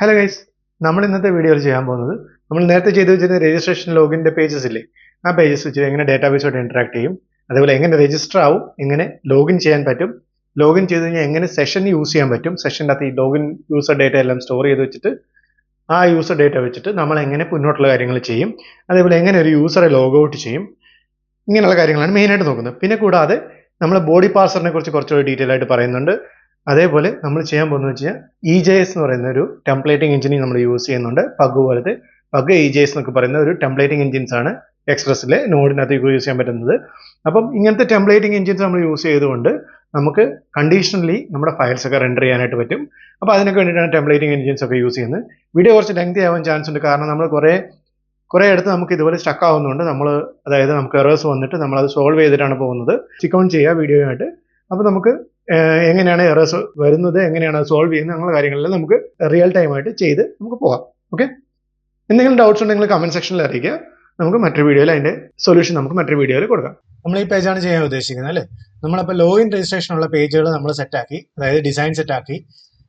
Hello guys, നമ്മൾ ഇന്നത്തെ വീഡിയോയിൽ ചെയ്യാൻ പോകുന്നത് നമ്മൾ നേരത്തെ ചെയ്തു വെച്ചിരുന്ന രജിസ്ട്രേഷൻ ലോഗിൻ്റെ പേജസ് ഇല്ലേ, ആ പേജസ് വെച്ച് എങ്ങനെ ഡേറ്റാബേസുമായിട്ട് ഇന്ററാക്ട് ചെയ്യും, അതേപോലെ എങ്ങനെ രജിസ്റ്റർ ആവും, എങ്ങനെ ലോഗിൻ ചെയ്യാൻ പറ്റും, ലോഗിൻ ചെയ്ത് കഴിഞ്ഞാൽ എങ്ങനെ സെഷൻ യൂസ് ചെയ്യാൻ പറ്റും, സെഷൻ്റെ അകത്ത് ഈ ലോഗിൻ യൂസർ ഡേറ്റ എല്ലാം സ്റ്റോർ ചെയ്ത് വെച്ചിട്ട് ആ യൂസർ ഡേറ്റ വെച്ചിട്ട് നമ്മൾ എങ്ങനെ മുന്നോട്ടുള്ള കാര്യങ്ങൾ ചെയ്യും, അതേപോലെ എങ്ങനെ ഒരു യൂസറെ ലോഗ് ഔട്ട് ചെയ്യും, ഇങ്ങനെയുള്ള കാര്യങ്ങളാണ് മെയിനായിട്ട് നോക്കുന്നത്. പിന്നെ കൂടാതെ നമ്മൾ ബോഡി പാർസറിനെ കുറിച്ച് കുറച്ചുകൂടി ഡീറ്റെയിൽ ആയിട്ട് പറയുന്നുണ്ട്. അതേപോലെ നമ്മൾ ചെയ്യാൻ പോകുന്നത് വെച്ചാൽ EJS എന്ന് പറയുന്ന ഒരു ടെംപ്ലേറ്റിംഗ് എഞ്ചിനി നമ്മൾ യൂസ് ചെയ്യുന്നുണ്ട്. പഗ് പോലത്തെ പഗ് EJS എന്നൊക്കെ പറയുന്ന ഒരു ടെംപ്ലേറ്റിംഗ് എഞ്ചിൻസ് ആണ് എക്സ്പ്രസ്സിലെ നോഡിനകത്ത് യൂസ് ചെയ്യാൻ പറ്റുന്നത്. അപ്പം ഇങ്ങനത്തെ ടെംപ്ലേറ്റിംഗ് എഞ്ചിൻസ് നമ്മൾ യൂസ് ചെയ്തുകൊണ്ട് നമുക്ക് കണ്ടീഷണലി നമ്മുടെ ഫയൽസ് ഒക്കെ റെൻഡർ ചെയ്യാനായിട്ട് പറ്റും. അപ്പോൾ അതിനൊക്കെ വേണ്ടിയിട്ടാണ് ടെംപ്ലേറ്റിംഗ് എഞ്ചിൻസ് ഒക്കെ യൂസ് ചെയ്യുന്നത്. വീഡിയോ കുറച്ച് ലെങ്തി ആവാൻ ചാൻസ് ഉണ്ട്, കാരണം നമ്മൾ കുറേ അടുത്ത് നമുക്ക് ഇതുപോലെ സ്റ്റക്ക് ആവുന്നുണ്ട്. അതായത് നമുക്ക് എറേഴ്സ് വന്നിട്ട് നമ്മളത് സോൾവ് ചെയ്തിട്ടാണ് പോകുന്നത്. ചെക്ക് ഔട്ട് ചെയ്യുക വീഡിയോയായിട്ട്. അപ്പോൾ നമുക്ക് എങ്ങനെയാണ് എറേഴ്സ് വരുന്നത്, എങ്ങനെയാണ് അത് സോൾവ് ചെയ്യുന്നത്, അങ്ങനെയുള്ള കാര്യങ്ങളെല്ലാം നമുക്ക് റിയൽ ടൈമായിട്ട് ചെയ്ത് നമുക്ക് പോകാം. ഓക്കെ, എന്തെങ്കിലും ഡൗട്ട്സ് ഉണ്ടെങ്കിൽ കമന്റ് സെക്ഷനിൽ അറിയിക്കുക. നമുക്ക് മറ്റൊരു വീഡിയോയിൽ അതിന്റെ സൊല്യൂഷൻ നമുക്ക് മറ്റൊരു വീഡിയോയിൽ കൊടുക്കാം. നമ്മൾ ഈ പേജാണ് ചെയ്യാൻ ഉദ്ദേശിക്കുന്നത് അല്ലേ. നമ്മളപ്പോൾ ലോഗിൻ രജിസ്ട്രേഷൻ ഉള്ള പേജുകൾ നമ്മൾ സെറ്റാക്കി, അതായത് ഡിസൈൻ സെറ്റാക്കി.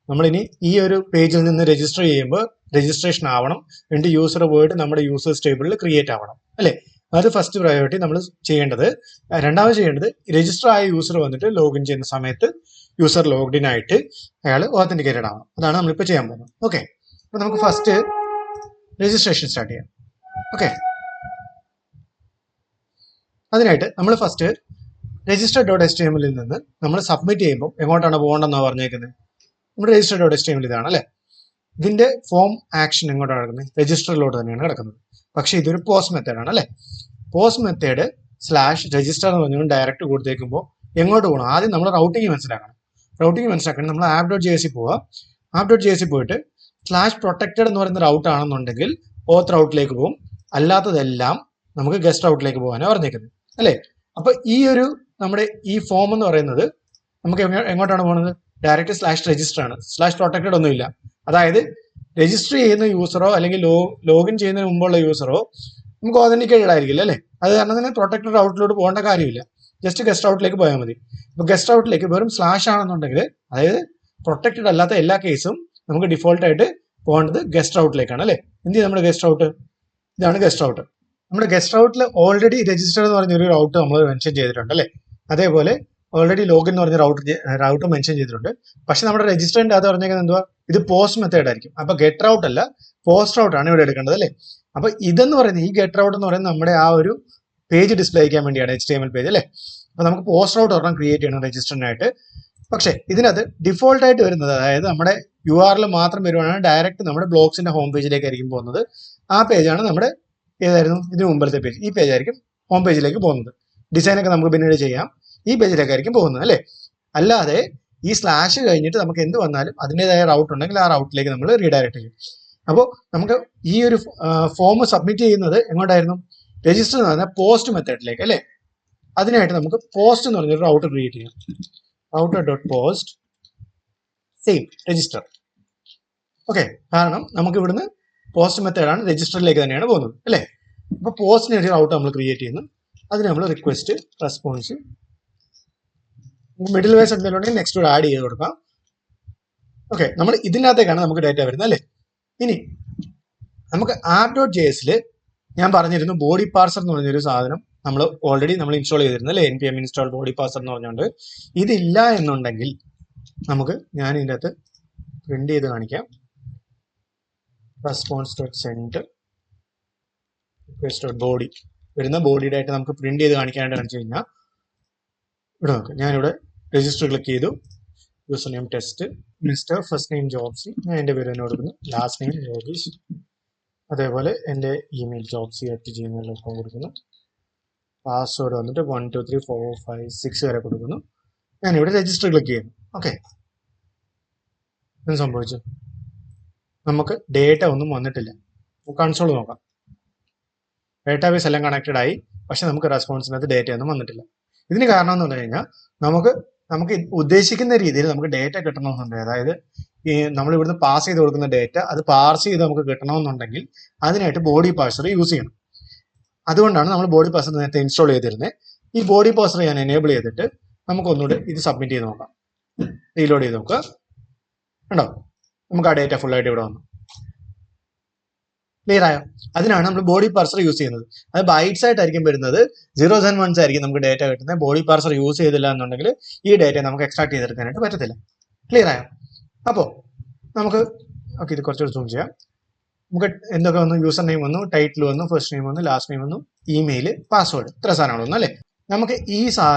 നമ്മളിനി ഈ ഒരു പേജിൽ നിന്ന് രജിസ്റ്റർ ചെയ്യുമ്പോൾ രജിസ്ട്രേഷൻ ആവണം, എന്നിട്ട് യൂസർ വേർഡ് നമ്മുടെ യൂസേഴ്സ് ടേബിളിൽ ക്രിയേറ്റ് ആവണം അല്ലേ. അത് ഫസ്റ്റ് പ്രയോറിറ്റി നമ്മൾ ചെയ്യേണ്ടത്. രണ്ടാമത് ചെയ്യേണ്ടത്, രജിസ്റ്റർ ആയ യൂസർ വന്നിട്ട് ലോഗിൻ ചെയ്യുന്ന സമയത്ത് യൂസർ ലോഗിൻ ആയിട്ട് അയാൾ ഓതന്റിക്കേറ്റഡ് ആവണം. അതാണ് നമ്മളിപ്പോൾ ചെയ്യാൻ പോകുന്നത്. ഓക്കെ, അപ്പോൾ നമുക്ക് ഫസ്റ്റ് രജിസ്ട്രേഷൻ സ്റ്റാർട്ട് ചെയ്യാം. ഓക്കെ, അതിനായിട്ട് നമ്മൾ ഫസ്റ്റ് register.html നിന്ന് നമ്മൾ സബ്മിറ്റ് ചെയ്യുമ്പോൾ എങ്ങോട്ടാണ് പോകേണ്ടതെന്നാണ് പറഞ്ഞേക്കുന്നത്. നമ്മുടെ register.html ഇതാണ് അല്ലേ. ഇതിന്റെ ഫോം ആക്ഷൻ എങ്ങോട്ടാണ് കിടക്കുന്നത്, രജിസ്റ്ററിലോട്ട് തന്നെയാണ് കിടക്കുന്നത്. പക്ഷേ ഇതൊരു പോസ്റ്റ് മെത്തേഡാണ് അല്ലേ. പോസ്റ്റ് മെത്തേഡ് /register എന്ന് പറഞ്ഞുകൊണ്ട് ഡയറക്റ്റ് കൊടുത്തേക്കുമ്പോൾ എങ്ങോട്ട് പോകണം, ആദ്യം നമ്മൾ റൗട്ടിങ് മനസ്സിലാക്കണം. റൗട്ടിങ് മനസ്സിലാക്കണം, നമ്മൾ app.js പോവുക. app.js പോയിട്ട് /protected എന്ന് പറയുന്ന റൗട്ട് ആണെന്നുണ്ടെങ്കിൽ ഓത്ത് റൗട്ടിലേക്ക് പോകും, അല്ലാത്തതെല്ലാം നമുക്ക് ഗസ്റ്റ് റൗട്ടിലേക്ക് പോകാനാണ് പറഞ്ഞേക്കുന്നത് അല്ലേ. അപ്പൊ ഈ ഒരു നമ്മുടെ ഈ ഫോം എന്ന് പറയുന്നത് നമുക്ക് എങ്ങോട്ടാണ് പോകുന്നത്, ഡയറക്റ്റ് /register ആണ്. /protected ഒന്നുമില്ല. അതായത് രജിസ്റ്റർ ചെയ്യുന്ന യൂസറോ അല്ലെങ്കിൽ ലോഗിൻ ചെയ്യുന്നതിന് മുമ്പുള്ള യൂസറോ നമുക്ക് ഓതന്റിക്കേറ്റഡ് ആയിരിക്കില്ല അല്ലേ. അത് കാരണം തന്നെ പ്രൊട്ടക്റ്റഡ് റൗട്ടിലോട്ട് പോകേണ്ട കാര്യമില്ല, ജസ്റ്റ് ഗസ്റ്റ് റൗട്ടിലേക്ക് പോയാൽ മതി. ഇപ്പൊ ഗസ്റ്റ് റൗട്ടിലേക്ക് വെറും / ആണെന്നുണ്ടെങ്കിൽ, അതായത് പ്രൊട്ടക്റ്റഡ് അല്ലാത്ത എല്ലാ കേസും നമുക്ക് ഡിഫോൾട്ട് ആയിട്ട് പോകേണ്ടത് ഗസ്റ്റ് റൗട്ടിലേക്കാണ് അല്ലേ. എന്ത് ചെയ്യും നമ്മുടെ ഗസ്റ്റ് റൗട്ട്, ഇതാണ് ഗസ്റ്റ് റൗട്ട്. നമ്മുടെ ഗസ്റ്റ് റൗട്ടിൽ ഓൾറെഡി രജിസ്റ്റർ എന്ന് പറഞ്ഞൊരു റൗട്ട് നമ്മൾ മെൻഷൻ ചെയ്തിട്ടുണ്ട് അല്ലേ. അതേപോലെ ഓൾറെഡി ലോഗിൻ എന്ന് പറഞ്ഞ റൗട്ട് മെൻഷൻ ചെയ്തിട്ടുണ്ട്. പക്ഷെ നമ്മുടെ രജിസ്റ്ററിന്റെ അത് പറഞ്ഞേക്കുന്നത് എന്തുവാ, ഇത് പോസ്റ്റ് മെത്തേഡ് ആയിരിക്കും. അപ്പൊ ഗെറ്റ് റൗട്ട് അല്ല, പോസ്റ്റ് റൗട്ട് ആണ് ഇവിടെ എടുക്കേണ്ടത് അല്ലേ. അപ്പൊ ഇതെന്ന് പറയുന്നത്, ഈ ഗെറ്റ് റൗട്ട് എന്ന് പറയുന്നത് നമ്മുടെ ആ ഒരു പേജ് ഡിസ്പ്ലേ ചെയ്യാൻ വേണ്ടിയാണ്, HTML പേജ് അല്ലേ. അപ്പൊ നമുക്ക് പോസ്റ്റ് റൗട്ട് ഒരെണ്ണം ക്രിയേറ്റ് ചെയ്യണം രജിസ്റ്ററിനായിട്ട്. പക്ഷെ ഇതിനകത്ത് ഡിഫോൾട്ട് ആയിട്ട് വരുന്നത്, അതായത് നമ്മുടെ URL മാത്രം വരുവാണ്, ഡയറക്റ്റ് നമ്മുടെ ബ്ലോഗ്സിന്റെ ഹോം പേജിലേക്ക് ആയിരിക്കും പോകുന്നത്. ആ പേജാണ് നമ്മുടെ ഏതായിരുന്നു ഇതിന് മുമ്പത്തെ പേജ്. ഈ പേജ് ആയിരിക്കും ഹോം പേജിലേക്ക് പോകുന്നത്. ഡിസൈനൊക്കെ നമുക്ക് പിന്നീട് ചെയ്യാം. ഈ പേജിലേക്കായിരിക്കും പോകുന്നത് അല്ലേ. അല്ലാതെ ഈ / കഴിഞ്ഞിട്ട് നമുക്ക് എന്ത് വന്നാലും അതിൻ്റെതായ റൗട്ട് ഉണ്ടെങ്കിൽ ആ റൗട്ടിലേക്ക് നമ്മൾ റീഡയറക്ട് ചെയ്യും. അപ്പോൾ നമുക്ക് ഈ ഒരു ഫോം സബ്മിറ്റ് ചെയ്യുന്നത് എങ്ങോട്ടായിരുന്നു, രജിസ്റ്റർ എന്ന് പറഞ്ഞാൽ പോസ്റ്റ് മെത്തേഡിലേക്ക് അല്ലേ. അതിനായിട്ട് നമുക്ക് പോസ്റ്റ് എന്ന് പറഞ്ഞൊരു റൗട്ട് ക്രിയേറ്റ് ചെയ്യാം. router.post same register. ഓക്കെ, കാരണം നമുക്ക് ഇവിടുന്ന് പോസ്റ്റ് മെത്തേഡാണ്, രജിസ്റ്ററിലേക്ക് തന്നെയാണ് പോകുന്നത് അല്ലേ. അപ്പൊ പോസ്റ്റിന് ഒരു റൗട്ട് നമ്മൾ ക്രിയേറ്റ് ചെയ്യുന്നു. അതിന് നമ്മൾ റിക്വസ്റ്റ്, റെസ്പോൺസ്, മിഡിൽ വേസ് എന്തെങ്കിലും ഉണ്ടെങ്കിൽ നെക്സ്റ്റ് ആഡ് ചെയ്ത് കൊടുക്കാം. ഓക്കെ, നമ്മൾ ഇതിനകത്തേക്കാണ് നമുക്ക് ഡേറ്റ വരുന്നത് അല്ലേ. ഇനി നമുക്ക് app.js ഞാൻ പറഞ്ഞിരുന്നു ബോഡി പാർസർ എന്ന് പറഞ്ഞൊരു സാധനം നമ്മൾ ഇൻസ്റ്റാൾ ചെയ്തിരുന്നു അല്ലേ. npm install ബോഡി പാർസർ എന്ന് പറഞ്ഞുകൊണ്ട്. ഇതില്ല എന്നുണ്ടെങ്കിൽ നമുക്ക് ഞാൻ ഇതിൻ്റെ അകത്ത് പ്രിന്റ് ചെയ്ത് കാണിക്കാം. response.send request.body വരുന്ന ബോഡി ഡേറ്റ നമുക്ക് പ്രിന്റ് ചെയ്ത് കാണിക്കാനായിട്ട് കാണിച്ചു കഴിഞ്ഞാൽ ഇവിടെ നോക്കാം. ഞാനിവിടെ രജിസ്റ്റർ ക്ലിക്ക് ചെയ്തു. User name test, mister, first name Jobsy, ഞാൻ എൻ്റെ പേര് തന്നെ കൊടുക്കുന്നു, ലാസ്റ്റ് നെയിം യോഗീഷ്, അതേപോലെ എൻ്റെ ഇമെയിൽ jobsi@gmail.com കൊടുക്കുന്നു. പാസ്വേഡ് വന്നിട്ട് 1 2 3 4 5 6 വരെ കൊടുക്കുന്നു. ഞാനിവിടെ രജിസ്റ്റർ ക്ലിക്ക് ചെയ്യുന്നു. ഓക്കെ, എന്ത് സംഭവിച്ചു, നമുക്ക് ഡേറ്റ ഒന്നും വന്നിട്ടില്ല. കൺസോൾ നോക്കാം, ഡേറ്റാബേസ് എല്ലാം കണക്റ്റഡ് ആയി, പക്ഷെ നമുക്ക് റെസ്പോൺസിനകത്ത് ഡേറ്റ ഒന്നും വന്നിട്ടില്ല. ഇതിന് കാരണം എന്ന് പറഞ്ഞു കഴിഞ്ഞാൽ നമുക്ക് ഉദ്ദേശിക്കുന്ന രീതിയിൽ നമുക്ക് ഡേറ്റ കിട്ടണമെന്നുണ്ടെങ്കിൽ, അതായത് ഈ നമ്മൾ ഇവിടുന്ന് പാസ് ചെയ്ത് കൊടുക്കുന്ന ഡേറ്റ അത് പാർസ് ചെയ്ത് നമുക്ക് കിട്ടണമെന്നുണ്ടെങ്കിൽ അതിനായിട്ട് ബോഡി പാഴ്സർ യൂസ് ചെയ്യണം. അതുകൊണ്ടാണ് നമ്മൾ ബോഡി പാഴ്സർ നേരത്തെ ഇൻസ്റ്റാൾ ചെയ്തിരുന്നത്. ഈ ബോഡി പാഴ്സർ ഞാൻ എനേബിൾ ചെയ്തിട്ട് നമുക്ക് ഒന്നുകൂടെ ഇത് സബ്മിറ്റ് ചെയ്ത് നോക്കാം. റീലോഡ് ചെയ്ത് നോക്കുക, കണ്ടോ, നമുക്ക് ആ ഡേറ്റ ഫുൾ ആയിട്ട് ഇവിടെ വന്നു. ക്ലിയർ ആയോ? അതിനാണ് നമ്മൾ ബോഡി പാർസർ യൂസ് ചെയ്യുന്നത്. അത് ബൈറ്റ്സ് ആയിട്ടായിരിക്കും വരുന്നത്, 0s and 1s ആയിരിക്കും നമുക്ക് ഡേറ്റ കിട്ടുന്നത്. ബോഡി പാർസർ യൂസ് ചെയ്തില്ല എന്നുണ്ടെങ്കിൽ ഈ ഡേറ്റ നമുക്ക് എക്സ്ട്രാക്ട് ചെയ്തെടുക്കാനായിട്ട് പറ്റത്തില്ല. ക്ലിയർ ആയോ? അപ്പോൾ നമുക്ക് ഓക്കെ, ഇത് കുറച്ചുകൂടി സൂം ചെയ്യാം. നമുക്ക് എന്തൊക്കെ വന്നു? യൂസർ നെയിം വന്നു, ടൈറ്റിൽ വന്നു, ഫസ്റ്റ് നെയിം വന്നു, ലാസ്റ്റ് നെയിം വന്നു, ഇമെയിൽ, പാസ്വേഡ്, ഇത്ര സാധനങ്ങൾ വന്നു അല്ലേ. നമുക്ക് ഈ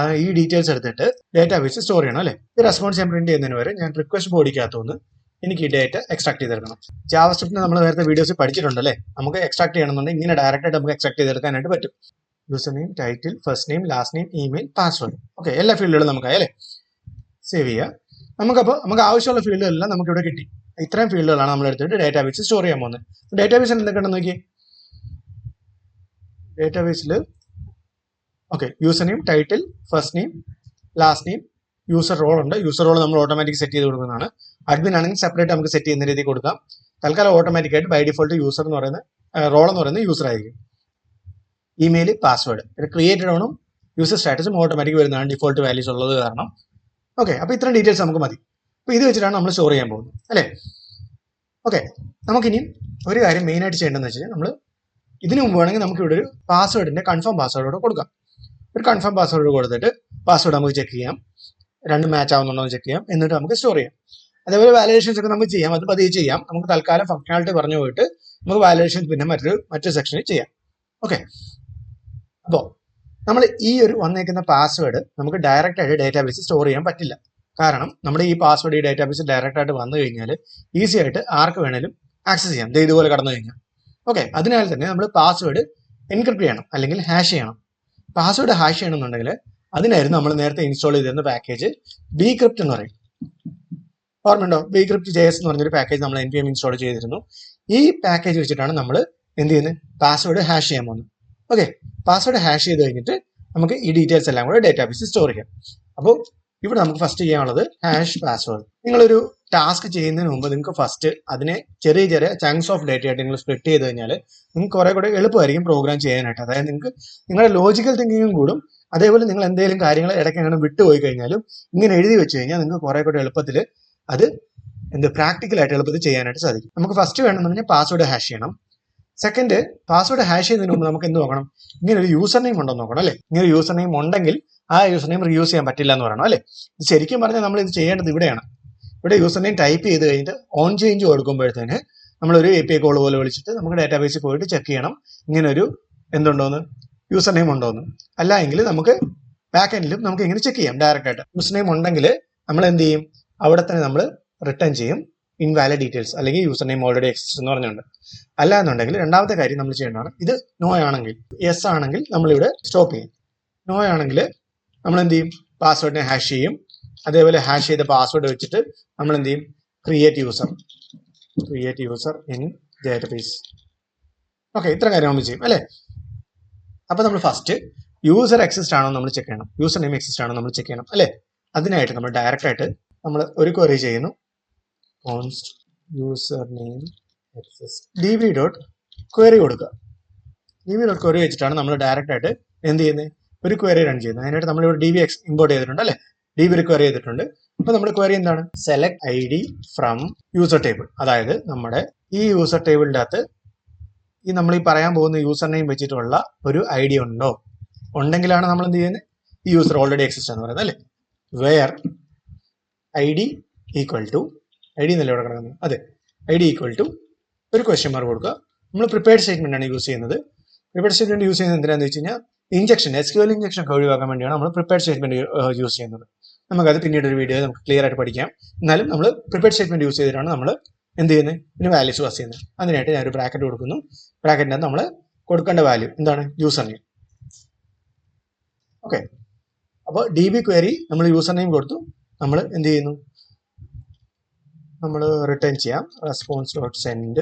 ഡീറ്റെയിൽസ് എടുത്തിട്ട് ഡേറ്റാബേസ് സ്റ്റോർ ചെയ്യണം അല്ലേ. ഈ റെസ്പോൺസ് ഞാൻ പ്രിന്റ് ചെയ്യുന്നതിന് വരെ ഞാൻ റിക്വസ്റ്റ് ബോഡിക്കകത്തുനിന്ന് എനിക്ക് ഈ ഡേറ്റ എക്സ്ട്രാക്ട് ചെയ്തെടുക്കണം. ജാവാസ്ക്രിപ്റ്റിന് നമ്മൾ നേരത്തെ വീഡിയോസ് പഠിച്ചിട്ടുണ്ടല്ലേ. നമുക്ക് എക്സ്ട്രാക്ട് ചെയ്യണമെന്നുണ്ടെങ്കിൽ ഇങ്ങനെ ഡയറക്റ്റ് ആയിട്ട് നമുക്ക് എക്സ്ട്രാക്ട് ചെയ്തെടുക്കാനായിട്ട് പറ്റും. User name, title, first name, last name, email, password. Okay, എല്ലാ ഫീൽഡുകളും നമുക്കായി അല്ലേ. സേവ് ചെയ്യുക. നമുക്ക് ആവശ്യമുള്ള ഫീൽഡുകളെല്ലാം നമുക്ക് ഇവിടെ കിട്ടി. ഇത്രയും ഫീൽഡുകളാണ് നമ്മൾ എടുത്തിട്ട് ഡേറ്റാബേസ് സ്റ്റോർ ചെയ്യാൻ പോകുന്നത്. ഡേറ്റാബേസിൽ എന്തൊക്കെയാണെന്ന് നോക്കി. ഡേറ്റാബേസിൽ okay, user name, title, first name, last name, user role ഉണ്ട്. യൂസർ റോൾ നമ്മൾ ഓട്ടോമാറ്റിക് സെറ്റ് ചെയ്ത് കൊടുക്കുന്നതാണ്. അഡ്മിൻ ആണെങ്കിൽ സെപ്പറേറ്റ് നമുക്ക് സെറ്റ് ചെയ്യുന്ന രീതിയിൽ കൊടുക്കാം. തൽക്കാലം ഓട്ടോമാറ്റിക് ആയിട്ട് ബൈ ഡിഫോൾട്ട് യൂസർ എന്ന് പറയുന്ന റോൾ എന്ന് പറയുന്നത് യൂസർ ആയിരിക്കും. ഇമെയിൽ, പാസ്വേഡ്, ക്രിയേറ്റഡ് ആണും യൂസർ സ്റ്റാറ്റസും ഓട്ടോമാറ്റിക് വരുന്നതാണ് ഡിഫോൾട്ട് വാല്യൂസ് ഉള്ളത് കാരണം. ഓക്കെ, അപ്പോൾ ഇത്രയും ഡീറ്റെയിൽസ് നമുക്ക് മതി. അപ്പോൾ ഇത് വെച്ചിട്ടാണ് നമ്മൾ സ്റ്റോർ ചെയ്യാൻ പോകുന്നത് അല്ലേ. ഓക്കെ, നമുക്കിനി ഒരു കാര്യം മെയിനായിട്ട് ചെയ്യേണ്ടതെന്ന് വെച്ച് കഴിഞ്ഞാൽ നമ്മൾ ഇതിനു മുമ്പ് വേണമെങ്കിൽ നമുക്ക് ഇവിടെ ഒരു പാസ്വേഡിന്റെ കൺഫേം പാസ്വേഡ് കൊടുക്കാം. ഒരു കൺഫേം പാസ്വേഡ് കൊടുത്തിട്ട് പാസ്വേഡ് നമുക്ക് ചെക്ക് ചെയ്യാം, രണ്ടും മാച്ച് ആവുന്നുണ്ടോ എന്ന് ചെക്ക് ചെയ്യാം, എന്നിട്ട് നമുക്ക് സ്റ്റോർ ചെയ്യാം. അതേപോലെ വാലിഡേഷൻസ് ഒക്കെ നമുക്ക് ചെയ്യാം, അത് പതിയെ ചെയ്യാം. നമുക്ക് തൽക്കാലം ഫംഗ്ഷനാലിറ്റി പറഞ്ഞു പോയിട്ട് നമുക്ക് വാലിഡേഷൻസ് പിന്നെ മറ്റൊരു സെക്ഷനിൽ ചെയ്യാം. ഓക്കെ, അപ്പോൾ നമ്മൾ ഈ ഒരു വന്നേക്കുന്ന പാസ്വേഡ് നമുക്ക് ഡയറക്റ്റ് ആയിട്ട് ഡേറ്റാബേസ് സ്റ്റോർ ചെയ്യാൻ പറ്റില്ല. കാരണം നമ്മുടെ ഈ പാസ്വേഡ് ഈ ഡേറ്റാബേസ് ഡയറക്റ്റ് ആയിട്ട് വന്നു കഴിഞ്ഞാൽ ഈസി ആയിട്ട് ആർക്ക് വേണേലും ആക്സസ് ചെയ്യാം, ഇതുപോലെ കടന്നു കഴിഞ്ഞാൽ. ഓക്കെ, അതിനാൽ തന്നെ നമ്മൾ പാസ്വേഡ് എൻക്രിപ്റ്റ് ചെയ്യണം അല്ലെങ്കിൽ ഹാഷ് ചെയ്യണം. പാസ്വേഡ് ഹാഷ് ചെയ്യണമെന്നുണ്ടെങ്കിൽ അതിനായിരുന്നു നമ്മൾ നേരത്തെ ഇൻസ്റ്റാൾ ചെയ്തിരുന്ന പാക്കേജ് ബിക്രിപ്റ്റ് എന്ന് പറയും. ഓർമ്മയുണ്ടോ? ബിക്രിപ്റ്റ് JS എന്ന് പറഞ്ഞൊരു പാക്കേജ് നമ്മൾ npm ഇൻസ്റ്റാൾ ചെയ്തിരുന്നു. ഈ പാക്കേജ് വെച്ചിട്ടാണ് നമ്മൾ എന്ത് ചെയ്യുന്നത്? പാസ്വേഡ് ഹാഷ് ചെയ്യാൻ പോകുന്നത്. ഓക്കെ, പാസ്വേഡ് ഹാഷ് ചെയ്ത് കഴിഞ്ഞിട്ട് നമുക്ക് ഈ ഡീറ്റെയിൽസ് എല്ലാം കൂടെ ഡേറ്റാബേസിൽ സ്റ്റോർ ചെയ്യാം. അപ്പോൾ ഇവിടെ നമുക്ക് ഫസ്റ്റ് ചെയ്യാനുള്ളത് ഹാഷ് പാസ്വേഡ്. നിങ്ങളൊരു ടാസ്ക് ചെയ്യുന്നതിന് മുമ്പ് നിങ്ങൾക്ക് ഫസ്റ്റ് അതിനെ ചെറിയ ചെറിയ ചങ്ക്സ് ഓഫ് ഡേറ്റ ആയിട്ട് നിങ്ങൾ സ്പ്ലിറ്റ് ചെയ്ത് കഴിഞ്ഞാൽ നിങ്ങൾക്ക് കുറെ കൂടെ എളുപ്പമായിരിക്കും പ്രോഗ്രാം ചെയ്യാനായിട്ട്. അതായത് നിങ്ങൾക്ക് നിങ്ങളുടെ ലോജിക്കൽ തിങ്കിങ്ങും കൂടും. അതേപോലെ നിങ്ങൾ എന്തെങ്കിലും കാര്യങ്ങൾ ഇടയ്ക്ക് അങ്ങനെ വിട്ടുപോയി കഴിഞ്ഞാലും ഇങ്ങനെ എഴുതി വെച്ച് കഴിഞ്ഞാൽ നിങ്ങൾക്ക് കുറെ കൂടെ എളുപ്പത്തിൽ അത് പ്രാക്ടിക്കലായിട്ട് എളുപ്പത്തിൽ ചെയ്യാനായിട്ട് സാധിക്കും. നമുക്ക് ഫസ്റ്റ് വേണമെന്ന് പാസ്വേഡ് ഹാഷ് ചെയ്യണം. സെക്കൻഡ്, പാസ്വേഡ് ഹാഷ് ചെയ്യുന്നതിന് മുമ്പ് നമുക്ക് എന്ത് നോക്കണം? ഇങ്ങനെ ഒരു യൂസർ നെയിം ഉണ്ടോ നോക്കണം അല്ലേ. ഇങ്ങനെ ഒരു യൂസർ നെയിം ഉണ്ടെങ്കിൽ ആ യൂസർ നെയിം റീയൂസ് ചെയ്യാൻ പറ്റില്ല എന്ന് പറയണം അല്ലേ. ഇത് ശരിക്കും പറഞ്ഞാൽ നമ്മൾ ഇത് ചെയ്യേണ്ടത് ഇവിടെയാണ്. ഇവിടെ യൂസർ നെയിം ടൈപ്പ് ചെയ്ത് കഴിഞ്ഞിട്ട് ഓൺ ചേഞ്ച് കൊടുക്കുമ്പോഴത്തേന് നമ്മളൊരു API കോൾ പോലെ വിളിച്ചിട്ട് നമുക്ക് ഡേറ്റാബേസിൽ പോയിട്ട് ചെക്ക് ചെയ്യണം ഇങ്ങനെ ഒരു എന്തുണ്ടോന്ന്, യൂസർ നെയിം ഉണ്ടോന്ന്. അല്ല എങ്കിൽ നമുക്ക് ബാക്ക് എൻഡിലും നമുക്ക് ഇങ്ങനെ ചെക്ക് ചെയ്യാം ഡയറക്റ്റ് ആയിട്ട്. യൂസർ നെയിം ഉണ്ടെങ്കിൽ നമ്മൾ എന്ത് ചെയ്യും? അവിടെ തന്നെ നമ്മൾ റിട്ടേൺ ചെയ്യും ഇൻവാലിഡ് ഡീറ്റെയിൽസ് അല്ലെങ്കിൽ യൂസർ നെയിം ഓൾറെഡി എക്സിസ്റ്റ് എന്ന് പറഞ്ഞുകൊണ്ട്. അല്ല എന്നുണ്ടെങ്കിൽ രണ്ടാമത്തെ കാര്യം നമ്മൾ ചെയ്യേണ്ടതാണ്, ഇത് നോ ആണെങ്കിൽ, യെസ് ആണെങ്കിൽ നമ്മളിവിടെ സ്റ്റോപ്പ് ചെയ്യും. നോ ആണെങ്കിൽ നമ്മൾ എന്ത് ചെയ്യും? പാസ്വേഡിനെ ഹാഷ് ചെയ്യും. അതേപോലെ ഹാഷ് ചെയ്ത പാസ്വേഡ് വെച്ചിട്ട് നമ്മൾ എന്ത് ചെയ്യും? Create user in database. Okay, ഇത്ര കാര്യം നമ്മൾ ചെയ്യും അല്ലേ. അപ്പൊ നമ്മൾ ഫസ്റ്റ് യൂസർ എക്സിസ്റ്റ് ആണോ നമ്മൾ ചെക്ക് ചെയ്യണം, യൂസർ നെയിം എക്സിസ്റ്റ് ആണോ നമ്മൾ ചെക്ക് ചെയ്യണം അല്ലേ. അതിനായിട്ട് നമ്മൾ ഡയറക്റ്റ് ആയിട്ട് നമ്മൾ ഒരു ക്വറി ചെയ്യുന്നു, const user name exist db.query കൊടുക്കുക. db.query വെച്ചിട്ടാണ് നമ്മൾ ഡയറക്റ്റ് ആയിട്ട് എന്ത് ചെയ്യുന്നത്? ഒരു ക്വയറി റൺ ചെയ്യുന്നത്. അതിനായിട്ട് നമ്മൾ ഇവിടെ db ഇമ്പോർട്ട് ചെയ്തിട്ടുണ്ട് അല്ലേ, db റിക്വയറി ചെയ്തിട്ടുണ്ട്. അപ്പൊ നമ്മുടെ ക്വയറി എന്താണ്? Select ID from user table. അതായത് നമ്മുടെ ഈ യൂസർ ടേബിളിന്റെ അകത്ത് ഈ നമ്മൾ ഈ പറയാൻ പോകുന്ന യൂസർ നെയിം വെച്ചിട്ടുള്ള ഒരു ID ഉണ്ടോ? ഉണ്ടെങ്കിലാണ് നമ്മൾ എന്ത് ചെയ്യുന്നത്? ഈ യൂസർ ഓൾറെഡി എക്സിസ്റ്റ് എന്ന് പറയുന്നത് അല്ലേ. Where ID equal to ID എന്നല്ലേ ഇവിടെ കിടക്കുന്നത്, അതെ, ID ഈക്വൽ ടു ഒരു ക്വസ്റ്റ്യൻ മാർക്ക് കൊടുക്കുക. നമ്മൾ പ്രിപ്പയർഡ് സ്റ്റേറ്റ്മെന്റ് ആണ് യൂസ് ചെയ്യുന്നത്. പ്രിപ്പയർഡ് സ്റ്റേറ്റ്മെന്റ് യൂസ് ചെയ്യുന്നത് എന്തിനാന്ന് വെച്ച് കഴിഞ്ഞാൽ ഇഞ്ചക്ഷൻ, SQL ഇഞ്ചക്ഷൻ ഒക്കെ ഒഴിവാക്കാൻ വേണ്ടിയാണ് നമ്മൾ പ്രിപ്പയർഡ് സ്റ്റേറ്റ്മെന്റ് യൂസ് ചെയ്യുന്നത്. നമുക്കത് പിന്നീട് ഒരു വീഡിയോ നമുക്ക് ക്ലിയർ ആയിട്ട് പഠിക്കാം. എന്നാലും നമ്മൾ പ്രിപ്പയർഡ് സ്റ്റേറ്റ്മെന്റ് യൂസ് ചെയ്തിട്ടാണ് നമ്മൾ എന്ത് ചെയ്യുന്നത്? ഇതിന് വാല്യൂസ് പാസ് ചെയ്യുന്നത്. അതിനായിട്ട് ഞാൻ ഒരു ബ്രാക്കറ്റ് കൊടുക്കുന്നു. ബ്രാക്കറ്റിനകത്ത് നമ്മൾ കൊടുക്കേണ്ട വാല്യൂ എന്താണ്? User name. ഓക്കെ, അപ്പോൾ DB ക്വയറി നമ്മൾ യൂസർ നെയിം കൊടുത്തു. നമ്മൾ എന്ത് ചെയ്യുന്നു? നമ്മൾ റിട്ടേൺ ചെയ്യാം response.send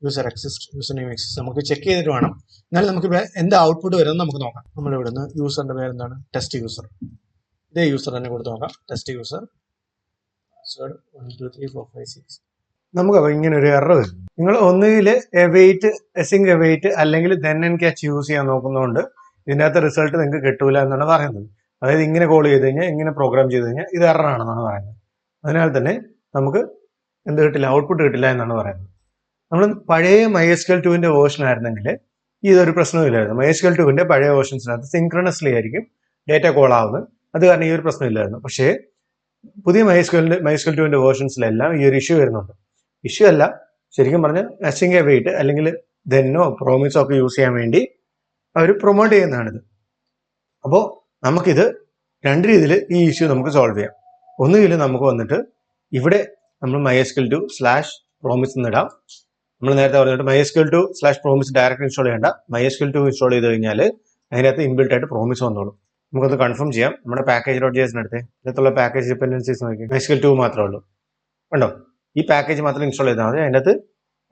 user exist, user name exist. നമുക്ക് ചെക്ക് ചെയ്തിട്ട് വേണം, എന്നാലും നമുക്ക് എന്താ ഔട്ട്പുട്ട് വരുന്നത് നമുക്ക് നോക്കാം. നമ്മൾ ഇവിടുന്ന് യൂസറിന്റെ പേര് എന്താണ്? Test user. ഇതേ യൂസർ തന്നെ കൊടുത്ത് നോക്കാം. Test user password 1 2 3 4 5 6. നമുക്ക് ഇങ്ങനെ ഒരു എറർ വരും. നിങ്ങൾ ഒന്നുകിൽ async await അല്ലെങ്കിൽ then and catch യൂസ് ചെയ്യാൻ നോക്കുന്നതുകൊണ്ട് ഇതിൻ്റെ അകത്ത് റിസൾട്ട് നിങ്ങൾക്ക് കിട്ടൂല എന്നാണ് പറയുന്നത്. അതായത് ഇങ്ങനെ കോൾ ചെയ്ത് കഴിഞ്ഞാൽ, ഇങ്ങനെ പ്രോഗ്രാം ചെയ്ത് കഴിഞ്ഞാൽ ഇത് എറർ ആണെന്നാണ് പറയുന്നത്. അതിനാൽ തന്നെ നമുക്ക് എന്ത് കിട്ടില്ല? ഔട്ട്പുട്ട് കിട്ടില്ല എന്നാണ് പറയുന്നത്. നമ്മൾ പഴയ MySQL2ന്റെ വേർഷൻ ആയിരുന്നെങ്കിൽ ഇതൊരു പ്രശ്നമില്ലായിരുന്നു. MySQL2ന്റെ പഴയ വേർഷൻസിനകത്ത് സിൻക്രണസ്ലി ആയിരിക്കും ഡേറ്റ കോൾ ആവുന്നത്. അത് കാരണം ഈ ഒരു പ്രശ്നമില്ലായിരുന്നു. പക്ഷേ പുതിയ MySQL2ന്റെ വേർഷൻസിലെല്ലാം ഈ ഒരു ഇഷ്യൂ വരുന്നുണ്ട്. ഇഷ്യൂ അല്ല, ശരിക്കും പറഞ്ഞാൽ നെസ്റ്റിംഗ് വെയിറ്റ് അല്ലെങ്കിൽ ദെന്നോ പ്രോമിസോ ഒക്കെ യൂസ് ചെയ്യാൻ വേണ്ടി അവർ പ്രൊമോട്ട് ചെയ്യുന്നതാണിത്. അപ്പോൾ നമുക്കിത് രണ്ട് രീതിയിൽ ഈ ഇഷ്യൂ നമുക്ക് സോൾവ് ചെയ്യാം. ഒന്നുകിൽ നമുക്ക് വന്നിട്ട് ഇവിടെ നമ്മൾ MySQL2/promise എന്നിടാം. നമ്മൾ നേരത്തെ പറഞ്ഞിട്ട് MySQL2/promise ഡയറക്റ്റ് ഇൻസ്റ്റാൾ ചെയ്യേണ്ട. MySQL2 ഇൻസ്റ്റാൾ ചെയ്ത് കഴിഞ്ഞാൽ അതിനകത്ത് ഇൻബിൽട്ട് ആയിട്ട് പ്രോമിസ് വന്നോളും. നമുക്കത് കൺഫേം ചെയ്യാം. നമ്മുടെ package.jsനടുത്ത് ഇതിനകത്തുള്ള പാക്കേജ് ഡിപ്പെൻഡൻസീസ് നോക്കി MySQL2 മാത്രമേ ഉള്ളൂ. കണ്ടോ, ഈ പാക്കേജ് മാത്രം ഇൻസ്റ്റാൾ ചെയ്താൽ മതി. അതിനകത്ത്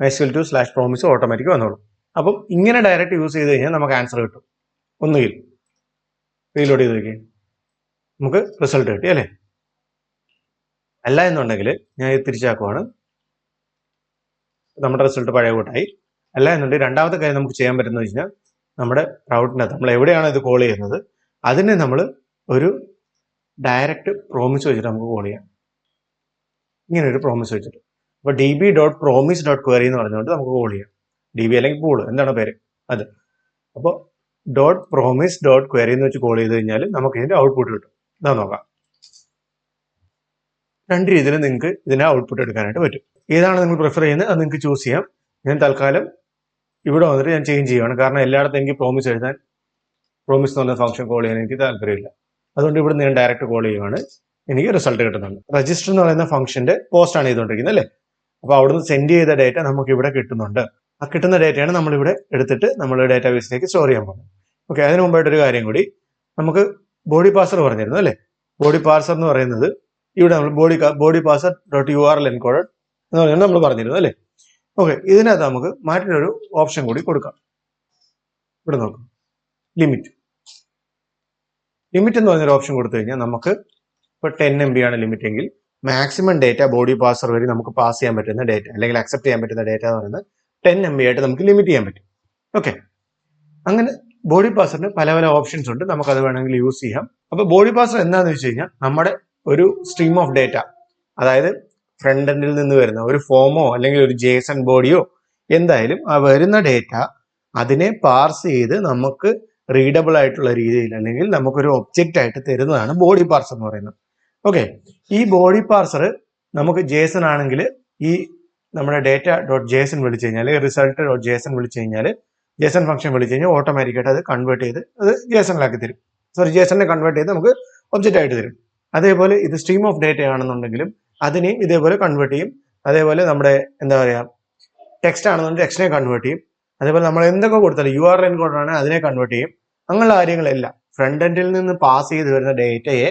MySQL2/promise ഓട്ടോമാറ്റിക് വന്നോളും. അപ്പം ഇങ്ങനെ ഡയറക്റ്റ് യൂസ് ചെയ്ത് കഴിഞ്ഞാൽ നമുക്ക് ആൻസർ കിട്ടും. ഒന്നുകിൽ റീലോഡ് ചെയ്ത് നോക്കി നമുക്ക് റിസൾട്ട് കിട്ടി അല്ലേ. അല്ല എന്നുണ്ടെങ്കിൽ ഞാൻ ഇത് തിരിച്ചാക്കുവാണ്. നമ്മുടെ റിസൾട്ട് പഴയ കൂട്ടായി. അല്ല എന്നുണ്ടെങ്കിൽ രണ്ടാമത്തെ കാര്യം നമുക്ക് ചെയ്യാൻ പറ്റുന്നത് വെച്ച് കഴിഞ്ഞാൽ നമ്മുടെ റൗട്ടിനകത്ത് നമ്മൾ എവിടെയാണോ ഇത് കോൾ ചെയ്യുന്നത് അതിനെ നമ്മൾ ഒരു ഡയറക്റ്റ് പ്രോമിസ് വെച്ചിട്ട് നമുക്ക് കോൾ ചെയ്യാം. ഇങ്ങനെ ഒരു പ്രോമിസ് വെച്ചിട്ട്. അപ്പോൾ db.promise.query എന്ന് പറഞ്ഞുകൊണ്ട് നമുക്ക് കോൾ ചെയ്യാം. DB അല്ലെങ്കിൽ പൂൾ എന്താണ് പേര് അത്. അപ്പോൾ .promise.query എന്ന് വെച്ച് കോൾ ചെയ്ത് കഴിഞ്ഞാൽ നമുക്ക് ഇതിന്റെ ഔട്ട്പുട്ട് കിട്ടും. ഇതാ നോക്കാം. രണ്ട് രീതിയിൽ നിങ്ങൾക്ക് ഇതിനെ ഔട്ട്പുട്ട് എടുക്കാനായിട്ട് പറ്റും. ഏതാണ് നിങ്ങൾ പ്രിഫർ ചെയ്യുന്നത് അത് നിങ്ങൾക്ക് ചൂസ് ചെയ്യാം. ഞാൻ തൽക്കാലം ഇവിടെ വന്നിട്ട് ഞാൻ ചേഞ്ച് ചെയ്യുകയാണ്. കാരണം എല്ലായിടത്തും എനിക്ക് പ്രോമിസ് എഴുതാൻ പ്രോമിസ് എന്ന് പറഞ്ഞ ഫംഗ്ഷൻ കോൾ ചെയ്യാൻ എനിക്ക് താല്പര്യമില്ല. അതുകൊണ്ട് ഇവിടെ ഞാൻ ഡയറക്റ്റ് കോൾ ചെയ്യുകയാണ്. എനിക്ക് റിസൾട്ട് കിട്ടുന്നുണ്ട്. രജിസ്റ്റർ എന്ന് പറയുന്ന ഫംഗ്ഷന്റെ പോസ്റ്റ് ആണ് ചെയ്തുകൊണ്ടിരിക്കുന്നത് അല്ലേ. അപ്പോൾ അവിടുന്ന് സെൻഡ് ചെയ്ത ഡേറ്റ നമുക്ക് ഇവിടെ കിട്ടുന്നുണ്ട്. ആ കിട്ടുന്ന ഡേറ്റയാണ് നമ്മളിവിടെ എടുത്തിട്ട് നമ്മൾ ഡേറ്റാബേസിലേക്ക് സ്റ്റോർ ചെയ്യാൻ പോകുന്നത്. ഓക്കെ, അതിന് മുമ്പായിട്ടൊരു കാര്യം കൂടി, നമുക്ക് ബോഡി പാസർ പറഞ്ഞിരുന്നു അല്ലേ. ബോഡി പാസർ എന്ന് പറയുന്നത് ഇവിടെ നമ്മൾ ബോഡി പാസർ .url encoded എന്ന് പറഞ്ഞാൽ നമ്മൾ പറഞ്ഞിരുന്നു അല്ലേ. ഓക്കെ, ഇതിനകത്ത് നമുക്ക് മറ്റൊരു ഓപ്ഷൻ കൂടി കൊടുക്കാം. ഇവിടെ നോക്കാം, ലിമിറ്റ് എന്ന് പറഞ്ഞൊരു ഓപ്ഷൻ കൊടുത്തു കഴിഞ്ഞാൽ നമുക്ക് ഇപ്പോൾ 10 MB ആണ് ലിമിറ്റ് എങ്കിൽ മാക്സിമം ഡേറ്റ ബോഡി പാസർ വഴി നമുക്ക് പാസ് ചെയ്യാൻ പറ്റുന്ന ഡേറ്റ അല്ലെങ്കിൽ അക്സെപ്റ്റ് ചെയ്യാൻ പറ്റുന്ന ഡേറ്റ എന്ന് പറയുന്നത് 10 MB ആയിട്ട് നമുക്ക് ലിമിറ്റ് ചെയ്യാൻ പറ്റും. ഓക്കെ, അങ്ങനെ ബോഡി പാസറിന് പല പല ഓപ്ഷൻസ് ഉണ്ട്. നമുക്കത് വേണമെങ്കിൽ യൂസ് ചെയ്യാം. അപ്പോൾ ബോഡി പാസർ എന്താണെന്ന് വെച്ച് കഴിഞ്ഞാൽ നമ്മുടെ ഒരു സ്ട്രീം ഓഫ് ഡേറ്റ, അതായത് ഫ്രണ്ട് എൻഡിൽ നിന്ന് വരുന്ന ഒരു ഫോമോ അല്ലെങ്കിൽ ഒരു JSON ബോഡിയോ എന്തായാലും ആ വരുന്ന ഡേറ്റ അതിനെ പാർസ് ചെയ്ത് നമുക്ക് റീഡബിൾ ആയിട്ടുള്ള രീതിയിൽ അല്ലെങ്കിൽ നമുക്കൊരു ഒബ്ജക്റ്റ് ആയിട്ട് തരുന്നതാണ് ബോഡി പാർസർ എന്ന് പറയുന്നത്. ഓക്കെ, ഈ ബോഡി പാർസർ നമുക്ക് JSON ആണെങ്കിൽ ഈ നമ്മുടെ data.json വിളിച്ചു കഴിഞ്ഞാൽ result.json വിളിച്ചു കഴിഞ്ഞാൽ JSON ഫംഗ്ഷൻ വിളിച്ചു കഴിഞ്ഞാൽ ഓട്ടോമാറ്റിക്കായിട്ട് അത് കൺവേർട്ട് ചെയ്ത് അത് JSON-ലാക്കി തരും. JSON-നെ കൺവേർട്ട് ചെയ്ത് നമുക്ക് ഒബ്ജക്റ്റ് ആയിട്ട് തരും. അതേപോലെ ഇത് സ്ട്രീം ഓഫ് ഡേറ്റ ആണെന്നുണ്ടെങ്കിലും അതിനെയും ഇതേപോലെ കൺവേർട്ട് ചെയ്യും. അതേപോലെ നമ്മുടെ എന്താ പറയുക ടെക്സ്റ്റ് ആണെന്നുണ്ടെങ്കിൽ ടെക്സ്റ്റിനെ കൺവേർട്ട് ചെയ്യും. അതേപോലെ നമ്മൾ എന്തൊക്കെ കൊടുത്താലും URL എൻകോഡർ ആണ് അതിനെ കൺവേർട്ട് ചെയ്യും. അങ്ങനെയുള്ള കാര്യങ്ങളെല്ലാം ഫ്രണ്ട് എൻഡിൽ നിന്ന് പാസ് ചെയ്ത് വരുന്ന ഡേറ്റയെ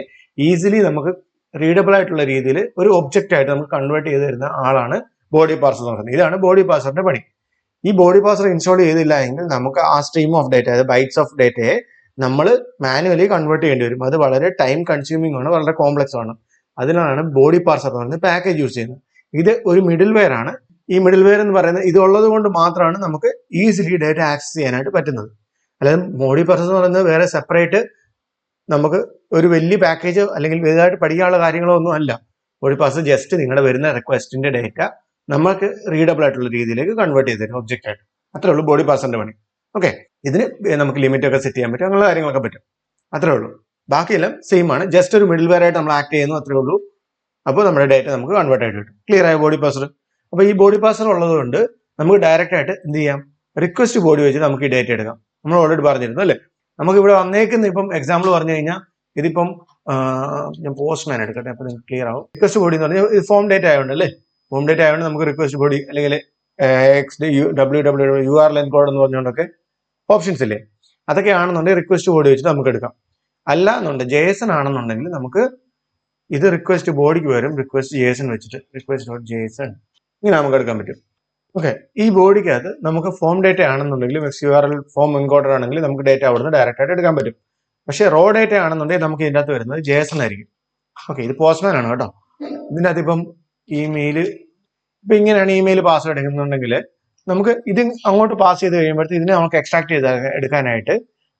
ഈസിലി നമുക്ക് റീഡബിൾ ആയിട്ടുള്ള രീതിയിൽ ഒരു ഒബ്ജക്റ്റ് ആയിട്ട് നമുക്ക് കൺവേർട്ട് ചെയ്ത് തരുന്ന ആളാണ് ബോഡി പാർസർ എന്ന് പറയുന്നത്. ഇതാണ് ബോഡി പാർസറിന്റെ പണി. ഈ ബോഡി പാർസർ ഇൻസ്റ്റാൾ ചെയ്തില്ല എങ്കിൽ നമുക്ക് ആ സ്ട്രീം ഓഫ് ഡേറ്റ, അതായത് ബൈറ്റ്സ് ഓഫ് ഡേറ്റയെ നമ്മൾ മാനുവലി കൺവേർട്ട് ചെയ്യേണ്ടി വരും. അത് വളരെ ടൈം കൺസ്യൂമിംഗ് ആണ്, വളരെ കോംപ്ലക്സ് ആണ്. അതിനാണ് ബോഡി പാർസർ എന്ന് പറയുന്നത് പാക്കേജ് യൂസ് ചെയ്യുന്നത്. ഇത് ഒരു മിഡിൽ വെയർ ആണ്. ഈ മിഡിൽ വെയർ എന്ന് പറയുന്നത് ഇതുള്ളത് കൊണ്ട് മാത്രമാണ് നമുക്ക് ഈസിലി ഡേറ്റ ആക്സസ് ചെയ്യാനായിട്ട് പറ്റുന്നത്. അതായത് ബോഡി പാർസർ എന്ന് പറയുന്നത് വേറെ സെപ്പറേറ്റ് നമുക്ക് ഒരു വലിയ പാക്കേജ് അല്ലെങ്കിൽ വലുതായിട്ട് പഠിക്കാനുള്ള കാര്യങ്ങളോ ഒന്നും അല്ല. ബോഡി പാർസർ ജസ്റ്റ് നിങ്ങളുടെ വരുന്ന റിക്വസ്റ്റിന്റെ ഡേറ്റ നമുക്ക് റീഡബിൾ ആയിട്ടുള്ള രീതിയിലേക്ക് കൺവേർട്ട് ചെയ്ത് തരും ഒബ്ജക്റ്റ് ആയിട്ട്. അത്രേ ഉള്ളൂ ബോഡി പാർസറിന്റെ പണി. ഓക്കെ, ഇതിന് നമുക്ക് ലിമിറ്റ് ഒക്കെ സെറ്റ് ചെയ്യാൻ പറ്റും, അങ്ങനെയുള്ള കാര്യങ്ങളൊക്കെ പറ്റും. അത്രേ ഉള്ളൂ. ബാക്കിയെല്ലാം സെയിം ആണ്. ജസ്റ്റ് ഒരു മിഡിൽ വെയർ ആയിട്ട് നമ്മൾ ആക്ട് ചെയ്യുന്നു, അത്രേ ഉള്ളൂ. അപ്പോൾ നമ്മുടെ ഡേറ്റ നമുക്ക് കൺവേർട്ട് ആയിട്ട് കിട്ടും. ക്ലിയർ ആയ ബോഡി പാർസർ. അപ്പോൾ ഈ ബോഡി പാർസർ ഉള്ളത് കൊണ്ട് നമുക്ക് ഡയറക്റ്റ് ആയിട്ട് എന്ത് ചെയ്യാം, റിക്വസ്റ്റ് ബോഡി വെച്ച് നമുക്ക് ഈ ഡേറ്റ എടുക്കാം. നമ്മൾ ഓൾറെഡി പറഞ്ഞിരുന്നു അല്ലേ. നമുക്ക് ഇവിടെ വന്നേക്കുന്ന ഇപ്പം എക്സാമ്പിൾ പറഞ്ഞു കഴിഞ്ഞാൽ ഇതിപ്പം ഞാൻ പോസ്റ്റ്മാൻ എടുക്കട്ടെ, അപ്പോൾ നിങ്ങൾക്ക് ക്ലിയർ ആവും. റിക്വസ്റ്റ് ബോഡി എന്ന് പറഞ്ഞാൽ ഇത് ഫോം ഡേറ്റ ആയതുകൊണ്ട് അല്ലേ. ഫോം ഡേറ്റ ആയതുകൊണ്ട് നമുക്ക് റിക്വസ്റ്റ് ബോഡി അല്ലെങ്കിൽ URL encoded എന്ന് പറഞ്ഞുകൊണ്ടൊക്കെ ഓപ്ഷൻസ് ഇല്ലേ, അതൊക്കെ ആണെന്നുണ്ടെങ്കിൽ റിക്വസ്റ്റ് ബോഡി വെച്ചിട്ട് നമുക്ക് എടുക്കാം. അല്ല എന്നുണ്ടെങ്കിൽ JSON ആണെന്നുണ്ടെങ്കിൽ നമുക്ക് ഇത് റിക്വസ്റ്റ് ബോഡിക്ക് വരും റിക്വസ്റ്റ് JSON വെച്ചിട്ട് request.json ഇങ്ങനെ നമുക്ക് എടുക്കാൻ പറ്റും. ഓക്കെ, ഈ ബോഡിക്കകത്ത് നമുക്ക് ഫോം ഡേറ്റ ആണെന്നുണ്ടെങ്കിലും XURL ഫോം എൻകോഡർ ആണെങ്കിൽ നമുക്ക് ഡേറ്റ അവിടുന്ന് ഡയറക്റ്റ് ആയിട്ട് എടുക്കാൻ പറ്റും. പക്ഷേ റോ ഡേറ്റ ആണെന്നുണ്ടെങ്കിൽ നമുക്ക് ഇതിൻ്റെ അകത്ത് വരുന്നത് JSON ആയിരിക്കും. ഓക്കെ, ഇത് പോസ്റ്റ്മാൻ ആണ് കേട്ടോ. ഇതിൻ്റെ അകത്ത് ഇപ്പം ഇമെയിൽ, ഇപ്പം ഇങ്ങനെയാണ് ഇമെയിൽ പാസ്വേഡ് എടുക്കുന്നുണ്ടെങ്കിൽ നമുക്ക് ഇത് അങ്ങോട്ട് പാസ് ചെയ്ത് കഴിയുമ്പോഴത്തേക്ക് ഇതിനെ നമുക്ക് എക്സ്ട്രാക്ട് ചെയ്ത് എടുക്കാനായിട്ട്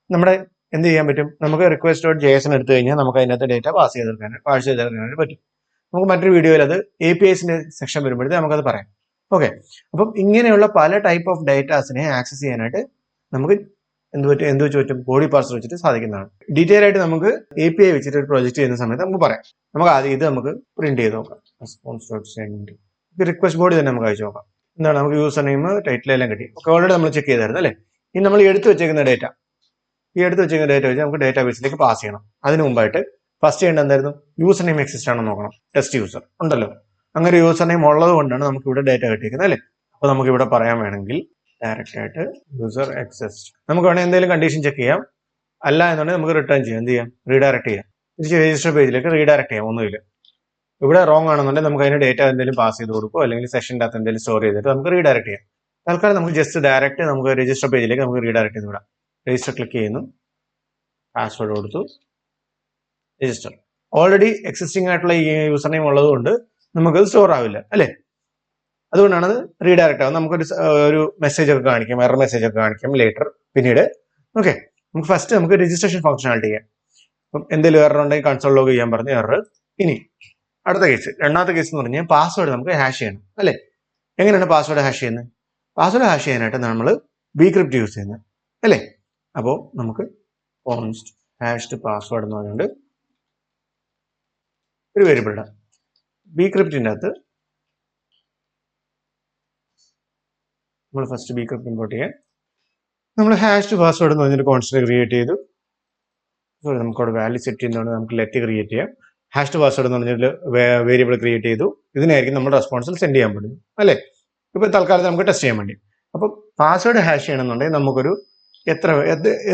നമ്മുടെ എന്ത് ചെയ്യാൻ പറ്റും, നമുക്ക് request.json എടുത്തു കഴിഞ്ഞാൽ നമുക്ക് അതിനകത്ത് ഡേറ്റ പാസ് ചെയ്തെടുക്കാനായിട്ട് പറ്റും. നമുക്ക് മറ്റൊരു വീഡിയോയിൽ അത് APIs സെക്ഷൻ വരുമ്പോഴത്തേക്ക് നമുക്കത് പറയാം. ഓക്കെ, അപ്പം ഇങ്ങനെയുള്ള പല ടൈപ്പ് ഓഫ് ഡേറ്റാസിനെ ആക്സസ് ചെയ്യാനായിട്ട് നമുക്ക് എന്ത് വെച്ച് പറ്റും, ബോഡി പാർസർ വെച്ചിട്ട് സാധിക്കുന്നതാണ്. ഡീറ്റെയിൽ ആയിട്ട് നമുക്ക് API വെച്ചിട്ട് ഒരു പ്രൊജക്ട് ചെയ്യുന്ന സമയത്ത് നമുക്ക് പറയാം. നമുക്ക് ആദ്യം ഇത് നമുക്ക് പ്രിന്റ് ചെയ്ത് നോക്കാം. റെസ്പോൺസ്.സെൻഡ് റിക്വസ്റ്റ് ബോഡി തന്നെ നമുക്ക് അയച്ചു നോക്കാം. എന്താണ്, നമുക്ക് യൂസർ നെയിം ടൈറ്റിൽ എല്ലാം കിട്ടി. ഓക്കെ, ഓൾറെഡി നമ്മൾ ചെക്ക് ചെയ്തായിരുന്നു അല്ലേ. ഇനി നമ്മൾ എടുത്തു വെച്ചേക്കുന്ന ഡേറ്റ, ഈ എടുത്തു വെച്ചേക്കുന്ന ഡേറ്റ വെച്ച് നമുക്ക് ഡേറ്റാ ബേസിലേക്ക് പാസ് ചെയ്യണം. അതിന് മുമ്പായിട്ട് ഫസ്റ്റ് ചെയ്യേണ്ട എന്തായിരുന്നു, യൂസർ നെയിം എക്സിസ്റ്റ് ആണോ നോക്കണം. ടെസ്റ്റ് യൂസർ ഉണ്ടല്ലോ, അങ്ങനെ യൂസർ നെയിം ഉള്ളത് കൊണ്ടാണ് നമുക്ക് ഇവിടെ ഡേറ്റ കിട്ടിയിരിക്കുന്നത് അല്ലേ. അപ്പൊ നമുക്ക് ഇവിടെ പറയാൻ വേണമെങ്കിൽ ഡയറക്റ്റ് ആയിട്ട് യൂസർ എക്സിസ്റ്റ്, നമുക്ക് വേണമെങ്കിൽ എന്തെങ്കിലും കണ്ടീഷൻ ചെക്ക് ചെയ്യാം. അല്ല എന്നുണ്ടെങ്കിൽ നമുക്ക് റിട്ടേൺ ചെയ്യാം. എന്ത് ചെയ്യാം, റീഡയറക്ട് ചെയ്യാം. തിരിച്ച് രജിസ്റ്റർ പേജിലേക്ക് റീഡയറക്ട് ചെയ്യാം. ഒന്നുമില്ല, ഇവിടെ റോങ് ആണെന്നുണ്ടെങ്കിൽ നമുക്ക് അതിന് ഡേറ്റ എന്തെങ്കിലും പാസ് ചെയ്ത് കൊടുക്കും, അല്ലെങ്കിൽ സെഷൻ്റെ അകത്ത് എന്തെങ്കിലും സ്റ്റോർ ചെയ്തിട്ട് നമുക്ക് റീഡയറക്ട് ചെയ്യാം. തൽക്കാലം നമുക്ക് ജസ്റ്റ് ഡയറക്റ്റ് നമുക്ക് രജിസ്റ്റർ പേജിലേക്ക് നമുക്ക് റീഡയറക്ട് ചെയ്ത് വിടാം. രജിസ്റ്റർ ക്ലിക്ക് ചെയ്യുന്നു, പാസ്വേഡ് കൊടുത്തു, രജിസ്റ്റർ. ഓൾറെഡി എക്സിസ്റ്റിംഗ് ആയിട്ടുള്ള ഈ യൂസർ നെയിം ഉള്ളത് കൊണ്ട് നമുക്കത് സ്റ്റോർ ആവില്ല അല്ലേ. അതുകൊണ്ടാണ് അത് റീഡയറക്ട് ആവുന്നത്. നമുക്കൊരു മെസ്സേജ് ഒക്കെ കാണിക്കാം, എറർ മെസ്സേജ് ഒക്കെ കാണിക്കാം ലേറ്റർ പിന്നീട്. ഓക്കെ, നമുക്ക് ഫസ്റ്റ് നമുക്ക് രജിസ്ട്രേഷൻ ഫംഗ്ഷനാലിറ്റി ചെയ്യാം. അപ്പം എന്തെങ്കിലും എറർ ഉണ്ടെങ്കിൽ കൺസോൾ ലോഗ് ചെയ്യാൻ പറഞ്ഞു എറർ. ഇനി അടുത്ത കേസ്, രണ്ടാമത്തെ കേസ് എന്ന് പറഞ്ഞാൽ പാസ്വേഡ് നമുക്ക് ഹാഷ് ചെയ്യണം അല്ലേ. എങ്ങനെയാണ് പാസ്വേഡ് ഹാഷ് ചെയ്യുന്നത്? പാസ്വേഡ് ഹാഷ് ചെയ്യാനായിട്ട് നമ്മൾ bcrypt യൂസ് ചെയ്യുന്നത് അല്ലേ. അപ്പോൾ നമുക്ക് കോൺസ്റ്റ് ഹാഷ്ഡ് പാസ്വേഡ് എന്ന് പറഞ്ഞുകൊണ്ട് ഒരു വേരിയബിൾ ഇടാം. bcryptന്റെ അകത്ത് നമ്മൾ ഫസ്റ്റ് bcrypt ഇമ്പോർട്ട് ചെയ്യാം. നമ്മൾ ഹാഷ്ഡ് പാസ്വേഡ് എന്ന് പറഞ്ഞൊരു കോൺസ്റ്റന്റ് ക്രിയേറ്റ് ചെയ്തു. സോറി, നമുക്കവിടെ വാല്യൂ സെറ്റ് ചെയ്യുന്നതുകൊണ്ട് നമുക്ക് ലെറ്റ് ക്രിയേറ്റ് ചെയ്യാം. ഹാഷ്ഡ് പാസ്വേഡ് എന്ന് പറഞ്ഞൊരു വേരിയബിൾ ക്രിയേറ്റ് ചെയ്തു. ഇതിനായിരിക്കും നമ്മൾ റെസ്പോൺസിൽ സെൻഡ് ചെയ്യാൻ പറ്റും അല്ലേ. ഇപ്പൊ തൽക്കാലം നമുക്ക് ടെസ്റ്റ് ചെയ്യാൻ വേണ്ടി. അപ്പം പാസ്വേഡ് ഹാഷ് ചെയ്യണമെന്നുണ്ടെങ്കിൽ നമുക്കൊരു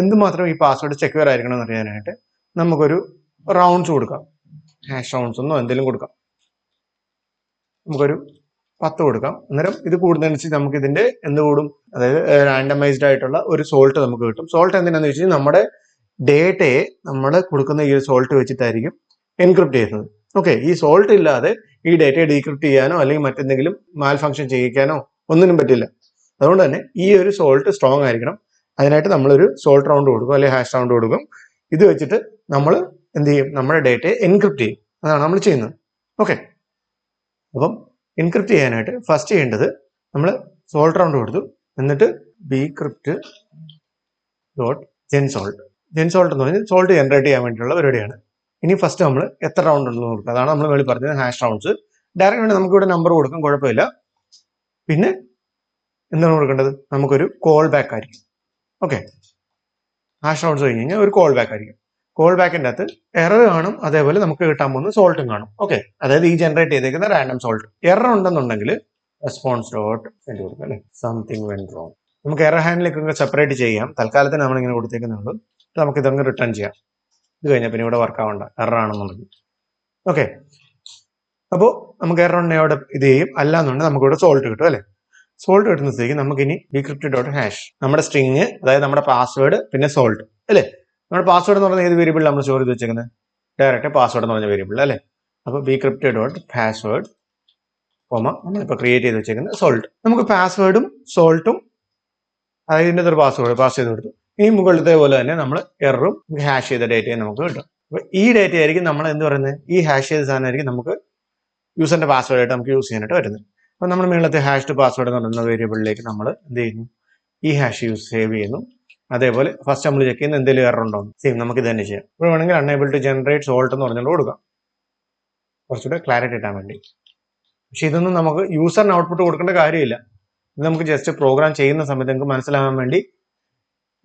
എന്തുമാത്രം ഈ പാസ്വേഡ് സെക്യൂർ ആയിരിക്കണം എന്ന് അറിയാനായിട്ട് നമുക്കൊരു റൗണ്ട്സ് കൊടുക്കാം. ഹാഷ് റൗണ്ട്സ് ഒന്നോ എന്തെങ്കിലും കൊടുക്കാം. നമുക്കൊരു 10 കൊടുക്കാം. അന്നേരം ഇത് കൂടുന്നതനുസരിച്ച് നമുക്ക് ഇതിന്റെ എന്ത് കൂടും, അതായത് റാൻഡമൈസ്ഡ് ആയിട്ടുള്ള ഒരു സോൾട്ട് നമുക്ക് കിട്ടും. സോൾട്ട് എന്തിനാന്ന് വെച്ച് കഴിഞ്ഞാൽ നമ്മുടെ ഡേറ്റയെ നമ്മൾ കൊടുക്കുന്ന ഈ ഒരു സോൾട്ട് വെച്ചിട്ടായിരിക്കും എൻക്രിപ്റ്റ് ചെയ്യുന്നത്. ഓക്കെ, ഈ സോൾട്ട് ഇല്ലാതെ ഈ ഡേറ്റയെ ഡീക്രിപ്റ്റ് ചെയ്യാനോ അല്ലെങ്കിൽ മറ്റെന്തെങ്കിലും മാൽ ഫംഗ്ഷൻ ചെയ്യിക്കാനോ ഒന്നിനും പറ്റില്ല. അതുകൊണ്ട് തന്നെ ഈ ഒരു സോൾട്ട് സ്ട്രോങ് ആയിരിക്കണം. അതിനായിട്ട് നമ്മളൊരു സോൾട്ട് റൗണ്ട് കൊടുക്കും അല്ലെങ്കിൽ ഹാഷ് റൗണ്ട് കൊടുക്കും. ഇത് വെച്ചിട്ട് നമ്മൾ എന്ത് ചെയ്യും, നമ്മുടെ ഡേറ്റയെ എൻക്രിപ്റ്റ് ചെയ്യും. അതാണ് നമ്മൾ ചെയ്യുന്നത്. ഓക്കെ, അപ്പം എൻക്രിപ്റ്റ് ചെയ്യാനായിട്ട് ഫസ്റ്റ് ചെയ്യേണ്ടത് നമ്മൾ സോൾട്ട് റൗണ്ട് കൊടുത്തു, എന്നിട്ട് bcrypt ഡോട്ട് ജെൻസോൾട്ട്. ജെൻസോൾട്ട് എന്ന് പറഞ്ഞാൽ സോൾട്ട് ജനറേറ്റ് ചെയ്യാൻ വേണ്ടിയിട്ടുള്ള പരിപാടിയാണ്. ഇനി ഫസ്റ്റ് നമ്മൾ എത്ര റൗണ്ട് ഉണ്ടെന്ന് നോക്കുക. അതാണ് നമ്മൾ വേണ്ടി പറഞ്ഞത് ഹാഷ് റൗണ്ട്സ്. ഡയറക്റ്റ് നമുക്ക് ഇവിടെ നമ്പർ കൊടുക്കും, കുഴപ്പമില്ല. പിന്നെ എന്താണ് കൊടുക്കേണ്ടത്, നമുക്കൊരു കോൾ ബാക്ക് ആയിരിക്കും. ഓക്കെ, ഹാഷ് റൗണ്ട്സ് കഴിഞ്ഞ് കഴിഞ്ഞാൽ ഒരു കോൾ ബാക്ക് ആയിരിക്കും. കോൾ ബാക്കിന്റെ അകത്ത് എറർ കാണും, അതേപോലെ നമുക്ക് കിട്ടാൻ പോകുന്ന സോൾട്ടും കാണും. ഓക്കെ, അതായത് ഈ ജനറേറ്റ് ചെയ്തേക്കുന്ന റാൻഡം സോൾട്ട്. എറർ ഉണ്ടെന്നുണ്ടെങ്കിൽ റെസ്പോൺസ് ഡോട്ട് സെൻഡ് കൊടുക്കും അല്ലെ, സംതിങ് വെന്റ് റോങ്. നമുക്ക് എറർ ഹാൻഡിലേക്ക് സെപ്പറേറ്റ് ചെയ്യാം. തൽക്കാലത്തിന് നമ്മളിങ്ങനെ കൊടുത്തേക്കുന്നുള്ളൂ. നമുക്ക് ഇതങ്ങ് റിട്ടേൺ ചെയ്യാം. ഇത് കഴിഞ്ഞാൽ പിന്നെ ഇവിടെ വർക്ക് ആവണ്ട, എറർ ആണെന്നുണ്ടെങ്കിൽ. ഓക്കെ, അപ്പോൾ നമുക്ക് എറർ ഉണ്ടെങ്കിൽ അവിടെ ഇത് ചെയ്യും, അല്ലാന്നുണ്ടെങ്കിൽ നമുക്ക് ഇവിടെ സോൾട്ട് കിട്ടും അല്ലെ. സോൾട്ട് കിട്ടുന്നതിലേക്ക് നമുക്ക് ഇനി bcrypt ഡോട്ട് ഹാഷ്, നമ്മുടെ സ്ട്രിങ്, അതായത് നമ്മുടെ പാസ്വേഡ് പിന്നെ സോൾട്ട് അല്ലേ. നമ്മുടെ പാസ്വേഡ് എന്ന് പറയുന്നത് ഏത് വേരിയബിൾ നമ്മൾ സ്റ്റോർ ചെയ്ത് വെച്ചേക്കുന്നത്, ഡയറക്റ്റ് പാസ്വേഡ് എന്ന് പറഞ്ഞ വേരിയബിൾ അല്ലേ. അപ്പോൾ bcrypt ഡോട്ട് പാസ്വേഡ് നമ്മളിപ്പോൾ ക്രിയേറ്റ് ചെയ്ത് വെച്ചേക്കുന്നത് സോൾട്ട്. നമുക്ക് പാസ്വേഡും സോൾട്ടും അതായത് ഇതിൻ്റെ ഒരു പാസ്വേഡ് പാസ് ചെയ്ത് കൊടുത്തു. ഈ മുകളിലത്തെ പോലെ തന്നെ നമ്മൾ എററും ഹാഷ് ചെയ്ത ഡേറ്റയും നമുക്ക് കിട്ടും. അപ്പോൾ ഈ ഡേറ്റ ആയിരിക്കും നമ്മൾ എന്ത് പറയുന്നത്, ഈ ഹാഷ് ചെയ്ത സാധനമായിരിക്കും നമുക്ക് യൂസറിന്റെ പാസ്വേഡ് ആയിട്ട് നമുക്ക് യൂസ് ചെയ്യാനായിട്ട് വരുന്നത്. അപ്പോൾ നമ്മൾ മുകളിലത്തെ ഹാഷ്ഡ് പാസ്വേഡ് എന്ന് പറയുന്ന വേരിയബിളിലേക്ക് നമ്മൾ എന്ത് ചെയ്യുന്നു, ഈ ഹാഷ് സേവ് ചെയ്യുന്നു. അതേപോലെ ഫസ്റ്റ് നമ്മൾ ചെക്ക് ചെയ്യുന്ന എന്തെങ്കിലും എറർ ഉണ്ടോ, സെയിം നമുക്ക് ഇത് തന്നെ ചെയ്യാം. ഇപ്പോൾ വേണമെങ്കിൽ അൺഎബിൾ ടു ജനറേറ്റ് സോൾട്ട് എന്ന് പറഞ്ഞുകൊണ്ട് കൊടുക്കാം, കുറച്ചുകൂടെ ക്ലാരിറ്റി കിട്ടാൻ വേണ്ടി. പക്ഷെ ഇതൊന്നും നമുക്ക് യൂസറിന് ഔട്ട്പുട്ട് കൊടുക്കേണ്ട കാര്യമില്ല. ഇത് നമുക്ക് ജസ്റ്റ് പ്രോഗ്രാം ചെയ്യുന്ന സമയത്ത് നമുക്ക് മനസ്സിലാവാൻ വേണ്ടി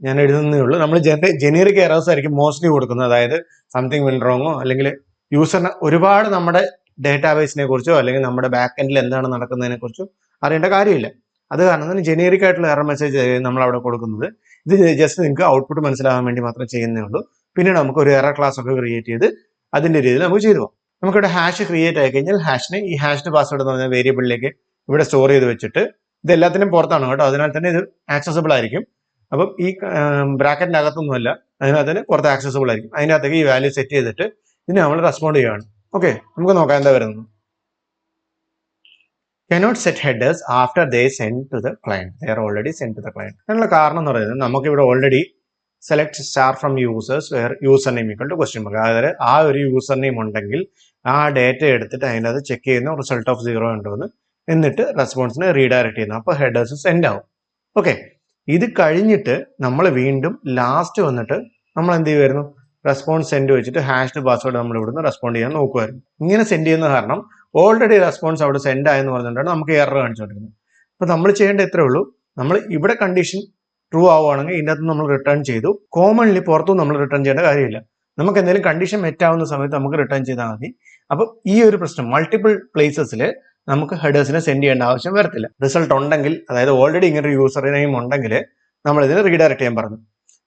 ഞാൻ എഴുതുന്നേ ഉള്ളൂ. നമ്മൾ ജനറിക് എറേഴ്സ് ആയിരിക്കും മോസ്റ്റ്ലി കൊടുക്കുന്നത്. അതായത് സംതിങ് വെന്റ് റോങ്ങോ അല്ലെങ്കിൽ യൂസറിന് ഒരുപാട് നമ്മുടെ ഡേറ്റാബേസിനെ കുറിച്ചോ അല്ലെങ്കിൽ നമ്മുടെ ബാക്ക് എൻഡിൽ എന്താണ് നടക്കുന്നതിനെ കുറിച്ചോ അറിയേണ്ട കാര്യമില്ല. അത് കാരണം തന്നെ ജനറിക് ആയിട്ടുള്ള എറർ മെസ്സേജ് നമ്മൾ അവിടെ കൊടുക്കുന്നത്. ഇത് ജസ്റ്റ് നിങ്ങൾക്ക് ഔട്ട്പുട്ട് മനസ്സിലാവാൻ വേണ്ടി മാത്രം ചെയ്യുന്നേ ഉള്ളൂ. പിന്നീട് നമുക്ക് ഒരു എറർ ക്ലാസ് ഒക്കെ ക്രിയേറ്റ് ചെയ്ത് അതിന്റെ രീതിയിൽ നമുക്ക് ചെയ്തു പോകാം. നമുക്കിവിടെ ഹാഷ് ക്രിയേറ്റ് ആയി കഴിഞ്ഞാൽ ഹാഷിനെ ഈ ഹാഷ്ഡ് പാസ്വേഡ് എന്ന് പറഞ്ഞ വേരിയബിളിലേക്ക് ഇവിടെ സ്റ്റോർ ചെയ്ത് വെച്ചിട്ട്, ഇത് എല്ലാത്തിനും പുറത്താണ് കേട്ടോ, അതിനാൽ തന്നെ ഇത് ആക്സസിബിൾ ആയിരിക്കും. അപ്പം ഈ ബ്രാക്കറ്റിന്റെ അകത്തൊന്നുമല്ല, അതിനകത്ത് തന്നെ പുറത്ത് ആക്സസിബിൾ ആയിരിക്കും. അതിനകത്തേക്ക് ഈ വാല്യൂ സെറ്റ് ചെയ്തിട്ട് ഇതിന് നമ്മൾ റെസ്പോണ്ട് ചെയ്യുകയാണ്. ഓക്കെ, നമുക്ക് നോക്കാം എന്താ വരുന്നത്. cannot set headers after they send to the client. They are already sent to the client. അതിനുള്ള കാരണം എന്ന് പറയുന്നത് നമുക്ക് ഇവിടെ already select star from users where user name equal to question mark. അതായത് ആ ഒരു യൂസർ നെയിം ഉണ്ടെങ്കിൽ ആ ഡേറ്റ എടുത്തിട്ട് അതിനകത്ത് ചെക്ക് ചെയ്യുന്ന റിസൾട്ട് ഓഫ് 0 ഉണ്ടോ എന്ന് എന്നിട്ട് റെസ്പോൺസിനെ റീഡയറക്ട് ചെയ്യുന്നു. അപ്പോൾ ഹെഡേഴ്സ് സെൻഡ് ആവും. ഓക്കെ, ഇത് കഴിഞ്ഞിട്ട് നമ്മൾ വീണ്ടും ലാസ്റ്റ് വന്നിട്ട് നമ്മൾ എന്ത് ചെയ്യുമായിരുന്നു, റെസ്പോൺസ് സെൻഡ് വെച്ചിട്ട് ഹാഷ്ഡ് പാസ്വേഡ് നമ്മൾ ഇവിടുന്ന് റെസ്പോണ്ട് ചെയ്യാൻ നോക്കുമായിരുന്നു. ഇങ്ങനെ സെൻഡ് ചെയ്യുന്ന കാരണം ഓൾറെഡി റെസ്പോൺസ് അവിടെ സെൻഡ് ആയെന്ന് പറഞ്ഞിട്ടാണ് നമുക്ക് എറർ കാണിച്ചുകൊണ്ടിരുന്നത്. അപ്പോൾ നമ്മൾ ചെയ്യേണ്ട ഇത്രേ ഉള്ളൂ, നമ്മൾ ഇവിടെ കണ്ടീഷൻ ട്രൂ ആവുകയാണെങ്കിൽ ഇതിൻ്റെ അകത്ത് നമ്മൾ റിട്ടേൺ ചെയ്തു. കോമൺലി പുറത്തും നമ്മൾ റിട്ടേൺ ചെയ്യേണ്ട കാര്യമില്ല. നമുക്ക് എന്തെങ്കിലും കണ്ടീഷൻ മെറ്റാവുന്ന സമയത്ത് നമുക്ക് റിട്ടേൺ ചെയ്താൽ മതി. അപ്പം ഈ ഒരു പ്രശ്നം മൾട്ടിപ്പിൾ പ്ലേസസിൽ നമുക്ക് ഹെഡേഴ്സിനെ സെൻഡ് ചെയ്യേണ്ട ആവശ്യം വരത്തില്ല. റിസൾട്ട് ഉണ്ടെങ്കിൽ, അതായത് ഓൾറെഡി ഇങ്ങനെ ഒരു യൂസർ നെയിം ഉണ്ടെങ്കിൽ നമ്മൾ ഇതിനെ റീഡയറക്ട് ചെയ്യാൻ പറഞ്ഞു.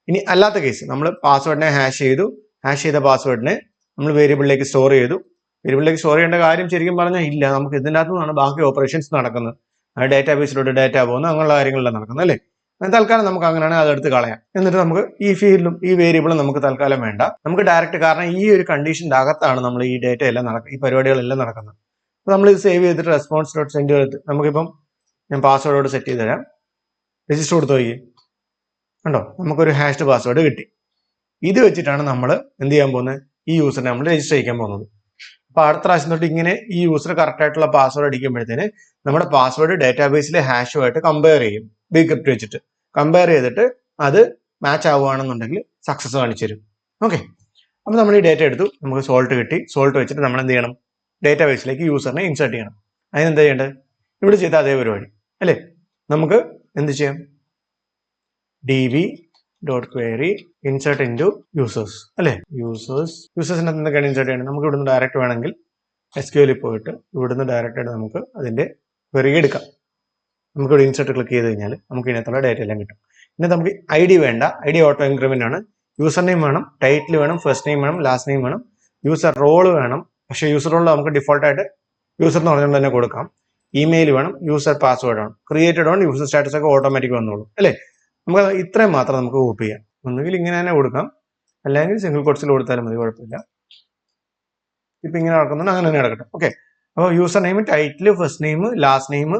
ഇനി അല്ലാത്ത കേസ് നമ്മൾ പാസ്വേഡിനെ ഹാഷ് ചെയ്തു, ഹാഷ് ചെയ്ത പാസ്വേഡിനെ നമ്മൾ വേരിയബിളിലേക്ക് സ്റ്റോർ ചെയ്തു. വേരിയബിളിലേക്ക് സ്റ്റോർ ചെയ്യേണ്ട കാര്യം ശരിക്കും പറഞ്ഞാൽ ഇല്ല, നമുക്ക് ഇതിൻ്റെ അകത്തു നിന്നാണ് ബാക്കി ഓപ്പറേഷൻസ് നടക്കുന്നത്. ഡാറ്റാബേസിലോട്ട് ഡാറ്റ പോകുന്നു, അങ്ങനെയുള്ള കാര്യങ്ങളെല്ലാം നടക്കുന്നത് അല്ലേ. തൽക്കാലം നമുക്ക് അങ്ങനെയാണ് അതെടുത്ത് കളയാം. എന്നിട്ട് നമുക്ക് ഈ ഫീൽഡും ഈ വേരിയബിളും നമുക്ക് തൽക്കാലം വേണ്ട, നമുക്ക് ഡയറക്റ്റ്, കാരണം ഈ ഒരു കണ്ടീഷൻ്റെ അകത്താണ് നമ്മൾ ഈ ഡേറ്റ എല്ലാം ഈ പരിപാടികളെല്ലാം നടക്കുന്നത്. അപ്പോൾ നമ്മൾ ഇത് സേവ് ചെയ്തിട്ട് റെസ്പോൺസ് ഡോട്ട് സെൻഡ് ചെയ്തിട്ട് നമുക്കിപ്പം ഞാൻ പാസ്വേഡോട് സെറ്റ് ചെയ്ത് തരാം. രജിസ്റ്റർ കൊടുത്തു നോക്കി, കണ്ടോ, നമുക്കൊരു ഹാഷ്ഡ് പാസ്വേഡ് കിട്ടി. ഇത് വെച്ചിട്ടാണ് നമ്മൾ എന്ത് ചെയ്യാൻ പോകുന്നത്, ഈ യൂസറിനെ നമ്മൾ രജിസ്റ്റർ ചെയ്യിക്കാൻ പോകുന്നത്. അപ്പോൾ അടുത്ത പ്രാവശ്യം തൊട്ട് ഇങ്ങനെ ഈ യൂസർ കറക്റ്റ് ആയിട്ടുള്ള പാസ്വേഡ് അടിക്കുമ്പോഴത്തേന് നമ്മുടെ പാസ്വേഡ് ഡാറ്റാബേസിലെ ഹാഷുമായിട്ട് കമ്പയർ ചെയ്യും. ബിക്രിപ്റ്റ് വെച്ചിട്ട് കമ്പയർ ചെയ്തിട്ട് അത് മാച്ച് ആവുകയാണെന്നുണ്ടെങ്കിൽ സക്സസ് കാണിച്ചു തരും. ഓക്കെ, അപ്പോൾ നമ്മൾ ഈ ഡേറ്റ എടുത്തു, നമുക്ക് സോൾട്ട് കിട്ടി. സോൾട്ട് വെച്ചിട്ട് നമ്മൾ എന്ത് ചെയ്യണം, ഡേറ്റാബേസിലേക്ക് യൂസറിനെ ഇൻസേർട്ട് ചെയ്യണം. അതിനെന്ത് ചെയ്യേണ്ടത്, ഇവിടെ ചെയ്ത അതേ പരിപാടി അല്ലേ. നമുക്ക് എന്ത് ചെയ്യാം, db.query insert into users അല്ലേ. യൂസേഴ്സിന്റെ എന്തൊക്കെയാണ് ഇൻസേർട്ട് ചെയ്യണം, നമുക്ക് ഇവിടുന്ന് ഡയറക്റ്റ് വേണമെങ്കിൽ SQL പോയിട്ട് ഇവിടുന്ന് ഡയറക്റ്റ് ആയിട്ട് നമുക്ക് അതിന്റെ ക്വറി എടുക്കാം. നമുക്ക് ഇവിടെ ഇൻസേർട്ട് ക്ലിക്ക് ചെയ്ത് കഴിഞ്ഞാൽ നമുക്ക് ഇതിനകത്തുള്ള ഡേറ്റ എല്ലാം കിട്ടും. പിന്നെ നമുക്ക് ID വേണ്ട, ID ഓട്ടോ ഇൻക്രിമെന്റ് ആണ്. യൂസർ നെയിം വേണം, ടൈറ്റിൽ വേണം, ഫസ്റ്റ് നെയിം വേണം, ലാസ്റ്റ് നെയിം വേണം, യൂസർ റോൾ വേണം. പക്ഷേ യൂസർ റോളിൽ നമുക്ക് ഡിഫോൾട്ടായിട്ട് യൂസർ എന്ന് പറഞ്ഞുകൊണ്ട് തന്നെ കൊടുക്കാം. ഇമെയിൽ വേണം, യൂസർ പാസ്വേഡ് ആണ്, ക്രിയേറ്റഡ് ഓൺ യൂസർ സ്റ്റാറ്റസ് ഒക്കെ ഓട്ടോമാറ്റിക് വന്നോളൂ അല്ലേ. നമുക്ക് ഇത്രയും മാത്രം നമുക്ക് കോപ്പി ചെയ്യാം. ഒന്നുകിൽ ഇങ്ങനെ തന്നെ കൊടുക്കാം, അല്ലെങ്കിൽ സിംഗിൾ കോട്ട്സിൽ കൊടുത്താലും മതി, കുഴപ്പമില്ല. ഇപ്പം ഇങ്ങനെ നടക്കുന്നുണ്ട്, അങ്ങനെ തന്നെ നടക്കട്ടെ. ഓക്കെ, അപ്പോൾ user name, title, first name, last name,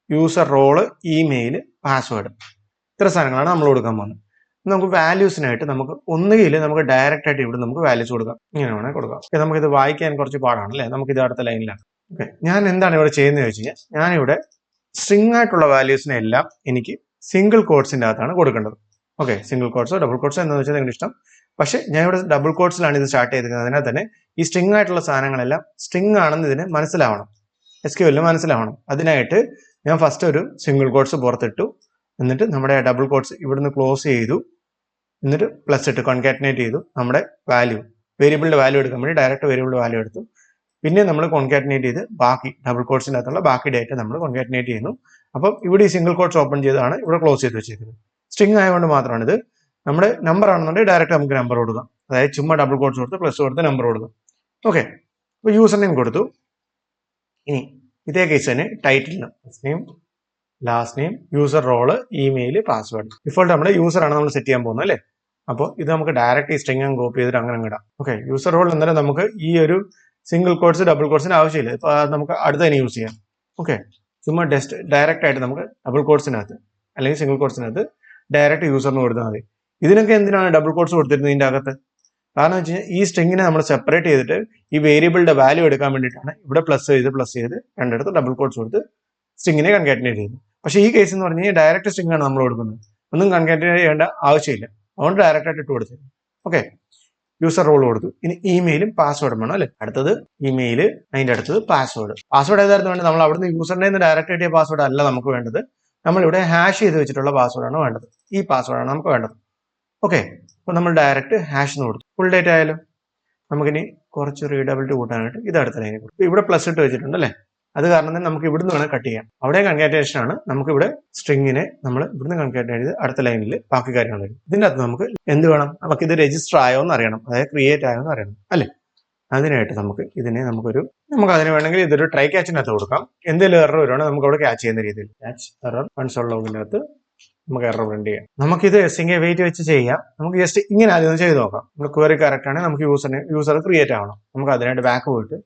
user role, email, password, ഇത്ര സാധനങ്ങളാണ് നമ്മൾ കൊടുക്കാൻ പോകുന്നത്. നമുക്ക് വാല്യൂസിനായിട്ട് നമുക്ക് ഒന്നുകിൽ നമുക്ക് ഡയറക്റ്റ് ആയിട്ട് ഇവിടെ നമുക്ക് വാല്യൂസ് കൊടുക്കാം, ഇങ്ങനെ വേണമെങ്കിൽ കൊടുക്കാം. ഓക്കെ, നമുക്കിത് വായിക്കാൻ കുറച്ച് പാടാണ് അല്ലേ, നമുക്കിത് അടുത്ത ലൈനിലാണ്. ഓക്കെ, ഞാൻ എന്താണ് ഇവിടെ ചെയ്യുന്നത് വെച്ച് കഴിഞ്ഞാൽ, ഞാനിവിടെ സ്ട്രിങ് ആയിട്ടുള്ള വാല്യൂസിനെ എല്ലാം എനിക്ക് സിംഗിൾ കോട്ട്സിൻ്റെ അകത്താണ് കൊടുക്കേണ്ടത്. ഓക്കെ, സിംഗിൾ കോട്ട്സോ ഡബിൾ കോട്ട്സോ എന്താണെന്ന് വെച്ചാൽ നിങ്ങളുടെ ഇഷ്ടം. പക്ഷേ ഞാൻ ഇവിടെ ഡബിൾ കോട്ട്സിലാണ് ഇത് സ്റ്റാർട്ട് ചെയ്തിരിക്കുന്നത്. അതിനാൽ തന്നെ ഈ സ്ട്രിങ് ആയിട്ടുള്ള സാധനങ്ങളെല്ലാം സ്ട്രിങ് ആണെന്ന് ഇതിന് മനസ്സിലാവണം, SQL മനസ്സിലാവണം. അതിനായിട്ട് ഞാൻ ഫസ്റ്റ് ഒരു സിംഗിൾ കോട്ട്സ് പുറത്തിട്ടു, എന്നിട്ട് നമ്മുടെ ഡബിൾ കോട്ട്സ് ഇവിടുന്ന് ക്ലോസ് ചെയ്തു, എന്നിട്ട് പ്ലസ് ഇട്ട് കോൺകാറ്റിനേറ്റ് ചെയ്തു. നമ്മുടെ വാല്യൂ, വേരിയബിളിന്റെ വാല്യൂ എടുക്കാൻ വേണ്ടി ഡയറക്റ്റ് വേരിയബിളിന്റെ വാല്യൂ എടുത്തു. പിന്നെ നമ്മൾ കോൺകാറ്റിനേറ്റ് ചെയ്ത് ബാക്കി ഡബിൾ കോട്ട്സിൻ്റെ അകത്തുള്ള ബാക്കി ഡേറ്റ നമ്മൾ കോൺകാറ്റിനേറ്റ് ചെയ്യുന്നു. അപ്പം ഇവിടെ ഈ സിംഗിൾ കോട്ട്സ് ഓപ്പൺ ചെയ്താണ് ഇവിടെ ക്ലോസ് ചെയ്ത് വെച്ചിരിക്കുന്നത്. സ്ട്രിങ് ആയതുകൊണ്ട് മാത്രമാണ് ഇത്. നമ്മുടെ നമ്പർ ആണെന്നുണ്ടെങ്കിൽ ഡയറക്റ്റ് നമുക്ക് നമ്പർ കൊടുക്കാം, അതായത് ചുമ്മാ ഡബിൾ കോട്ട്സ് കൊടുത്ത് പ്ലസ് കൊടുത്ത് നമ്പർ കൊടുക്കാം. ഓക്കെ, അപ്പോൾ യൂസർ നെയിം കൊടുത്തു. ഇനി ഇതേ കേസ് തന്നെ title, first name, last name, user role, email, password. Default നമ്മുടെ യൂസർ ആണ് നമ്മൾ സെറ്റ് ചെയ്യാൻ പോകുന്നത് അല്ലേ. അപ്പോൾ ഇത് നമുക്ക് ഡയറക്റ്റ് ഈ സ്ട്രിങ് കോപ്പി ചെയ്തിട്ട് അങ്ങനെ ഇടാം. ഓക്കെ, യൂസർ റോൾ എന്നാലും നമുക്ക് ഈ ഒരു സിംഗിൾ കോട്ട്സ് ഡബിൾ കോട്ട്സിന് ആവശ്യമില്ല, ഇപ്പോൾ നമുക്ക് അടുത്ത് തന്നെ യൂസ് ചെയ്യാം. ഓക്കെ, ചുമ്മാ ഡയറക്റ്റ് ആയിട്ട് നമുക്ക് ഡബിൾ കോട്ട്സിനകത്ത് അല്ലെങ്കിൽ സിംഗിൾ കോട്ട്സിനകത്ത് ഡയറക്റ്റ് യൂസറിന് കൊടുത്താൽ മതി. ഇതിനൊക്കെ എന്തിനാണ് ഡബിൾ കോട്ട്സ് കൊടുത്തിരുന്നത് ഇതിൻ്റെ അകത്ത്? കാരണം വെച്ച് കഴിഞ്ഞാൽ ഈ സ്ട്രിങ്ങിനെ നമ്മൾ സെപ്പറേറ്റ് ചെയ്തിട്ട് ഈ വേരിയബിളിന്റെ വാല്യൂ എടുക്കാൻ വേണ്ടിയിട്ടാണ് ഇവിടെ പ്ലസ് ചെയ്ത് രണ്ടിടത്ത് ഡബിൾ കോട്ട്സ് കൊടുത്ത് സ്ട്രിങ്ങിനെ കൺകാറ്റിനേറ്റ് ചെയ്തു. പക്ഷേ ഈ കേസ് എന്ന് പറഞ്ഞു കഴിഞ്ഞാൽ ഡയറക്റ്റ് സ്ട്രിങ് ആണ് നമ്മൾ കൊടുക്കുന്നത്, ഒന്നും കൺകാറ്റിനേറ്റ് ചെയ്യേണ്ട ആവശ്യമില്ല. അതുകൊണ്ട് ഡയറക്റ്റ് ആയിട്ട് ഇട്ട് കൊടുത്തു. ഓക്കെ, യൂസർ റോൾ കൊടുത്തു. ഇനി ഇമെയിലും പാസ്വേഡും വേണം അല്ലേ. അടുത്തത് ഇമെയിൽ, അതിൻ്റെ അടുത്തത് പാസ്വേഡ്. പാസ്വേഡ് ഏതായിരുന്നു വേണ്ടത്? നമ്മൾ അവിടുന്ന് യൂസറിൻ്റെ നിന്ന് ഡയറക്റ്റ് കിട്ടിയ പാസ്വേഡ് അല്ല നമുക്ക് വേണ്ടത്, നമ്മളിവിടെ ഹാഷ് ചെയ്ത് വെച്ചിട്ടുള്ള പാസ്വേഡാണ് വേണ്ടത്. ഈ പാസ്വേഡാണ് നമുക്ക് വേണ്ടത്. ഓക്കെ, അപ്പോൾ നമ്മൾ ഡയറക്റ്റ് ഹാഷ് എന്ന് കൊടുത്തു. ഫുൾ ഡേറ്റ് ആയാലും നമുക്കിനി കുറച്ച് റീഡബിലിറ്റി കൂട്ടാനായിട്ട് ഇത് അടുത്ത ലൈനിൽ കൊടുക്കും. ഇവിടെ പ്ലസ് ഇട്ട് വെച്ചിട്ടുണ്ട് അല്ലേ, അത് കാരണം തന്നെ നമുക്ക് ഇവിടുന്ന് വേണം കട്ട് ചെയ്യാം. അവിടെ കൺകാറ്റേഷൻ ആണ്. നമുക്ക് ഇവിടെ സ്ട്രിങ്ങിനെ നമ്മൾ ഇവിടുന്ന് കൺകാറ്റേറ്റ് ചെയ്ത് അടുത്ത ലൈനിൽ ബാക്കി കാര്യങ്ങൾ വരും. ഇതിൻ്റെ അകത്ത് നമുക്ക് എന്ത് വേണം? നമുക്ക് ഇത് രജിസ്റ്റർ ആയോ എന്ന് അറിയണം, അതായത് ക്രിയേറ്റ് ആയോ എന്ന് അറിയണം അല്ലേ. അതിനായിട്ട് നമുക്ക് അതിന് വേണമെങ്കിൽ ഇതൊരു ട്രൈ ക്യാച്ചിനകത്ത് കൊടുക്കാം. എന്തെങ്കിലും എറർ വരുവാണെങ്കിൽ നമുക്ക് അവിടെ ക്യാച്ച് ചെയ്യുന്ന രീതിയിൽ ക്യാച്ച് എറർ കൺസോൾ ലോഗിൻ്റെ അകത്ത് നമുക്ക് എറർ പ്രിന്റ് ചെയ്യാം. നമുക്കിത് എസ്സിങ് വെയിറ്റ് വെച്ച് ചെയ്യാം. നമുക്ക് ജസ്റ്റ് ഇങ്ങനെ ആദ്യം ചെയ്ത് നോക്കാം. നമ്മുടെ ക്വയറി കറക്റ്റ് ആണ്, നമുക്ക് യൂസർ ക്രിയേറ്റ് ആവണം. നമുക്ക് അതിനായിട്ട് ബാക്ക് പോയിട്ട്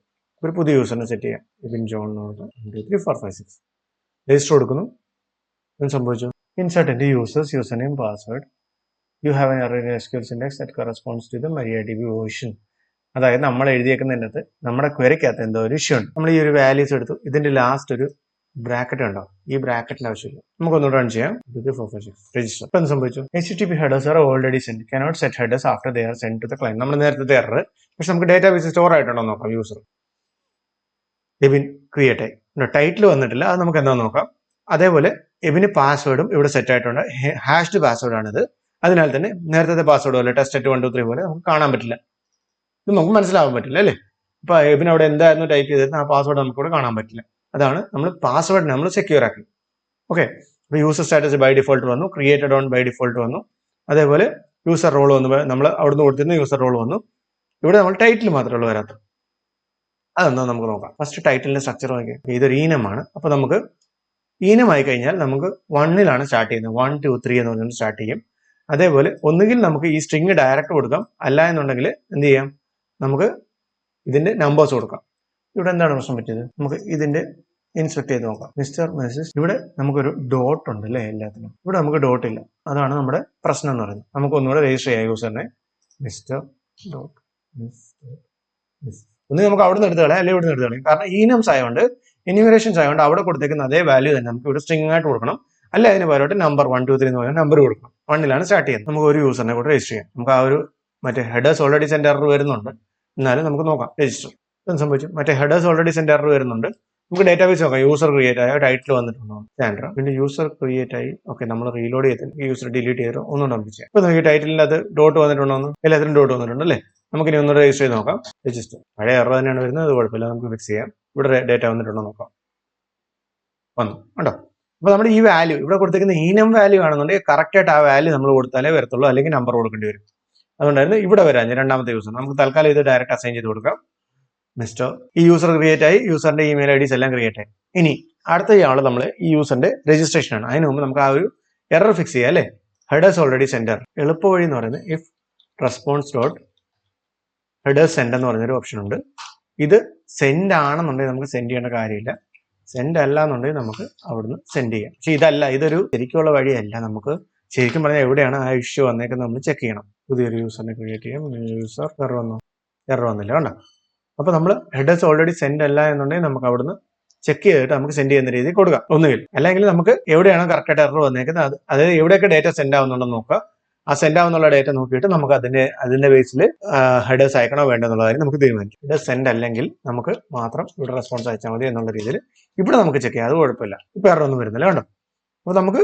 ഒരു പുതിയ യൂസറിനെ സെറ്റ് ചെയ്യാം. ഇബിൻ ജോൺ 1 2 3 4 5 6 രജിസ്റ്റർ കൊടുക്കുന്നു. എന്ത് സംഭവിച്ചു? Insert into users, user name, password. You have an error in SQL syntax that corresponds to the MariaDB version. അതായത് നമ്മൾ എഴുതിയേക്കുന്നതിനകത്ത് നമ്മുടെ ക്വയറിക്കകത്ത് എന്തോ ഒരു ഇഷ്യൂ ഉണ്ട്. നമ്മൾ ഈ ഒരു വാല്യൂസ് എടുത്തു, ഇതിന്റെ ലാസ്റ്റ് ഒരു ബ്രാക്കറ്റ് ഉണ്ടോ, ഈ ബ്രാക്കറ്റിന്റെ ആവശ്യമില്ല. നമുക്ക് ഒന്നുകൂടെ റൺ ചെയ്യാം. രജിസ്റ്റർ. ഇപ്പൊ എന്ത് സംഭവിച്ചു? HTTP headers are already sent. Cannot set headers after they are sent to the client. നമ്മൾ നേരത്തെ എറർ. പക്ഷെ നമുക്ക് ഡേറ്റാബേസ് സ്റ്റോർ ആയിട്ടുണ്ടോ നോക്കാം. യൂസർ എബിൻ ക്രിയേറ്റ് ആയി, ടൈറ്റിൽ വന്നിട്ടില്ല, അത് നമുക്ക് എന്താ നോക്കാം. അതേപോലെ എബിന് പാസ്വേഡും ഇവിടെ സെറ്റ് ആയിട്ടുണ്ട്. ഹാഷ്ഡ് പാസ്വേഡ് ആണിത്. അതിനാൽ തന്നെ നേരത്തെ പാസ്വേഡ് പോലെ ടെസ്റ്റ് 1 2 3 പോലെ നമുക്ക് കാണാൻ പറ്റില്ല, ഇത് നമുക്ക് മനസ്സിലാവാൻ പറ്റില്ല അല്ലേ. ഇപ്പൊ എബിന് അവിടെ എന്തായിരുന്നു ടൈപ്പ് ചെയ്തിരുന്നത്, ആ പാസ്വേഡ് നമുക്ക് ഇവിടെ കാണാൻ പറ്റില്ല. അതാണ് നമ്മൾ പാസ്വേഡ് നമ്മൾ സെക്യൂർ ആക്കി. ഓക്കെ, അപ്പൊ യൂസർ സ്റ്റാറ്റസ് ബൈ ഡിഫോൾട്ട് വന്നു, ക്രിയേറ്റഡ് ഓൺ ബൈ ഡിഫോൾട്ട് വന്നു. അതേപോലെ യൂസർ റോൾ വന്നു, നമ്മൾ അവിടുന്ന് കൊടുത്തിരുന്ന യൂസർ റോൾ വന്നു. ഇവിടെ നമ്മൾ ടൈറ്റിൽ മാത്രമേ ഉള്ളൂ വരാത്തത്. അതെന്താ നമുക്ക് നോക്കാം. ഫസ്റ്റ് ടൈറ്റിലിന്റെ സ്ട്രക്ചർ നോക്കി. ഇതൊരു ഈനമാണ്. അപ്പൊ നമുക്ക് ഈനമായി കഴിഞ്ഞാൽ നമുക്ക് 1 സ്റ്റാർട്ട് ചെയ്യുന്നത്. 1 2 3 എന്ന് പറഞ്ഞുകൊണ്ട് സ്റ്റാർട്ട് ചെയ്യും. അതേപോലെ ഒന്നുകിൽ നമുക്ക് ഈ സ്ട്രിങ് ഡയറക്റ്റ് കൊടുക്കാം, അല്ല എന്നുണ്ടെങ്കിൽ എന്ത് ചെയ്യാം, നമുക്ക് ഇതിന്റെ നമ്പേഴ്സ് കൊടുക്കാം. ഇവിടെ എന്താണ് പ്രശ്നം പറ്റിയത്, നമുക്ക് ഇതിന്റെ ഇൻസെർട്ട് ചെയ്ത് നോക്കാം. മിസ്റ്റർ മെസ്സേജ്, ഇവിടെ നമുക്കൊരു ഡോട്ട് ഉണ്ട് അല്ലേ എല്ലാത്തിനും, ഇവിടെ നമുക്ക് ഡോട്ട് ഇല്ല. അതാണ് നമ്മുടെ പ്രശ്നം എന്ന് പറയുന്നത്. നമുക്ക് ഒന്നുകൂടെ രജിസ്റ്റർ ചെയ്യാം യൂസറിനെ. മിസ്റ്റർ ഡോട്ട് ഒന്ന് നമുക്ക് അവിടെ നിന്ന് എടുത്ത് കളയാം, അല്ലെങ്കിൽ ഇവിടെ നിന്ന് എടുത്ത് കളയാം. കാരണം ഈനംസ് ആയതുകൊണ്ട്, എന്യൂമറേഷൻസ് ആയതുകൊണ്ട് അവിടെ കൊടുത്തേക്കുന്ന അതേ വാല്യൂ തന്നെ നമുക്ക് ഇവിടെ സ്ട്രിംഗ് ആയിട്ട് കൊടുക്കണം. അല്ല അതിന് പകരമായിട്ട് നമ്പർ 1 2 3 എന്ന് പറഞ്ഞാൽ നമ്പർ കൊടുക്കണം. 1 സ്റ്റാർട്ട് ചെയ്യുന്നത്. നമുക്ക് ഒരു യൂസറിനെ കൂടെ രജിസ്റ്റർ ചെയ്യാം. നമുക്ക് ആ ഒരു മറ്റേ ഹെഡേഴ്സ് ഓൾറെഡി സെൻഡ് എറർ വരുന്നുണ്ട്, എന്നാലും നമുക്ക് നോക്കാം. രജിസ്റ്റർ എന്ത് സംഭവിച്ചു, മറ്റേ ഹെഡേഴ്സ് ഓൾറെഡി സെൻഡ് എറർ വരുന്നുണ്ട്. നമുക്ക് ഡേറ്റാബേസ് നോക്കാം. യൂസർ ക്രിയേറ്റ് ആയ ടൈറ്റിൽ വന്നിട്ടുണ്ടോ, സ്റ്റാൻഡർ, പിന്നെ യൂസർ ക്രിയേറ്റ് ആയി. ഓക്കെ, നമ്മൾ റീലോഡ് ചെയ്ത് യൂസർ ഡിലീറ്റ് ചെയ്തോ ഒന്നും നമുക്ക് ചെയ്യാം. ഇപ്പൊ നമുക്ക് ടൈറ്റിലിന്റെ അത് ഡോട്ട് വന്നിട്ടുണ്ടോ, എല്ലാത്തിനും ഡോട്ട് വന്നിട്ടുണ്ട് അല്ലേ. നമുക്ക് ഇനി ഒന്ന് രജിസ്റ്റർ ചെയ്ത് നോക്കാം. രജിസ്റ്റർ പഴയ എറർ തന്നെയാണ് വരുന്നത്, അത് കുഴപ്പമില്ല, നമുക്ക് ഫിക്സ് ചെയ്യാം. ഇവിടെ ഡേറ്റ വന്നിട്ടുണ്ടോ നോക്കാം. വന്നു ഉണ്ടോ. അപ്പൊ നമ്മുടെ ഈ വാല്യൂ ഇവിടെ കൊടുത്തിരിക്കുന്ന ഈനം വാല്യൂ ആണെന്നുണ്ടെങ്കിൽ കറക്റ്റ് ആയിട്ട് ആ വാല്യൂ നമ്മൾ കൊടുത്താലേ വരത്തുള്ളൂ, അല്ലെങ്കിൽ നമ്പർ കൊടുക്കേണ്ടി വരും. അതുകൊണ്ടായിരുന്നു ഇവിടെ വരാം രണ്ടാമത്തെ യൂസർ. നമുക്ക് തൽക്കാലം ഇത് ഡയറക്റ്റ് അസൈൻ ചെയ്ത് കൊടുക്കാം. മിസ്റ്റർ ഈ യൂസർ ക്രിയേറ്റ് ആയി, യൂസറിന്റെ ഇമെയിൽ IDs എല്ലാം ക്രിയേറ്റ് ആയി. ഇനി അടുത്ത ആള് നമ്മൾ ഈ യൂസറിന്റെ രജിസ്ട്രേഷൻ ആണ്. അതിന് മുമ്പ് നമുക്ക് ആ ഒരു എറർ ഫിക്സ് ചെയ്യാം അല്ലേ. Headers already sender. എളുപ്പ വഴി എന്ന് പറയുന്നത് if response dot headers send എന്ന് പറഞ്ഞൊരു ഓപ്ഷൻ ഉണ്ട്. ഇത് സെൻഡ് ആണെന്നുണ്ടെങ്കിൽ നമുക്ക് സെൻഡ് ചെയ്യേണ്ട കാര്യമില്ല, സെൻഡ് അല്ല എന്നുണ്ടെങ്കിൽ നമുക്ക് അവിടുന്ന് സെൻഡ് ചെയ്യാം. പക്ഷെ ഇതല്ല, ഇതൊരു ശരിക്കുള്ള വഴിയല്ല. നമുക്ക് ശരിക്കും പറഞ്ഞാൽ എവിടെയാണ് ആ ഇഷ്യൂ വന്നേക്കുന്നത് നമ്മൾ ചെക്ക് ചെയ്യണം. പുതിയൊരു യൂസറിനെ ക്രിയേറ്റ് ചെയ്യാം. യൂസർ എറർ വന്നില്ല കണ്ടോ. അപ്പൊ നമ്മൾ ഹെഡേഴ്സ് ഓൾറെഡി സെൻഡ് അല്ല എന്നുണ്ടെങ്കിൽ നമുക്ക് അവിടുന്ന് ചെക്ക് ചെയ്തിട്ട് നമുക്ക് സെൻഡ് ചെയ്യുന്ന രീതിയിൽ കൊടുക്കാം. ഒന്നുകിൽ അല്ലെങ്കിൽ നമുക്ക് എവിടെയാണോ കറക്റ്റായിട്ട് എറർ വന്നേക്കുന്നത്, അതായത് എവിടെയൊക്കെ ഡേറ്റ സെൻഡ് ആവുന്നുണ്ടെന്ന് നോക്കുക. ആ സെൻഡ് ആവുന്നുള്ള ഡേറ്റ നോക്കിയിട്ട് നമുക്ക് അതിന്റെ ബേസിൽ ഹെഡേഴ്സ് അയക്കണോ വേണ്ടെന്നുള്ള കാര്യം നമുക്ക് തീരുമാനിക്കും. ഹെഡേഴ്സ് സെൻഡ് അല്ലെങ്കിൽ നമുക്ക് മാത്രം ഇവിടെ റെസ്പോൺസ് അയച്ചാൽ മതി എന്നുള്ള രീതിയിൽ ഇവിടെ നമുക്ക് ചെക്ക് ചെയ്യാം. അത് കുഴപ്പമില്ല, ഇപ്പൊ എറർ ഒന്നും വരുന്നില്ല കണ്ടോ. അപ്പൊ നമുക്ക്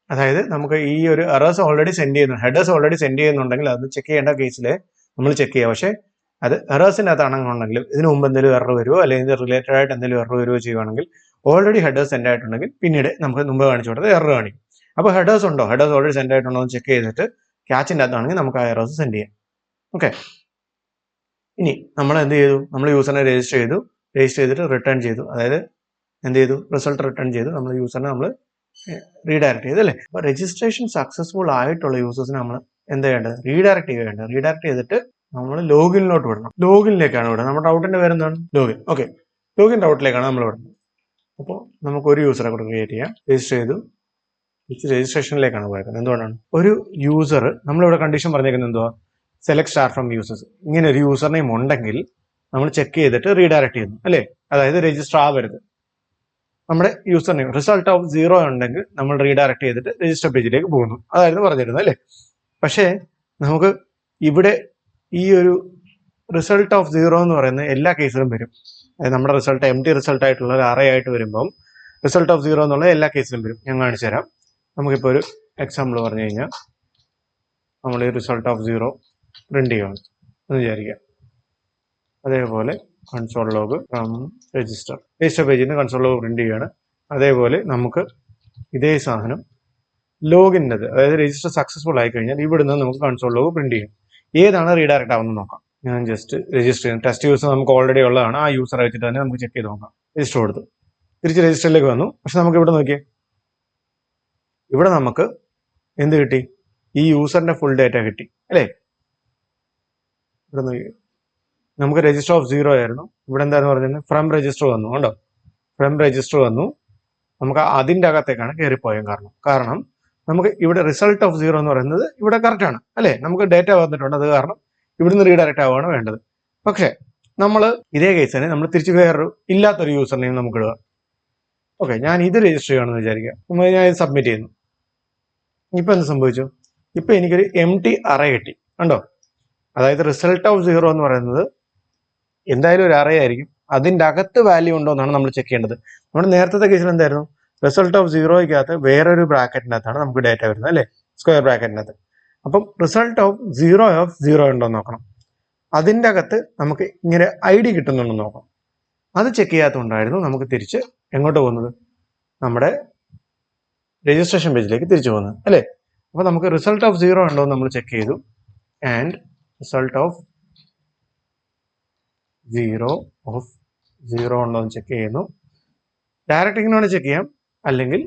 അതായത് നമുക്ക് ഈ ഒരു എറേഴ്സ് ഓൾറെഡി സെൻഡ് ചെയ്യുന്നു, ഹെഡേഴ്സ് ഓൾറെഡി സെൻഡ് ചെയ്യുന്നുണ്ടെങ്കിൽ അത് ചെക്ക് ചെയ്യേണ്ട കേസിൽ നമ്മൾ ചെക്ക് ചെയ്യാം. പക്ഷേ അത് എറേഴ്സിൻ്റെ അകത്താണെന്നുണ്ടെങ്കിൽ ഇതിന് മുമ്പ് എന്തെങ്കിലും എറർ വരുമോ അല്ലെങ്കിൽ റിലേറ്റഡ് ആയിട്ട് എന്തെങ്കിലും എറർ വരുമോ ചെയ്യുവാണെങ്കിൽ ഓൾറെഡി ഹെഡേഴ്സ് സെൻഡ് ആയിട്ടുണ്ടെങ്കിൽ പിന്നീട് നമുക്ക് മുമ്പ് കാണിച്ചു കൊടുത്തത് എറർ കാണിക്കും. അപ്പോൾ ഹെഡേഴ്സ് ഉണ്ടോ, ഹെഡേഴ്സ് ഓൾറെഡി സെൻഡ് ആയിട്ടുണ്ടോ എന്ന് ചെക്ക് ചെയ്തിട്ട് ക്യാച്ചിൻ്റെ അകത്താണെങ്കിൽ നമുക്ക് ആ എറേഴ്സ് സെൻഡ് ചെയ്യാം. ഓക്കെ, ഇനി നമ്മൾ എന്ത് ചെയ്തു, നമ്മൾ യൂസറിനെ രജിസ്റ്റർ ചെയ്തിട്ട് റിട്ടേൺ ചെയ്തു. അതായത് എന്ത് ചെയ്തു, റിസൾട്ട് റിട്ടേൺ ചെയ്തു. നമ്മൾ യൂസറിനെ നമ്മൾ റീഡയറക്ട് ചെയ്തു അല്ലേ. അപ്പോൾ രജിസ്ട്രേഷൻ സക്സസ്ഫുൾ ആയിട്ടുള്ള യൂസേഴ്സിനെ നമ്മൾ എന്താ ചെയ്യേണ്ടത്, റീഡയറക്ട് ചെയ്യേണ്ടത്. റീഡയറക്ട് ചെയ്തിട്ട് നമ്മൾ ലോഗിനിലോട്ട് വിടണം. ലോഗിനിലേക്കാണ് വിടുന്നത്. നമ്മുടെ റൗട്ടിന്റെ പേര് എന്താണ്, ലോഗിൻ. ഓക്കെ, ലോഗിൻ റൗട്ടിലേക്കാണ് നമ്മൾ വിടുന്നത്. അപ്പോൾ നമുക്ക് ഒരു യൂസറെ കൂടെ ക്രിയേറ്റ് ചെയ്യാം. രജിസ്റ്റർ ചെയ്തു, രജിസ്ട്രേഷനിലേക്കാണ് പോയത്. എന്തുകൊണ്ടാണ്, ഒരു യൂസർ നമ്മളിവിടെ കണ്ടീഷൻ പറഞ്ഞേക്കുന്നത് എന്തുവാ, സെലക്ട് സ്റ്റാർ ഫ്രം യൂസേഴ്സ്. ഇങ്ങനെ ഒരു യൂസർ നെയിം ഉണ്ടെങ്കിൽ നമ്മൾ ചെക്ക് ചെയ്തിട്ട് റീഡയറക്ട് ചെയ്യുന്നു അല്ലേ. അതായത് രജിസ്റ്റർ ആവരുത്. നമ്മുടെ യൂസർ നെയിം റിസൾട്ട് ഓഫ് 0 ഉണ്ടെങ്കിൽ നമ്മൾ റീഡയറക്ട് ചെയ്തിട്ട് രജിസ്റ്റർ പേജിലേക്ക് പോകുന്നു. അതായിരുന്നു പറഞ്ഞിരുന്നത് അല്ലേ. പക്ഷേ നമുക്ക് ഇവിടെ ഈ ഒരു റിസൾട്ട് ഓഫ് 0 എന്ന് പറയുന്ന എല്ലാ കേസിലും വരും. അതായത് നമ്മുടെ റിസൾട്ട് empty റിസൾട്ട് ആയിട്ടുള്ള ഒരു array ആയിട്ട് വരുമ്പം റിസൾട്ട് ഓഫ് 0 എന്നുള്ള എല്ലാ കേസിലും വരും. ഞാൻ കാണിച്ചു തരാം. നമുക്കിപ്പോൾ ഒരു എക്സാമ്പിൾ പറഞ്ഞു കഴിഞ്ഞാൽ നമ്മൾ ഈ റിസൾട്ട് ഓഫ് 0 പ്രിന്റ് ചെയ്യുകയാണ് എന്ന് വിചാരിക്കാം. അതേപോലെ കൺസോൾ ലോഗ് ഫ്രം രജിസ്റ്റർ പേജിൽ നിന്ന് കൺസോൾ ലോഗ് പ്രിന്റ് ചെയ്യുകയാണ്. അതേപോലെ നമുക്ക് ഇതേ സാധനം ലോഗിൻ്റെത്, അതായത് രജിസ്റ്റർ സക്സസ്ഫുൾ ആയി കഴിഞ്ഞാൽ ഇവിടുന്ന് നമുക്ക് കൺസോൾ ലോഗ് പ്രിന്റ് ചെയ്യും. ഏതാണ് റീഡയറക്ട് ആവുന്നത് നോക്കാം. ഞാൻ ജസ്റ്റ് രജിസ്റ്റർ ചെയ്യുന്നു. ടെസ്റ്റ് യൂസർ നമുക്ക് ഓൾറെഡി ഉള്ളതാണ്. ആ യൂസർ വെച്ചിട്ട് തന്നെ നമുക്ക് ചെക്ക് ചെയ്ത് നോക്കാം. രജിസ്റ്റർ കൊടുത്തു, തിരിച്ച് രജിസ്റ്ററിലേക്ക് വന്നു. പക്ഷെ നമുക്ക് ഇവിടെ നോക്കിയേ, ഇവിടെ നമുക്ക് എന്ത് കിട്ടി, ഈ യൂസറിന്റെ ഫുൾ ഡേറ്റ കിട്ടി അല്ലേ. ഇവിടെ നോക്കി, നമുക്ക് രജിസ്റ്റർ ഓഫ് 0 ആയിരുന്നു. ഇവിടെ എന്താന്ന് പറഞ്ഞത്, ഫ്രം രജിസ്റ്റർ വന്നു കണ്ടോ. ഫ്രം രജിസ്റ്റർ വന്നു. നമുക്ക് അതിൻ്റെ അകത്തേക്കാണ് കയറിപ്പോയത്. കാരണം നമുക്ക് ഇവിടെ റിസൾട്ട് ഓഫ് 0 എന്ന് പറയുന്നത് ഇവിടെ കറക്റ്റ് ആണ് അല്ലേ. നമുക്ക് ഡേറ്റ വന്നിട്ടുണ്ട്, അത് കാരണം ഇവിടുന്ന് റീഡയറക്റ്റ് ആവുകയാണ് വേണ്ടത്. പക്ഷേ നമ്മൾ ഇതേ കേസ് തന്നെ നമ്മൾ തിരിച്ച് വേറൊരു ഇല്ലാത്തൊരു യൂസർ നെയിം നമുക്ക് ഇടുക. ഓക്കെ, ഞാൻ ഇത് രജിസ്റ്റർ ചെയ്യണമെന്ന് വിചാരിക്കുക. ഞാൻ ഇത് സബ്മിറ്റ് ചെയ്യുന്നു. ഇപ്പൊ എന്ത് സംഭവിച്ചു? ഇപ്പൊ എനിക്കൊരു എം ടി അറേ കിട്ടി, കണ്ടോ? അതായത് റിസൾട്ട് ഓഫ് 0 എന്ന് പറയുന്നത് എന്തായാലും ഒരു അറേ ആയിരിക്കും. അതിൻ്റെ അകത്ത് വാല്യൂ ഉണ്ടോ എന്നാണ് നമ്മൾ ചെക്ക് ചെയ്യേണ്ടത്. നമ്മുടെ നേരത്തെ കേസിൽ എന്തായിരുന്നു? റിസൾട്ട് ഓഫ് 0ക്കകത്ത് വേറൊരു ബ്രാക്കറ്റിനകത്താണ് നമുക്ക് ഡേറ്റ വരുന്നത്, അല്ലേ? സ്ക്വയർ ബ്രാക്കറ്റിനകത്ത്. അപ്പം റിസൾട്ട് ഓഫ് 0 ഉണ്ടോ എന്ന് നോക്കണം. അതിൻ്റെ അകത്ത് നമുക്ക് ഇങ്ങനെ ID കിട്ടുന്നുണ്ടോ എന്ന് നോക്കണം. അത് ചെക്ക് ചെയ്യാത്തതുകൊണ്ടായിരുന്നു നമുക്ക് തിരിച്ച് എങ്ങോട്ട് പോകുന്നത്? നമ്മുടെ രജിസ്ട്രേഷൻ പേജിലേക്ക് തിരിച്ചു പോകുന്നത്, അല്ലേ? അപ്പൊ നമുക്ക് റിസൾട്ട് ഓഫ് 0 ഉണ്ടോ എന്ന് നമ്മൾ ചെക്ക് ചെയ്തു. ആൻഡ് റിസൾട്ട് ഓഫ് 0 ഉണ്ടോ എന്ന് ചെക്ക് ചെയ്യുന്നു. ഡയറക്റ്റ് ഇങ്ങനെ ചെക്ക് ചെയ്യാം, അല്ലെങ്കിൽ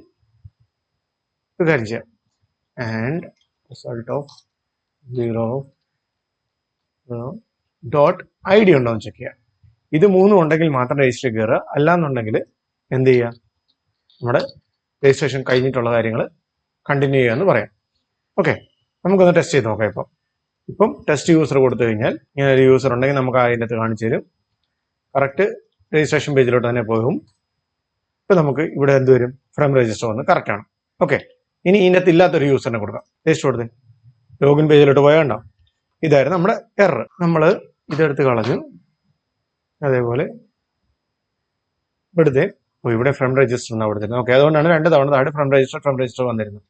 ഒരു കാര്യം ചെയ്യാം. And result of 0 dot ID ഉണ്ടോ എന്ന് ചെക്ക് ചെയ്യാം. ഇത് മൂന്നും ഉണ്ടെങ്കിൽ മാത്രം രജിസ്റ്റർ കയറുക. അല്ലാന്നുണ്ടെങ്കിൽ എന്ത് ചെയ്യുക? നമ്മുടെ രജിസ്ട്രേഷൻ കഴിഞ്ഞിട്ടുള്ള കാര്യങ്ങൾ കണ്ടിന്യൂ ചെയ്യുക എന്ന് പറയാം. ഓക്കെ, നമുക്കൊന്ന് ടെസ്റ്റ് ചെയ്ത് നോക്കാം. ഇപ്പം ടെസ്റ്റ് യൂസർ കൊടുത്തു കഴിഞ്ഞാൽ ഇങ്ങനെ ഒരു യൂസർ ഉണ്ടെങ്കിൽ നമുക്ക് അതിൻ്റെ അകത്ത് കാണിച്ചു തരും. കറക്റ്റ് രജിസ്ട്രേഷൻ പേജിലോട്ട് തന്നെ പോകും. ഇപ്പം നമുക്ക് ഇവിടെ എന്ത് വരും? ഫ്രം രജിസ്റ്റർ വന്ന് കറക്റ്റ് ആണ്. ഓക്കെ, ഇനി ഇതിനകത്ത് ഇല്ലാത്തൊരു യൂസറിനെ കൊടുക്കാം. രജിസ്റ്റർ കൊടുത്ത് ലോഗിൻ പേജിലോട്ട് പോയാൽ ഉണ്ടാവും. ഇതായിരുന്നു നമ്മുടെ എറർ. നമ്മൾ ഇതെടുത്ത് കളഞ്ഞു. അതേപോലെ ഇവിടുത്തെ ഇവിടെ ഫ്രം രജിസ്റ്റർ എന്നാണ് കൊടുത്തിരുന്നത്. ഓക്കെ, അതുകൊണ്ടാണ് 2 തവണ താഴെ ഫ്രം രജിസ്റ്റർ വന്നിരുന്നത്.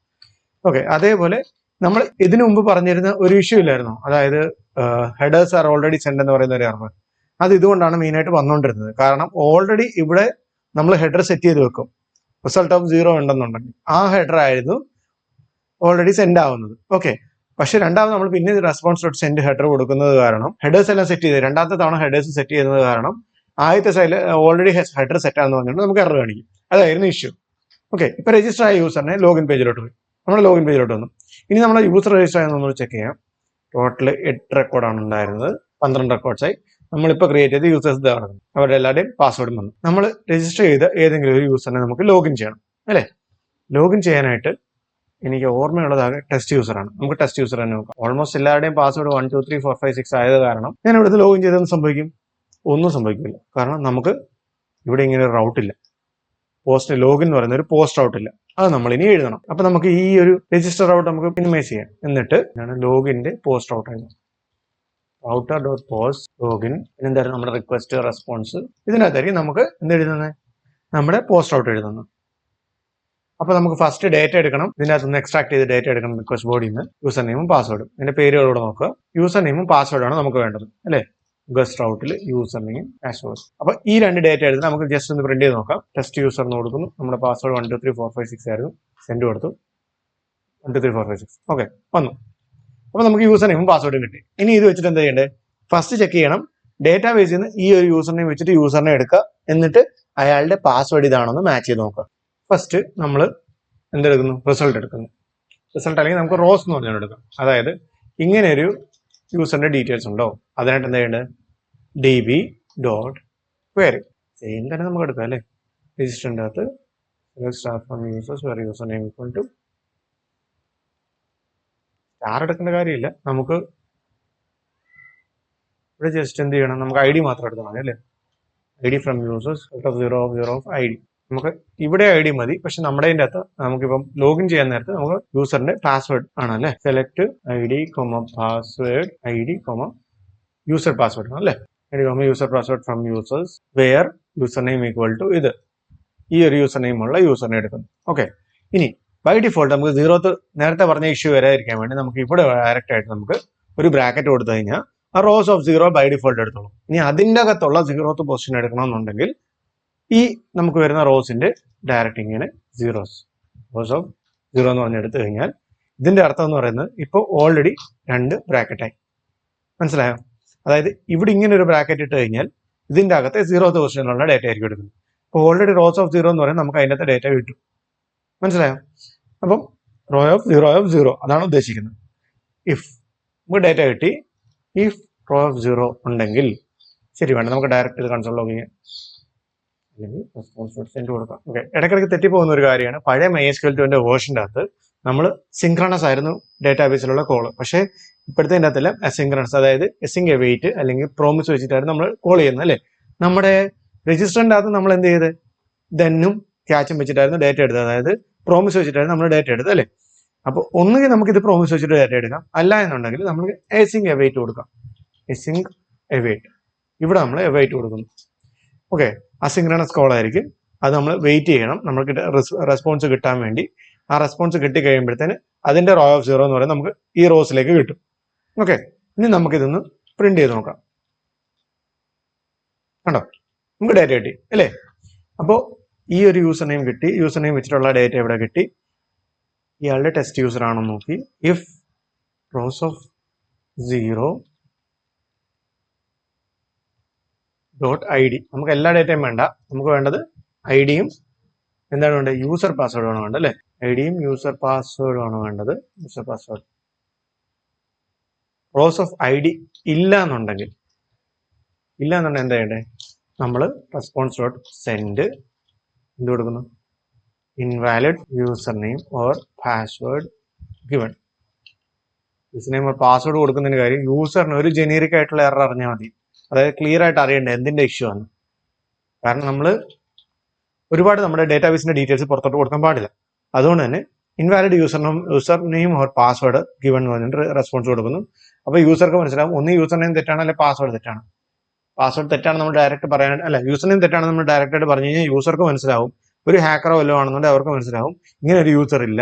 ഓക്കെ, അതേപോലെ നമ്മൾ ഇതിനു മുമ്പ് പറഞ്ഞിരുന്ന ഒരു ഇഷ്യൂ ഇല്ലായിരുന്നോ? അതായത് ഹെഡേഴ്സ് ആർ ഓൾറെഡി സെൻഡ് എന്ന് പറയുന്ന ഒരു എറർ. അത് ഇതുകൊണ്ടാണ് മെയിനായിട്ട് വന്നുകൊണ്ടിരുന്നത്. കാരണം ഓൾറെഡി ഇവിടെ നമ്മൾ ഹെഡർ സെറ്റ് ചെയ്ത് വെക്കും. റിസൾട്ട് ഓഫ് 0 ഉണ്ടെന്നുണ്ടെങ്കിൽ ആ ഹെഡർ ആയിരുന്നു ഓൾറെഡി സെൻഡ് ആവുന്നത്. ഓക്കെ, പക്ഷെ രണ്ടാമത് നമ്മൾ പിന്നെ റെസ്പോൺസ് ഡോട്ട് സെൻഡ് ഹെഡർ കൊടുക്കുന്നത് കാരണം ഹെഡേഴ്സ് എല്ലാം സെറ്റ് ചെയ്ത് രണ്ടാമത്തെ തവണ ഹെഡേഴ്സ് സെറ്റ് ചെയ്യുന്നത് കാരണം ആദ്യത്തെ സൈഡിൽ ഓൾറെഡി ഹെഡർ സെറ്റ് ആണെന്ന് പറഞ്ഞിട്ട് നമുക്ക് എറർ കാണിക്കും. അതായിരുന്നു ഇഷ്യൂ. ഓക്കെ, ഇപ്പൊ രജിസ്റ്റർ ആയ യൂസറിനെ ലോഗിൻ പേജിലോട്ട് പോയി. നമ്മൾ ലോഗിൻ പേജിലോട്ട് വന്നു. ഇനി നമ്മൾ യൂസർ രജിസ്റ്റർ ആയെന്ന് നമ്മൾ ചെക്ക് ചെയ്യാം. ടോട്ടൽ 8 റെക്കോർഡാണ് ഉണ്ടായിരുന്നത്. 12 റെക്കോർഡ്സായി. നമ്മളിപ്പോൾ ക്രിയേറ്റ് ചെയ്ത യൂസേഴ്സ് നടക്കുന്നു. അവരുടെ എല്ലാവരുടെയും പാസ്വേഡും വന്നു. നമ്മൾ രജിസ്റ്റർ ചെയ്ത ഏതെങ്കിലും ഒരു യൂസറിനെ നമുക്ക് ലോഗിൻ ചെയ്യണം, അല്ലേ? ലോഗിൻ ചെയ്യാനായിട്ട് എനിക്ക് ഓർമ്മയുള്ളതാകെ ടെസ്റ്റ് യൂസറാണ്. നമുക്ക് ടെസ്റ്റ് യൂസർ തന്നെ നോക്കാം. ഓൾമോസ്റ്റ് എല്ലാവരുടെയും പാസ്വേഡ് 1 2 3 4 5 6 ആയത് കാരണം ഞാൻ ഇവിടുന്ന് ലോഗിൻ ചെയ്തെന്ന് സംഭവിക്കും? ഒന്നും സംഭവിക്കില്ല. കാരണം നമുക്ക് ഇവിടെ ഇങ്ങനെ ഒരു റൗട്ടില്ല. പോസ്റ്റ് ലോഗിൻ എന്ന് പറയുന്ന ഒരു പോസ്റ്റ് റൗട്ട് ഇല്ല. അത് നമ്മൾ ഇനി എഴുതണം. അപ്പൊ നമുക്ക് ഈ ഒരു രജിസ്റ്റർ റൗട്ട് നമുക്ക് മിനിമൈസ് ചെയ്യാം. എന്നിട്ട് ഞാൻ ലോഗിന്റെ പോസ്റ്റ് റൗട്ട് എഴുതാം. Router dot post login. എന്തായാലും നമ്മുടെ റിക്വസ്റ്റ് റെസ്പോൺസ് ഇതിനകത്തായിരിക്കും നമുക്ക് എന്ത് എഴുതുന്നത്? നമ്മുടെ പോസ്റ്റ് റൗട്ട് എഴുതുന്നത്. അപ്പൊ നമുക്ക് ഫസ്റ്റ് ഡേറ്റ എടുക്കണം. ഇതിനകത്ത് നിന്ന് എക്സ്ട്രാക്ട് ചെയ്ത് ഡേറ്റ എടുക്കണം റിക്വസ്റ്റ് ബോഡിയിൽ നിന്ന്. യൂസർ നെയിമും പാസ്വേഡും. ഇതിന്റെ പേരുകളോട് നോക്കുക. യൂസർ നെയിമും പാസ്വേഡാണ് നമുക്ക് വേണ്ടത്, അല്ലേ? ഗസ്റ്റ് റൗട്ടിൽ യൂസർ നെയിം പാസ്വേഡ്. അപ്പൊ ഈ 2 ഡേറ്റ എടുത്ത് നമുക്ക് ജസ്റ്റ് ഒന്ന് പ്രിന്റ് ചെയ്ത് നോക്കാം. ടെസ്റ്റ് യൂസർ എന്ന് കൊടുക്കുന്നു. നമ്മുടെ പാസ്വേഡ് 1 2 3 4 5 6 ആയിരുന്നു. സെൻഡ് കൊടുത്തു. 1 2 3 4 5 6 ഓക്കെ വന്നു. അപ്പൊ നമുക്ക് യൂസർ നെയിമും പാസ്വേഡും കിട്ടി. ഇനി ഇത് വെച്ചിട്ട് എന്താ ചെയ്യേണ്ടത്? ഫസ്റ്റ് ചെക്ക് ചെയ്യണം. ഡേറ്റാ ബേസിൽ നിന്ന് ഈ ഒരു യൂസർ നെയിം വെച്ചിട്ട് യൂസറിനെ എടുക്കുക. എന്നിട്ട് അയാളുടെ പാസ്വേഡ് ഇതാണെന്ന് മാച്ച് ചെയ്ത് നോക്കുക. ഫസ്റ്റ് നമ്മൾ എന്തെടുക്കുന്നു? റിസൾട്ട് എടുക്കുന്നു. റിസൾട്ട് അല്ലെങ്കിൽ നമുക്ക് റോസ് എന്ന് പറഞ്ഞാൽ എടുക്കാം. അതായത് ഇങ്ങനെ ഒരു യൂസറിന്റെ ഡീറ്റെയിൽസ് ഉണ്ടോ? അതിനായിട്ട് എന്താ ചെയ്യേണ്ടത്? db dot query. സെയിം തന്നെ നമുക്ക് എടുക്കാം, അല്ലേ? രജിസ്റ്ററിന്റെ അകത്ത് star from users where user name equal to star എടുക്കേണ്ട കാര്യമില്ല. നമുക്ക് ഇവിടെ ജസ്റ്റ് എന്ത് ചെയ്യണം? നമുക്ക് ID മാത്രം എടുത്താൽ മതി, അല്ലേ? ID from users of 0 of ID. നമുക്ക് ഇവിടെ ID മതി. പക്ഷെ നമ്മുടെ അതിൻ്റെ അകത്ത് നമുക്കിപ്പം ലോഗിൻ ചെയ്യാൻ നേരത്ത് നമുക്ക് യൂസറിന്റെ പാസ്വേഡ് ആണ്, അല്ലേ? Select ID, password ID, user password ആണ്, അല്ലേ? ID, user password from users where user name equal to ഇത്. ഈ ഒരു യൂസർ നെയിം ഉള്ള യൂസറിനെ എടുക്കുന്നു. ഓക്കെ, ഇനി ബൈ ഡിഫോൾട്ട് നമുക്ക് 0th നേരത്തെ പറഞ്ഞ ഇഷ്യൂ വരാതിരിക്കാൻ വേണ്ടി നമുക്ക് ഇവിടെ ഡയറക്റ്റ് ആയിട്ട് നമുക്ക് ഒരു ബ്രാക്കറ്റ് കൊടുത്തു കഴിഞ്ഞാൽ ആ റോസ് ഓഫ് 0 ബൈ ഡിഫോൾട്ട് എടുത്തോളൂ. ഇനി അതിൻ്റെ അകത്തുള്ള 0th പൊസിഷൻ എടുക്കണമെന്നുണ്ടെങ്കിൽ ഈ നമുക്ക് വരുന്ന റോസിന്റെ ഡയറക്റ്റ് ഇങ്ങനെ റോസ് ഓഫ് 0 എന്ന് പറഞ്ഞെടുത്തു കഴിഞ്ഞാൽ ഇതിന്റെ അർത്ഥം എന്ന് പറയുന്നത് ഇപ്പോൾ ഓൾറെഡി 2 ബ്രാക്കറ്റായി. മനസ്സിലായോ? അതായത് ഇവിടെ ഇങ്ങനെ ഒരു ബ്രാക്കറ്റ് ഇട്ട് കഴിഞ്ഞാൽ ഇതിന്റെ അകത്തെ 0th പൊസിഷനിലുള്ള ഡേറ്റ ആയിരിക്കും എടുക്കുന്നത്. അപ്പോൾ ഓൾറെഡി റോസ് ഓഫ് 0 എന്ന് പറയുന്നത് നമുക്ക് അതിൻ്റെ അകത്ത് ഡേറ്റ കിട്ടും. മനസ്സിലായോ? അപ്പം റോ ഓഫ് 0 അതാണ് ഉദ്ദേശിക്കുന്നത്. ഇഫ് നമുക്ക് ഡേറ്റ കിട്ടി, ഇഫ് റോ ഓഫ് 0 ഉണ്ടെങ്കിൽ ശരി, വേണ്ട നമുക്ക് ഡയറക്റ്റ് ഇത് കൺസോൾ ലോഗ് ചെയ്യാം, അല്ലെങ്കിൽ റെസ്പോൺസ് സെൻഡ് കൊടുക്കാം. ഓക്കെ, ഇടയ്ക്കിടയ്ക്ക് തെറ്റിപ്പോകുന്ന ഒരു കാര്യമാണ്. പഴയ MySQL2 വേർഷൻ്റെ അകത്ത് നമ്മൾ സിങ്ക്രണസ് ആയിരുന്നു ഡേറ്റാബേസിലുള്ള കോള്. പക്ഷേ ഇപ്പോഴത്തെ അതിൻ്റെ അകത്തെല്ലാം അസിങ്ക്രണസ്, അതായത് എസിങ് വെയിറ്റ് അല്ലെങ്കിൽ പ്രോമിസ് വെച്ചിട്ടായിരുന്നു നമ്മൾ കോൾ ചെയ്യുന്നത്, അല്ലേ? നമ്മുടെ രജിസ്റ്ററിൻ്റെ അകത്ത് നമ്മൾ എന്ത് ചെയ്ത് ദെന്നും ക്യാച്ചും വെച്ചിട്ടായിരുന്നു ഡേറ്റ എടുത്തത്, അതായത് പ്രോമിസ് വെച്ചിട്ടായിരുന്നു നമ്മൾ ഡേറ്റ എടുത്തത് അല്ലേ. അപ്പോൾ ഒന്നുകിൽ നമുക്ക് ഇത് പ്രോമിസ് വെച്ചിട്ട് ഡേറ്റ എടുക്കാം, അല്ല എന്നുണ്ടെങ്കിൽ നമുക്ക് എസിങ് എവൈറ്റ് കൊടുക്കാം. എസിങ് എവൈറ്റ്, ഇവിടെ നമ്മൾ എവൈറ്റ് കൊടുക്കുന്നു. ഓക്കെ, അസിങ്ക്രണസ് കോൾ ആയിരിക്കും, അത് നമ്മൾ വെയിറ്റ് ചെയ്യണം നമുക്ക് റെസ്പോൺസ് കിട്ടാൻ വേണ്ടി. ആ റെസ്പോൺസ് കിട്ടി കഴിയുമ്പോഴത്തേന് അതിന്റെ റോ ഓഫ് 0 എന്ന് പറയുന്നത് നമുക്ക് ഈ റോസിലേക്ക് കിട്ടും. ഓക്കെ, ഇനി നമുക്കിതൊന്ന് പ്രിന്റ് ചെയ്ത് നോക്കാം. കണ്ടോ, നമുക്ക് ഡേറ്റ കിട്ടി അല്ലേ. അപ്പോൾ ഈ ഒരു യൂസർ നെയിം കിട്ടി, യൂസർ നെയിം വെച്ചിട്ടുള്ള ഡേറ്റ ഇവിടെ കിട്ടി. ഇയാളുടെ ടെസ്റ്റ് യൂസർ ആണെന്ന് നോക്കി. If rose of 0 dot I D, നമുക്ക് എല്ലാ ഡേറ്റയും വേണ്ട, നമുക്ക് വേണ്ടത് ഐ ഡിയും എന്താണ് വേണ്ടത്, യൂസർ പാസ്വേഡ് ആണ് വേണ്ടത് അല്ലേ. ഐ ഡിയും യൂസർ പാസ്വേഡും ആണ് വേണ്ടത്. User password rose of I D ഇല്ല എന്നുണ്ടെങ്കിൽ എന്താ ചെയ്യണ്ടേ, നമ്മൾ റെസ്പോൺസ് ഡോട്ട് സെൻഡ് എന്ത് കൊടുക്കുന്നു, invalid user name or password given. User name or password കൊടുക്കുന്നതിന് കാര്യം യൂസറിന് ഒരു ജനറിക് ആയിട്ടുള്ള എറർ അറിഞ്ഞാൽ മതി, അതായത് ക്ലിയർ ആയിട്ട് അറിയണ്ടേ എന്തിന്റെ ഇഷ്യൂ ആണ്. കാരണം നമ്മൾ ഒരുപാട് നമ്മുടെ ഡേറ്റാബേസിന്റെ ഡീറ്റെയിൽസ് പുറത്തോട്ട് കൊടുക്കാൻ പാടില്ല. അതുകൊണ്ട് തന്നെ invalid user name or password given എന്ന് പറഞ്ഞിട്ട് റെസ്പോൺസ് കൊടുക്കുന്നു. അപ്പോൾ യൂസർക്ക് മനസ്സിലാവും ഒന്ന് യൂസർ നെയിം തെറ്റാണ്, അല്ലെങ്കിൽ പാസ്വേഡ് തെറ്റാണ്. പാസ്വേഡ് തെറ്റാണ് നമ്മൾ ഡയറക്റ്റ് പറയാൻ, അല്ല യൂസർ നെയിം തെറ്റാണ് നമ്മൾ ഡയറക്റ്റ് ആയിട്ട് പറഞ്ഞു കഴിഞ്ഞാൽ യൂസർക്ക് മനസ്സിലാവും. ഒരു ഹാക്കറോ വല്ലതും ആണെന്നുണ്ടെങ്കിൽ അവർക്ക് മനസ്സിലാവും ഇങ്ങനെ ഒരു യൂസർ ഇല്ല.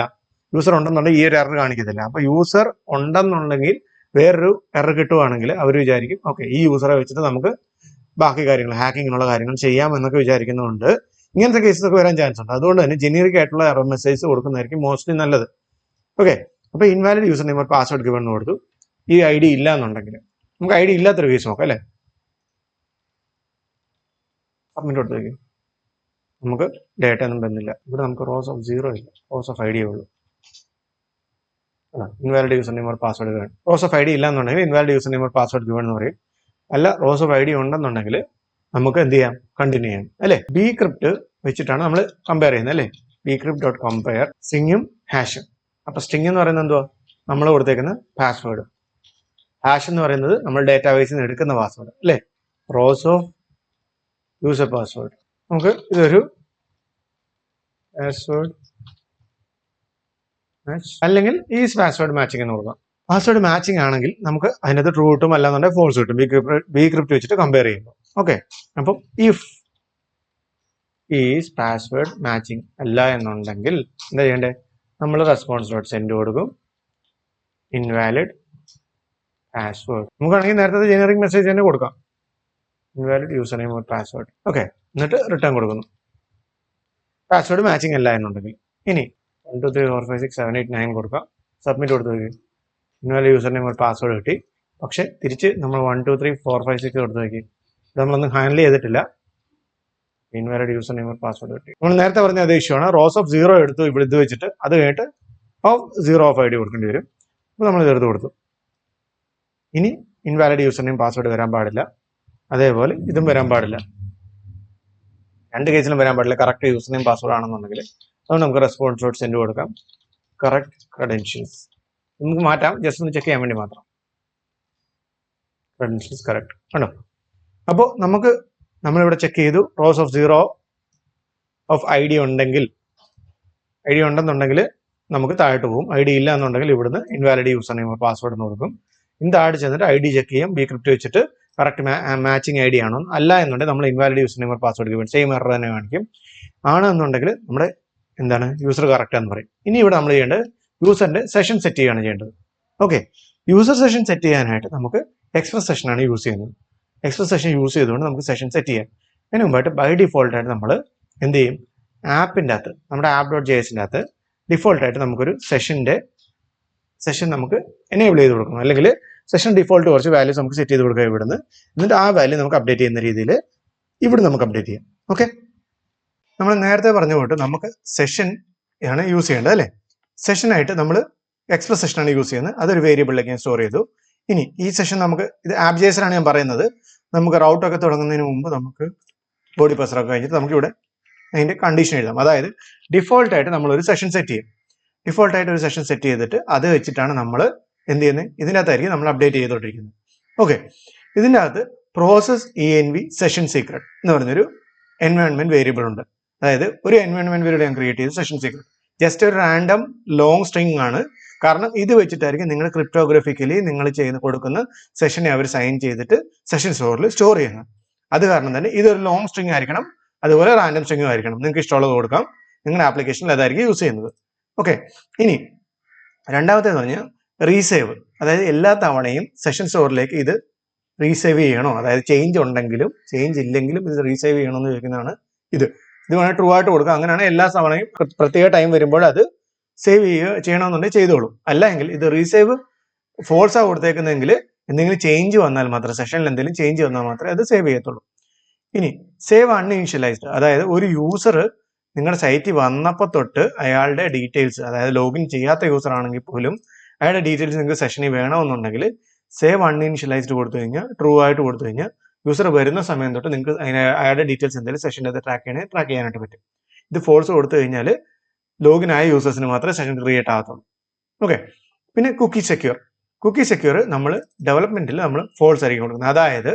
യൂസർ ഉണ്ടെന്നുണ്ടെങ്കിൽ ഈ ഒരു എറർ കാണിക്കത്തില്ല. അപ്പൊ യൂസർ ഉണ്ടെന്നുണ്ടെങ്കിൽ വേറൊരു എറർ കിട്ടുവാണെങ്കിൽ അവർ വിചാരിക്കും ഓക്കെ ഈ യൂസറെ വെച്ചിട്ട് നമുക്ക് ബാക്കി കാര്യങ്ങൾ ഹാക്കിങ്ങിനുള്ള കാര്യങ്ങൾ ചെയ്യാം എന്നൊക്കെ വിചാരിക്കുന്നതുകൊണ്ട് ഇങ്ങനത്തെ കേസസ് ഒക്കെ വരാൻ ചാൻസ് ഉണ്ട്. അതുകൊണ്ട് തന്നെ ജനറിക് ആയിട്ടുള്ള എറർ മെസ്സേജ് കൊടുക്കുന്നതായിരിക്കും മോസ്റ്റ്ലി നല്ലത്. ഓക്കെ, അപ്പൊ invalid user name or password given എന്ന് കൊടുത്തു. ഈ ഐ ഡി ഇല്ല എന്നുണ്ടെങ്കിൽ നമുക്ക് ഐ ഡി ഇല്ലാത്തൊരു കേസ് നോക്കാം അല്ലേ. സബ്മിറ്റ് കൊടുത്തേക്ക്, നമുക്ക് ഡേറ്റ ഒന്നും ബന്ധമില്ല. ഇവിടെ നമുക്ക് റോസ് ഓഫ് 0 ഇല്ല, റോസ് ഓഫ് ഐ ഡി ഉള്ളൂ. Invalid user name or password given. Rose of I D ഇല്ല എന്നുണ്ടെങ്കിൽ invalid user name or password given എന്ന് പറയും. അല്ല റോസ് ഓഫ് ഐ ഡി ഉണ്ടെന്നുണ്ടെങ്കിൽ നമുക്ക് എന്ത് ചെയ്യാം, കണ്ടിന്യൂ ചെയ്യാം അല്ലെ. ബി ക്രിപ്റ്റ് വെച്ചിട്ടാണ് നമ്മൾ കമ്പയർ ചെയ്യുന്നത് അല്ലേ. ബി ക്രിപ്റ്റ് ഡോട്ട് കമ്പയർ സ്ട്രിങ്ങും ഹാഷും. അപ്പൊ സ്ട്രിങ് എന്ന് പറയുന്നത് എന്തുവാ, നമ്മൾ കൊടുത്തേക്കുന്ന പാസ്വേഡ്. ഹാഷ് എന്ന് പറയുന്നത് നമ്മൾ ഡേറ്റാബേസിൽ നിന്ന് എടുക്കുന്ന പാസ്വേഡ് അല്ലേ. റോസ് ഓഫ് യൂസർ പാസ്വേഡ്, നമുക്ക് ഇതൊരു പാസ്വേഡ് മാച്ച് അല്ലെങ്കിൽ ഈ പാസ്വേഡ് മാച്ചിങ് എന്ന് കൊടുക്കാം. പാസ്വേഡ് മാച്ചിങ് ആണെങ്കിൽ നമുക്ക് അതിനകത്ത് ട്രൂ കിട്ടും, അല്ലാന്നുണ്ടെങ്കിൽ ഫോൾസ് കിട്ടും. ബി ക്രിപ്റ്റ് വെച്ചിട്ട് കമ്പയർ ചെയ്യുമ്പോൾ. ഓക്കെ, അപ്പം ഇഫ് ഈസ് പാസ്വേഡ് മാച്ചിങ് അല്ല എന്നുണ്ടെങ്കിൽ എന്താ ചെയ്യണ്ടേ, നമ്മൾ റെസ്പോൺസ് ഡോട്ട് സെൻഡ് കൊടുക്കും ഇൻവാലിഡ് പാസ്വേഡ്. നമുക്കാണെങ്കിൽ നേരത്തെ ജനറിക് മെസ്സേജ് തന്നെ കൊടുക്കാം, invalid user name or password. Okay, എന്നിട്ട് റിട്ടേൺ കൊടുക്കുന്നു പാസ്വേഡ് മാച്ചിങ് അല്ല എന്നുണ്ടെങ്കിൽ. ഇനി 1 2 3 4 5 6 7 8 9 കൊടുക്കാം, സബ്മിറ്റ് കൊടുത്തു. Invalid user name or password കിട്ടി. പക്ഷെ തിരിച്ച് നമ്മൾ 1 2 3 4 5 6 കൊടുത്തു നോക്കി, നമ്മളൊന്നും ഹാൻഡിൽ ചെയ്തിട്ടില്ല. Invalid user name or password കിട്ടി. നമ്മൾ നേരത്തെ പറഞ്ഞ അതേ ഇഷ്യൂ ആണ്. റോസ് ഓഫ് 0 എടുത്തു ഇവിടെ ഇത് വെച്ചിട്ട്, അത് കഴിഞ്ഞിട്ട് ഓഫ് 0 ഓഫ് ഐ ഡി കൊടുക്കേണ്ടി വരും. അപ്പോൾ നമ്മൾ ഇത് എടുത്ത് കൊടുത്തു. ഇനി ഇൻവാലിഡ് യൂസർ നെയിം പാസ്വേഡ് വരാൻ പാടില്ല, അതേപോലെ ഇതും വരാൻ പാടില്ല. രണ്ട് കേസിലും വരാൻ പാടില്ല കറക്റ്റ് യൂസർ നെയിം പാസ്വേഡ് ആണെന്നുണ്ടെങ്കിൽ. അതുകൊണ്ട് നമുക്ക് റെസ്പോൺസ് ഡോട്ട് സെൻഡ് കൊടുക്കാം കറക്റ്റ് ക്രെഡൻഷ്യൽസ്. നമുക്ക് മാറ്റാം, ജസ്റ്റ് ഒന്ന് ചെക്ക് ചെയ്യാൻ വേണ്ടി മാത്രം. ക്രെഡൻഷ്യൽസ് കറക്റ്റ് ആണോ. അപ്പോൾ നമ്മളിവിടെ ചെക്ക് ചെയ്തു, rose of 0 of I D ഉണ്ടെന്നുണ്ടെങ്കിൽ നമുക്ക് താഴോട്ട് പോകും. ഐ ഡി ഇല്ല എന്നുണ്ടെങ്കിൽ ഇവിടുന്ന് ഇൻവാലിഡ് യൂസർ നെയിം പാസ്വേഡ് എന്ന് കൊടുക്കും. ഇന്ന് താഴെ ചെന്നിട്ട് ഐ ഡി ചെക്ക് ചെയ്യും, ബി ക്രിപ്റ്റ് വെച്ചിട്ട് കറക്റ്റ് മാച്ചിങ് ഐ ഡി ആണോ. അല്ല എന്നുണ്ടെങ്കിൽ നമ്മൾ invalid user name password given, same error തന്നെ കാണിക്കും. ആണെന്നുണ്ടെങ്കിൽ നമ്മുടെ എന്താണ് യൂസർ കറക്റ്റ് എന്ന് പറയും. ഇനി ഇവിടെ നമ്മൾ ചെയ്യേണ്ടത് യൂസറിന്റെ സെഷൻ സെറ്റ് ചെയ്യുകയാണ് ചെയ്യേണ്ടത്. ഓക്കെ, യൂസർ സെഷൻ സെറ്റ് ചെയ്യാനായിട്ട് നമുക്ക് എക്സ്പ്രസ് സെഷൻ ആണ് യൂസ് ചെയ്യുന്നത്. എക്സ്പ്രസ് സെഷൻ യൂസ് ചെയ്തുകൊണ്ട് നമുക്ക് സെഷൻ സെറ്റ് ചെയ്യാം. അതിന് മുമ്പായിട്ട് ബൈ ഡിഫോൾട്ട് ആയിട്ട് നമ്മൾ എന്ത് ചെയ്യും, ആപ്പിൻ്റെ അകത്ത് നമ്മുടെ ആപ്പ് ഡോട്ട് ജെഎസിൻ്റെ അകത്ത് ഡിഫോൾട്ടായിട്ട് നമുക്കൊരു സെഷൻ നമുക്ക് എനേബിൾ ചെയ്ത് കൊടുക്കണം. അല്ലെങ്കിൽ സെഷൻ ഡിഫോൾട്ട് കുറച്ച് വാല്യൂസ് നമുക്ക് സെറ്റ് ചെയ്ത് കൊടുക്കുക ഇവിടുന്ന്. എന്നിട്ട് ആ വാല്യൂ നമുക്ക് അപ്ഡേറ്റ് ചെയ്യുന്ന രീതിയിൽ ഇവിടെ നമുക്ക് അപ്ഡേറ്റ് ചെയ്യാം. ഓക്കെ, നമ്മൾ നേരത്തെ പറഞ്ഞു പോയിട്ട് നമുക്ക് സെഷൻ ആണ് യൂസ് ചെയ്യേണ്ടത് അല്ലേ. സെഷനായിട്ട് നമ്മൾ എക്സ്പ്രസ് സെഷനാണ് യൂസ് ചെയ്യുന്നത്. അതൊരു വേരിയബിളിലേക്ക് ഞാൻ സ്റ്റോർ ചെയ്തു. ഇനി ഈ സെഷൻ നമുക്ക് ഇത് ആപ്പ് ജെഎസിലാണ് ഞാൻ പറയുന്നത്. നമുക്ക് റൗട്ടൊക്കെ തുടങ്ങുന്നതിന് മുമ്പ് നമുക്ക് ബോഡി പാസറൊക്കെ കഴിഞ്ഞിട്ട് നമുക്ക് ഇവിടെ അതിന്റെ കണ്ടീഷൻ എഴുതാം. അതായത് ഡിഫോൾട്ടായിട്ട് നമ്മളൊരു സെഷൻ സെറ്റ് ചെയ്യും. ഡിഫോൾട്ടായിട്ട് ഒരു സെഷൻ സെറ്റ് ചെയ്തിട്ട് അത് വെച്ചിട്ടാണ് നമ്മൾ എന്ത് ചെയ്യുന്നത്, ഇതിൻ്റെ അകത്തായിരിക്കും നമ്മൾ അപ്ഡേറ്റ് ചെയ്തുകൊണ്ടിരിക്കുന്നത്. ഓക്കെ, ഇതിൻ്റെ അകത്ത് പ്രോസസ് ENV സെഷൻ സീക്രട്ട് എന്ന് പറഞ്ഞൊരു എൻവയോൺമെന്റ് വേരിയബിൾ ഉണ്ട്. അതായത് ഒരു എൻവയോൺമെന്റ് വേരിയബിൾ ഞാൻ ക്രിയേറ്റ് ചെയ്തു സെഷൻ സീക്രട്ട്. ജസ്റ്റ് ഒരു റാൻഡം ലോങ് സ്ട്രിങ് ആണ്. കാരണം ഇത് വെച്ചിട്ടായിരിക്കും നിങ്ങൾ ക്രിപ്റ്റോഗ്രാഫിക്കലി നിങ്ങൾ കൊടുക്കുന്ന സെഷനെ അവർ സൈൻ ചെയ്തിട്ട് സെഷൻ സ്റ്റോറിൽ സ്റ്റോർ ചെയ്യുന്നത്. അത് കാരണം തന്നെ ഇതൊരു ലോങ് സ്ട്രിങ് ആയിരിക്കണം, അതുപോലെ റാൻഡം സ്ട്രിങ്ങും ആയിരിക്കണം. നിങ്ങൾക്ക് ഇഷ്ടമുള്ളത് കൊടുക്കാം. നിങ്ങളുടെ ആപ്ലിക്കേഷനിൽ അതായിരിക്കും യൂസ് ചെയ്യുന്നത്. ഓക്കെ, ഇനി രണ്ടാമത്തേന്ന് പറഞ്ഞാൽ റീസേവ്. അതായത് എല്ലാ തവണയും സെഷൻ സ്റ്റോറിലേക്ക് ഇത് റീസേവ് ചെയ്യണോ, അതായത് ചേഞ്ച് ഉണ്ടെങ്കിലും ചേഞ്ച് ഇല്ലെങ്കിലും ഇത് റീസേവ് ചെയ്യണമെന്ന് ചോദിക്കുന്നതാണ് ഇത് വേണമെങ്കിൽ ട്രൂ ആയിട്ട് കൊടുക്കുക. അങ്ങനെയാണ് എല്ലാ തവണയും പ്രത്യേക ടൈം വരുമ്പോൾ അത് സേവ് ചെയ്യണമെന്നുണ്ടെങ്കിൽ ചെയ്തോളൂ. അല്ല എങ്കിൽ ഇത് റീസേവ് ഫോൾസ് ആ കൊടുത്തേക്കുന്നതെങ്കിൽ എന്തെങ്കിലും ചേഞ്ച് വന്നാൽ മാത്രമേ, സെഷനിൽ എന്തെങ്കിലും ചേഞ്ച് വന്നാൽ മാത്രമേ അത് സേവ് ചെയ്യത്തുള്ളൂ. ഇനി സേവ് അൺഇനിഷ്യലൈസ്ഡ്, അതായത് ഒരു യൂസർ നിങ്ങളുടെ സൈറ്റിൽ വന്നപ്പോൾ തൊട്ട് അയാളുടെ ഡീറ്റെയിൽസ്, അതായത് ലോഗിൻ ചെയ്യാത്ത യൂസർ ആണെങ്കിൽ പോലും അയാളുടെ ഡീറ്റെയിൽസ് നിങ്ങൾക്ക് സെഷനിൽ വേണമെന്നുണ്ടെങ്കിൽ സേവ് അൺഇനിഷ്യലൈസ്ഡ് കൊടുത്തു കഴിഞ്ഞാൽ, ട്രൂ ആയിട്ട് കൊടുത്തു കഴിഞ്ഞാൽ യൂസർ വരുന്ന സമയം തൊട്ട് നിങ്ങൾക്ക് അയാളുടെ ഡീറ്റെയിൽസ് എന്തെങ്കിലും സെഷൻ്റെ അത് ട്രാക്ക് ചെയ്യാനായിട്ട് പറ്റും. ഇത് ഫോൾസ് കൊടുത്തു കഴിഞ്ഞാൽ ലോഗിൻ ആയ യൂസേഴ്സിന് മാത്രമേ സെഷൻ ക്രിയേറ്റ് ആകത്തുള്ളൂ. ഓക്കെ, പിന്നെ കുക്കി സെക്യൂർ നമ്മൾ ഡെവലപ്മെന്റിൽ നമ്മൾ ഫോൾസ് ആയിരിക്കും കൊടുക്കുന്നത്. അതായത്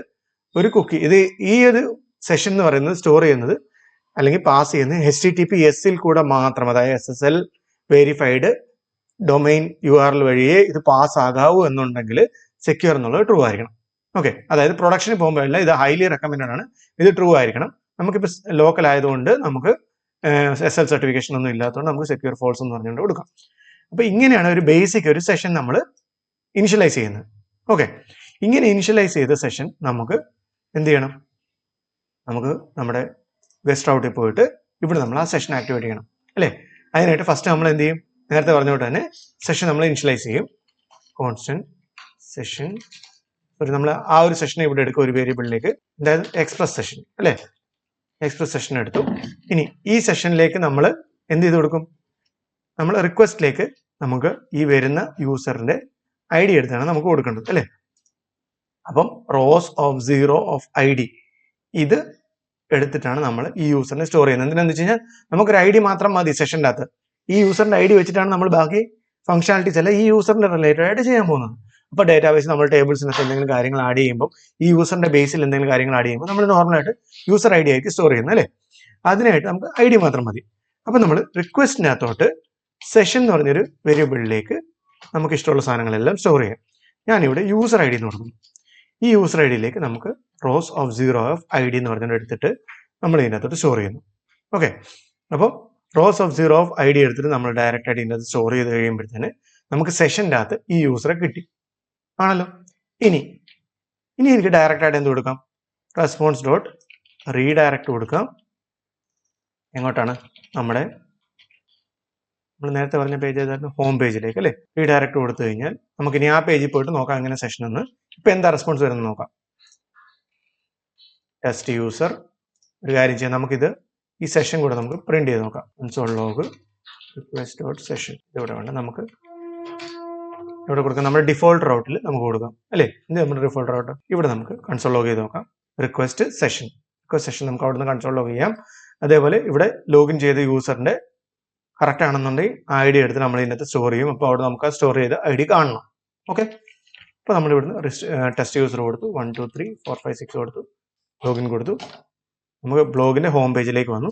ഒരു കുക്കി, ഇത് ഈ ഒരു സെഷൻ എന്ന് പറയുന്നത് സ്റ്റോർ ചെയ്യുന്നത് അല്ലെങ്കിൽ പാസ് ചെയ്യുന്നത് HTTPS കൂടെ മാത്രം, അതായത് SSL വെരിഫൈഡ് ഡൊമൈൻ URL വഴിയേ ഇത് പാസ് ആകാവൂ എന്നുണ്ടെങ്കിൽ സെക്യൂർ എന്നുള്ളത് ട്രൂ ആയിരിക്കണം. ഓക്കെ, അതായത് പ്രൊഡക്ഷന് പോകുമ്പോഴല്ല, ഇത് ഹൈലി റെക്കമെൻഡഡ് ആണ്, ഇത് ട്രൂ ആയിരിക്കണം. നമുക്കിപ്പോൾ ലോക്കൽ ആയതുകൊണ്ട് നമുക്ക് SSL സർട്ടിഫിക്കേഷൻ ഒന്നും ഇല്ലാത്തതുകൊണ്ട് നമുക്ക് സെക്യൂർ ഫോൾസ് എന്ന് പറഞ്ഞുകൊണ്ട് കൊടുക്കാം. അപ്പൊ ഇങ്ങനെയാണ് ഒരു ബേസിക് ഒരു സെഷൻ നമ്മൾ ഇനിഷ്യലൈസ് ചെയ്യുന്നത്. ഓക്കെ, ഇങ്ങനെ ഇനിഷ്യലൈസ് ചെയ്ത സെഷൻ നമുക്ക് എന്ത് ചെയ്യണം, നമുക്ക് നമ്മുടെ ഗസ്റ്റ് റൗട്ടിൽ പോയിട്ട് ഇവിടെ നമ്മൾ ആ സെഷൻ ആക്ടിവേറ്റ് ചെയ്യണം അല്ലേ. അതിനായിട്ട് ഫസ്റ്റ് നമ്മൾ എന്ത് ചെയ്യും, നേരത്തെ പറഞ്ഞുകൊണ്ട് തന്നെ സെഷൻ നമ്മൾ ഇനിഷ്യലൈസ് ചെയ്യും. കോൺസ്റ്റന്റ് സെഷൻ, നമ്മൾ ആ ഒരു സെഷനെ ഇവിടെ എടുക്കും ഒരു വേരിയബിളിലേക്ക്, അതായത് എക്സ്പ്രസ് സെഷൻ അല്ലേ. എക്സ്പ്രസ് സെഷൻ എടുത്തു. ഇനി ഈ സെഷനിലേക്ക് നമ്മൾ എന്ത് ചെയ്ത് കൊടുക്കും, നമ്മൾ റിക്വസ്റ്റിലേക്ക് നമുക്ക് ഈ വരുന്ന യൂസറിന്റെ ID എടുത്താണ് നമുക്ക് കൊടുക്കേണ്ടത് അല്ലേ. അപ്പം റോസ് ഓഫ് 0 ഓഫ് ID ഇത് എടുത്തിട്ടാണ് നമ്മൾ ഈ യൂസറിനെ സ്റ്റോർ ചെയ്യുന്നത്. എന്തിനാന്ന് വെച്ച് കഴിഞ്ഞാൽ നമുക്കൊരു ID മാത്രം മതി സെഷൻ്റെ അകത്ത്. ഈ യൂസറിന്റെ ID വെച്ചിട്ടാണ് നമ്മൾ ബാക്കി ഫംഗ്ഷനാലിറ്റീസ് എല്ലാം ഈ യൂസറിന്റെ റിലേറ്റഡ് ആയിട്ട് ചെയ്യാൻ പോകുന്നത്. അപ്പോൾ ഡേറ്റാബേസ് നമ്മൾ ടേബിൾസിനൊക്കെ എന്തെങ്കിലും കാര്യങ്ങൾ ആഡ് ചെയ്യുമ്പോൾ, ഈ യൂസറിന്റെ ബേസിൽ എന്തെങ്കിലും കാര്യങ്ങൾ ആഡ് ചെയ്യുമ്പോൾ നമ്മൾ നോർമലായിട്ട് യൂസർ ID ആയിട്ട് സ്റ്റോർ ചെയ്യുന്നത് അല്ലേ. അതിനായിട്ട് നമുക്ക് ID മാത്രം മതി. അപ്പം നമ്മൾ റിക്വസ്റ്റിനകത്തോട്ട് സെഷൻ എന്ന് പറഞ്ഞൊരു വേരിയബിളിലേക്ക് നമുക്ക് ഇഷ്ടമുള്ള സാധനങ്ങളെല്ലാം സ്റ്റോർ ചെയ്യാം. ഞാനിവിടെ യൂസർ ID എന്ന് കൊടുക്കുന്നു. ഈ യൂസർ IDയിലേക്ക് നമുക്ക് റോസ് ഓഫ് 0 ഓഫ് ID എന്ന് പറഞ്ഞിട്ട് എടുത്തിട്ട് നമ്മൾ ഇതിനകത്തോട്ട് സ്റ്റോർ ചെയ്യുന്നു. ഓക്കെ, അപ്പോൾ റോസ് ഓഫ് 0 ഓഫ് ID എടുത്തിട്ട് നമ്മൾ ഡയറക്റ്റ് ആയിട്ട് ഇതിനകത്ത് സ്റ്റോർ ചെയ്ത് കഴിയുമ്പോഴത്തേന് നമുക്ക് സെഷൻ്റെ അകത്ത് ഈ യൂസറെ കിട്ടി ആണല്ലോ. ഇനി എനിക്ക് ഡയറക്റ്റ് ആയിട്ട് എന്ത് കൊടുക്കാം, റെസ്പോൺസ് ഡോട്ട് റീഡയറക്റ്റ് കൊടുക്കാം. എങ്ങോട്ടാണ്, നമ്മൾ നേരത്തെ പറഞ്ഞ പേജ് ഏതായിരുന്നു, ഹോം പേജിലേക്ക് അല്ലേ. റീഡയറക്റ്റ് കൊടുത്തു കഴിഞ്ഞാൽ നമുക്ക് ഇനി ആ പേജിൽ പോയിട്ട് നോക്കാം എങ്ങനെ സെഷൻ എന്ന്. ഇപ്പൊ എന്താ റെസ്പോൺസ് വരുന്നത് നോക്കാം. ടെസ്റ്റ് യൂസർ, ഒരു കാര്യം ചെയ്യാം, നമുക്കിത് ഈ സെഷൻ കൂടെ നമുക്ക് പ്രിന്റ് ചെയ്ത് നോക്കാം. Console log request dot session, ഇതിവിടെ വേണ്ട, നമുക്ക് ഇവിടെ കൊടുക്കാം. നമ്മുടെ ഡിഫോൾട്ട് റൗട്ടിൽ നമുക്ക് കൊടുക്കാം അല്ലേ. ഇത് നമ്മുടെ ഡിഫോൾട്ട് റൗട്ട്. ഇവിടെ നമുക്ക് കൺസോൾ ലോഗ് ചെയ്ത് നോക്കാം. റിക്വസ്റ്റ് സെഷൻ നമുക്ക് അവിടെ നിന്ന് കൺസോൾ ലോഗ് ചെയ്യാം. അതേപോലെ ഇവിടെ ലോഗിൻ ചെയ്ത യൂസറിന്റെ കറക്റ്റ് ആണെന്നുണ്ടെങ്കിൽ ID എടുത്ത് നമ്മൾ ഇതിനകത്ത് സ്റ്റോർ ചെയ്യും. അപ്പോൾ അവിടെ നമുക്ക് ആ സ്റ്റോർ ചെയ്ത ID കാണണം. ഓക്കെ, അപ്പോൾ നമ്മൾ ഇവിടുന്ന് ടെസ്റ്റ് യൂസർ കൊടുത്തു, 1 2 3 4 5 6 കൊടുത്തു, ലോഗിൻ കൊടുത്തു. നമുക്ക് ബ്ലോഗിന്റെ ഹോം പേജിലേക്ക് വന്നു.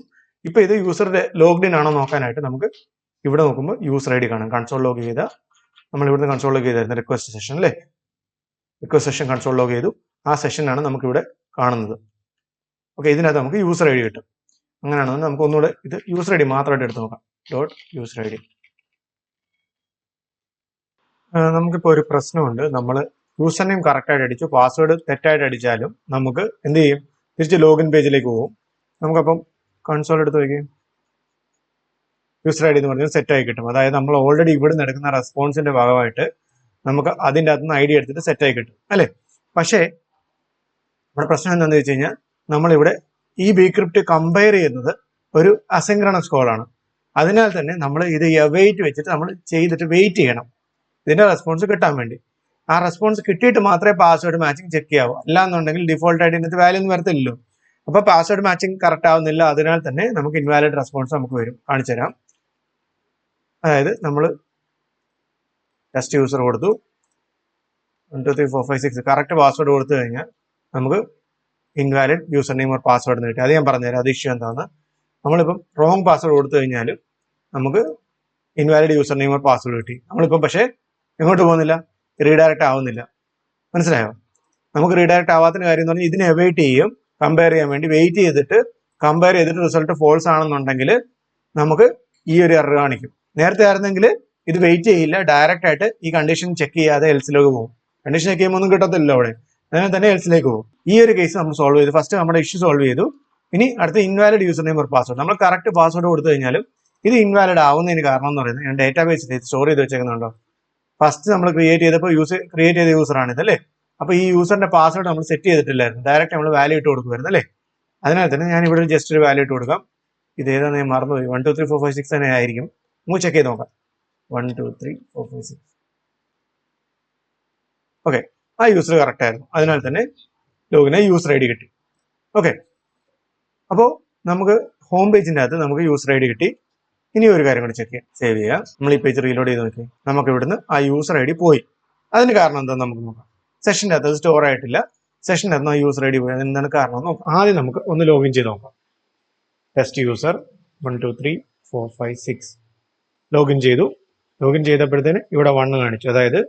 ഇപ്പൊ ഇത് യൂസറുടെ ലോഗ്ഡ് ഇൻ ആണോ നോക്കാനായിട്ട് നമുക്ക് ഇവിടെ നോക്കുമ്പോൾ യൂസർ ID കാണാം. കൺസോൾ ലോഗ് ചെയ്ത, നമ്മൾ ഇവിടുന്ന് കൺസോൾ ലോഗ് ചെയ്തായിരുന്നു റിക്വസ്റ്റ് സെഷൻ അല്ലേ. റിക്വസ്റ്റ് സെഷൻ കൺസോൾ ലോഗ് ചെയ്തു. ആ സെഷനാണ് നമുക്ക് ഇവിടെ കാണുന്നത്. ഓക്കെ, ഇതിനകത്ത് നമുക്ക് യൂസർ ID കിട്ടും. അങ്ങനെയാണെന്ന് നമുക്ക് ഒന്നുകൂടെ ഇത് യൂസർ ID മാത്രമായിട്ട് എടുത്ത് നോക്കാം. Dot user ID. നമുക്കിപ്പോൾ ഒരു പ്രശ്നമുണ്ട്. നമ്മൾ യൂസർ നെയിം കറക്റ്റ് ആയിട്ട് അടിച്ചു, പാസ്വേഡ് തെറ്റായിട്ട് അടിച്ചാലും നമുക്ക് എന്ത് ചെയ്യും, തിരിച്ച് ലോഗിൻ പേജിലേക്ക് പോകും. നമുക്കപ്പം കൺസോൾ എടുത്ത് വയ്ക്കുകയും യൂസർ ID എന്ന് പറഞ്ഞാൽ സെറ്റ് ആയി കിട്ടും. അതായത് നമ്മൾ ഓൾറെഡി ഇവിടെ നിന്ന് എടുക്കുന്ന റെസ്പോൺസിന്റെ ഭാഗമായിട്ട് നമുക്ക് അതിൻ്റെ അകത്ത് നിന്ന് ID എടുത്തിട്ട് സെറ്റ് ആയി കിട്ടും അല്ലേ. പക്ഷേ നമ്മുടെ പ്രശ്നം എന്താണെന്ന് വെച്ച് കഴിഞ്ഞാൽ നമ്മളിവിടെ ഈ ബിക്രിപ്റ്റ് കമ്പയർ ചെയ്യുന്നത് ഒരു അസിൻക്രണസ് കോളാണ്. അതിനാൽ തന്നെ നമ്മൾ ഇത് വെയിറ്റ് വെച്ചിട്ട് നമ്മൾ ചെയ്തിട്ട് വെയിറ്റ് ചെയ്യണം ഇതിന്റെ റെസ്പോൺസ് കിട്ടാൻ വേണ്ടി. ആ റെസ്പോൺസ് കിട്ടിയിട്ട് മാത്രമേ പാസ്വേഡ് മാച്ചിങ് ചെക്ക് ചെയ്യാവൂ. അല്ലാന്നുണ്ടെങ്കിൽ ഡിഫോൾട്ട് ആയിട്ട് ഇതിനകത്ത് വാല്യൂ ഒന്നും വരത്തില്ലല്ലോ. അപ്പൊ പാസ്വേഡ് മാച്ചിങ് കറക്റ്റ് ആവുന്നില്ല. അതിനാൽ തന്നെ നമുക്ക് ഇൻവാലിഡ് റെസ്പോൺസ് നമുക്ക് വരും. കാണിച്ചു തരാം. അതായത് നമ്മൾ ടെസ്റ്റ് യൂസർ കൊടുത്തു, 1 2 3 4 5 6 കറക്റ്റ് പാസ്വേഡ് കൊടുത്തു കഴിഞ്ഞാൽ നമുക്ക് invalid user name or password കിട്ടി. അത് ഞാൻ പറഞ്ഞുതരാം, അത് ഇഷ്യൂ എന്താണെന്ന്. നമ്മളിപ്പം റോങ് പാസ്വേഡ് കൊടുത്തു കഴിഞ്ഞാലും നമുക്ക് invalid user name or password കിട്ടി. നമ്മളിപ്പം പക്ഷേ എങ്ങോട്ട് പോകുന്നില്ല, റീഡയറക്റ്റ് ആവുന്നില്ല. മനസ്സിലായോ? നമുക്ക് റീഡയറക്റ്റ് ആവാത്ത കാര്യം എന്ന് പറഞ്ഞാൽ ഇതിനെ അവൈറ്റ് ചെയ്യും, കമ്പയർ ചെയ്യാൻ വേണ്ടി വെയിറ്റ് ചെയ്തിട്ട് കമ്പയർ ചെയ്തിട്ട് റിസൾട്ട് ഫോൾസ് ആണെന്നുണ്ടെങ്കിൽ നമുക്ക് ഈ ഒരു എറർ കാണിക്കും. നേരത്തെ ആയിരുന്നെങ്കിൽ ഇത് വെയിറ്റ് ചെയ്യില്ല, ഡയറക്റ്റ് ആയിട്ട് ഈ കണ്ടീഷൻ ചെക്ക് ചെയ്യാതെ എൽസിലേക്ക് പോകും. കണ്ടീഷൻ ചെക്ക് ചെയ്യുമ്പോൾ ഒന്നും കിട്ടത്തില്ല അവിടെ, അതിനാൽ തന്നെ എൽസിലേക്ക് പോകും. ഈ ഒരു കേസ് നമ്മൾ സോൾവ് ചെയ്തു. ഫസ്റ്റ് നമ്മുടെ ഇഷ്യൂ സോൾവ് ചെയ്തു. ഇനി അടുത്ത ഇൻവാലിഡ് യൂസർ നെയിം ഒരു പാസ്വേഡ്. നമ്മൾ കറക്റ്റ് പാസ്വേഡ് കൊടുത്തു കഴിഞ്ഞാലും ഇത് ഇൻവാലിഡ് ആവുന്നതിന് കാരണം എന്ന് പറയുന്നത് ഞാൻ ഡേറ്റാബേസിൽ സ്റ്റോർ ചെയ്ത് വെച്ചേക്കുന്നുണ്ടോ. ഫസ്റ്റ് നമ്മൾ ക്രിയേറ്റ് ചെയ്തപ്പോൾ ക്രിയേറ്റ് ചെയ്ത യൂസറാണ് ഇതല്ലേ. അപ്പൊ ഈ യൂസറിന്റെ പാസ്വേഡ് നമ്മൾ സെറ്റ് ചെയ്തിട്ടില്ലായിരുന്നു, ഡയറക്റ്റ് നമ്മൾ വാല്യൂ ഇട്ട് കൊടുക്കുമായിരുന്നു അല്ലേ. അതിനാൽ തന്നെ ഞാൻ ഇവിടെ ജസ്റ്റ് ഒരു വാല്യൂ ഇട്ട് കൊടുക്കാം. ഇത് ഏതാണെന്ന് ഞാൻ മറന്നുപോയി. 1 2 3 4 5 6 തന്നെ ആയിരിക്കും. നമുക്ക് ചെക്ക് ചെയ്ത് നോക്കാം. 1 2 3 4 5 6. ഓക്കെ, ആ യൂസർ കറക്റ്റ് ആയിരുന്നു. അതിനാൽ തന്നെ ലോഗിന് യൂസർ ഐ ഡി കിട്ടി. ഓക്കെ, അപ്പോൾ നമുക്ക് ഹോം പേജിന്റെ അകത്ത് നമുക്ക് യൂസർ ഐ ഡി കിട്ടി. ഇനി ഒരു കാര്യം കൂടി ചെക്ക് ചെയ്യാം, സേവ് ചെയ്യാം. നമ്മൾ ഈ പേജ് റീലോഡ് ചെയ്ത് നോക്കി, നമുക്ക് ഇവിടുന്ന് ആ യൂസർ ഐ ഡി പോയി. അതിന് കാരണം എന്താണെന്ന് നമുക്ക് നോക്കാം. സെഷന്റെ അകത്ത് സ്റ്റോർ ആയിട്ടില്ല, സെഷന്റെ അകത്ത് ആ യൂസർ ഐ ഡി പോയി. എന്താണ് കാരണം നോക്കാം. ആദ്യം നമുക്ക് ഒന്ന് ലോഗിൻ ചെയ്ത് നോക്കാം. ടെസ്റ്റ് യൂസർ 1 2 3 4 5 6 ലോഗിൻ ചെയ്തു. ലോഗിൻ ചെയ്തപ്പോഴത്തേന് ഇവിടെ 1 കാണിച്ചു, അതായത്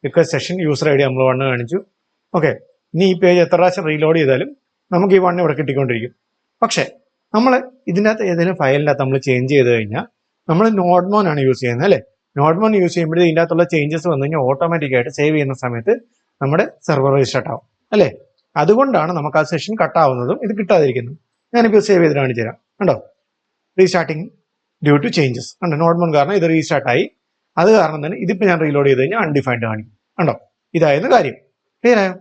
request session user I D നമ്മൾ 1 കാണിച്ചു. ഓക്കെ, ഇനി ഈ പേജ് എത്ര പ്രാവശ്യം റീലോഡ് ചെയ്താലും നമുക്ക് ഈ 1 ഇവിടെ കിട്ടിക്കൊണ്ടിരിക്കും. പക്ഷേ നമ്മൾ ഇതിനകത്ത് ഏതെങ്കിലും ഫയലിനകത്ത് നമ്മൾ ചേഞ്ച് ചെയ്ത് കഴിഞ്ഞാൽ നമ്മൾ നോഡ്മോൻ ആണ് യൂസ് ചെയ്യുന്നത് അല്ലേ. നോഡ്മോൻ യൂസ് ചെയ്യുമ്പോഴേ ഇതിൻ്റെ അകത്തുള്ള ചേഞ്ചസ് വന്നു കഴിഞ്ഞാൽ ഓട്ടോമാറ്റിക് ആയിട്ട് സേവ് ചെയ്യുന്ന സമയത്ത് നമ്മുടെ സെർവർ റീസ്റ്റാർട്ട് ആവും അല്ലേ. അതുകൊണ്ടാണ് നമുക്ക് ആ സെഷൻ കട്ടാവുന്നതും ഇത് കിട്ടാതിരിക്കുന്നതും. ഞാനിപ്പോൾ സേവ് ചെയ്ത് കാണിച്ചു തരാം. കണ്ടോ, റീസ്റ്റാർട്ടിങ് ഡ്യൂ ടു ചേഞ്ചസ് കണ്ടോ, നോഡ്മോൻ കാരണം ഇത് റീസ്റ്റാർട്ടായി. അത് കാരണം തന്നെ ഇതിപ്പോൾ ഞാൻ റീലോഡ് ചെയ്ത് കഴിഞ്ഞാൽ അൺഡിഫൈൻഡ് കാണിക്കും. കണ്ടോ, ഇതായിരുന്നു കാര്യം. ക്ലിയർ ആയോ?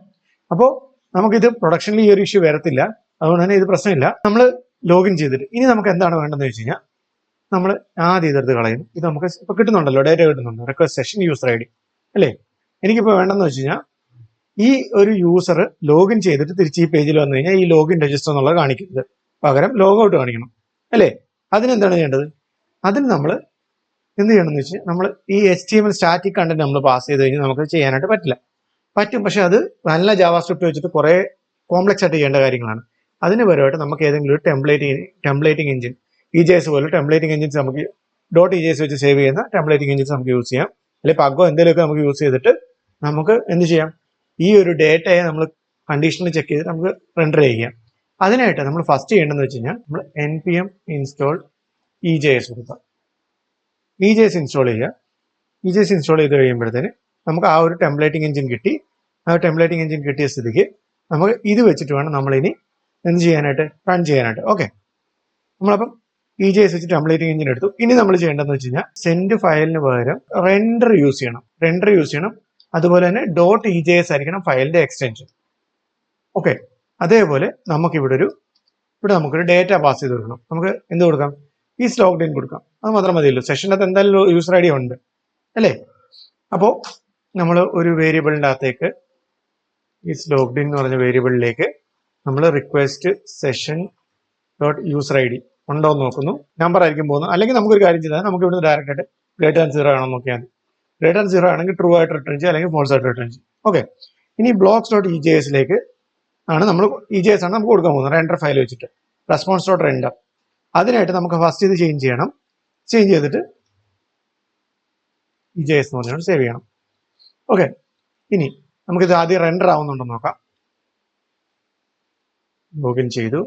അപ്പോൾ നമുക്കിത് പ്രൊഡക്ഷനിൽ ഈ ഒരു ഇഷ്യൂ വരത്തില്ല, അതുകൊണ്ട് തന്നെ ഇത് പ്രശ്നമില്ല. നമ്മൾ ലോഗിൻ ചെയ്തിട്ട് ഇനി നമുക്ക് എന്താണ് വേണ്ടതെന്ന് വെച്ച് കഴിഞ്ഞാൽ നമ്മൾ ആദ്യം ഇതെടുത്ത് കളയും. ഇത് നമുക്ക് ഇപ്പോൾ കിട്ടുന്നുണ്ടല്ലോ, ഡേറ്റ കിട്ടുന്നുണ്ട്, request session user I D അല്ലേ. എനിക്കിപ്പോൾ വേണ്ടെന്ന് വെച്ച് കഴിഞ്ഞാൽ ഈ ഒരു യൂസർ ലോഗിൻ ചെയ്തിട്ട് തിരിച്ച് ഈ പേജിൽ വന്നു കഴിഞ്ഞാൽ ഈ ലോഗിൻ രജിസ്റ്റർ എന്നുള്ളത് കാണിക്കരുത്, പകരം ലോഗ് ഔട്ട് കാണിക്കണം അല്ലേ. അതിനെന്താണ് ചെയ്യേണ്ടത്? അതിന് നമ്മൾ എന്ത് ചെയ്യണമെന്ന് വെച്ചാൽ നമ്മൾ ഈ HTML സ്റ്റാറ്റിക് കണ്ടന്റ് നമ്മൾ പാസ് ചെയ്ത് കഴിഞ്ഞാൽ നമുക്ക് ചെയ്യാനായിട്ട് പറ്റില്ല. പറ്റും, പക്ഷെ അത് നല്ല ജാവാസ്ക്രിപ്റ്റ് വെച്ചിട്ട് കുറേ കോംപ്ലക്സ് ആയിട്ട് ചെയ്യേണ്ട കാര്യങ്ങളാണ്. അതിന് പകരമായിട്ട് നമുക്ക് ഏതെങ്കിലും ഒരു ടെംപ്ലേറ്റിംഗ് എഞ്ചിൻ, EJS പോലെ ടെംപ്ലേറ്റിംഗ് എഞ്ചിൻസ് നമുക്ക് .EJS വെച്ച് സേവ് ചെയ്യുന്ന ടെംപ്ലേറ്റിംഗ് എഞ്ചിൻസ് നമുക്ക് യൂസ് ചെയ്യാം. അല്ലെങ്കിൽ പഗോ എന്തെങ്കിലുമൊക്കെ നമുക്ക് യൂസ് ചെയ്തിട്ട് നമുക്ക് എന്ത് ചെയ്യാം, ഈ ഒരു ഡേറ്റയെ നമ്മൾ കണ്ടീഷണൽ ചെക്ക് ചെയ്തിട്ട് നമുക്ക് റെൻഡർ ചെയ്യാം. അതിനായിട്ട് നമ്മൾ ഫസ്റ്റ് ചെയ്യേണ്ടതെന്ന് വെച്ച് കഴിഞ്ഞാൽ നമ്മൾ npm install EJS കൊടുക്കാം. EJS ഇൻസ്റ്റാൾ ചെയ്യുക. EJS ഇൻസ്റ്റാൾ ചെയ്ത് കഴിയുമ്പോഴത്തേന് നമുക്ക് ആ ഒരു ടെംപ്ലേറ്റിംഗ് എഞ്ചിൻ കിട്ടി. ആ ടെംപ്ലേറ്റിംഗ് എഞ്ചിൻ കിട്ടിയ സ്ഥിതിക്ക് നമുക്ക് ഇത് വെച്ചിട്ട് വേണം നമ്മളിനി എന്ത് ചെയ്യാനായിട്ട്, റൺ ചെയ്യാനായിട്ട്. ഓക്കെ, നമ്മളപ്പം EJS വെച്ച് ടെംപ്ലേറ്റിംഗ് എഞ്ചിൻ എടുത്തു. ഇനി നമ്മൾ ചെയ്യേണ്ടതെന്ന് വെച്ച് കഴിഞ്ഞാൽ സെൻഡ് ഫയലിന് പകരം റെൻഡർ യൂസ് ചെയ്യണം. അതുപോലെ തന്നെ .EJS ആയിരിക്കണം ഫയലിന്റെ എക്സ്റ്റൻഷൻ. ഓക്കെ, അതേപോലെ നമുക്കിവിടെ നമുക്കൊരു ഡേറ്റ പാസ് ചെയ്ത് കൊടുക്കണം. നമുക്ക് എന്ത് കൊടുക്കാം, ഈ ലോഗ്ഡ് ഇൻ കൊടുക്കാം. അത് മാത്രം മതിയല്ലോ, സെഷനകത്ത് എന്തായാലും യൂസർ ഐ ഡി ഉണ്ട് അല്ലേ. അപ്പോൾ നമ്മൾ ഒരു വേരിയബിളിൻ്റെ അകത്തേക്ക് ഈ ലോഗ്ഡ് ഇൻ എന്ന് പറഞ്ഞ വേരിയബിളിലേക്ക് നമ്മൾ request session .user I D ഉണ്ടോ എന്ന് നോക്കുന്നു. നമ്പർ ആയിരിക്കും പോകുന്നത്. അല്ലെങ്കിൽ നമുക്കൊരു കാര്യം ചെയ്താൽ നമുക്ക് ഇവിടെ ഡയറക്റ്റ് ആയിട്ട് >0 ആണെന്ന് നോക്കിയാൽ മതി. >0 ആണെങ്കിൽ ട്രൂ ആയിട്ട് റിട്ടേൺ ചെയ്യുക, അല്ലെങ്കിൽ ഫോൾസ് ആയിട്ട് റിട്ടേൺ ചെയ്യും. ഓക്കെ, ഇനി blocks.EJS ആണ് നമ്മൾ EJS ആണ് നമുക്ക് കൊടുക്കാൻ പോകുന്നത് റെൻഡർ ഫയൽ വെച്ചിട്ട് response.render. അതിനായിട്ട് നമുക്ക് ഫസ്റ്റ് ഇത് ചേഞ്ച് ചെയ്യണം. ചേഞ്ച് ചെയ്തിട്ട് EJS എന്ന് പറഞ്ഞാൽ സേവ് ചെയ്യണം. ഓക്കെ, ഇനി നമുക്കിത് ആദ്യം റെൻഡർ ആവുന്നുണ്ടെന്ന് നോക്കാം. ലോഗിൻ ചെയ്തു,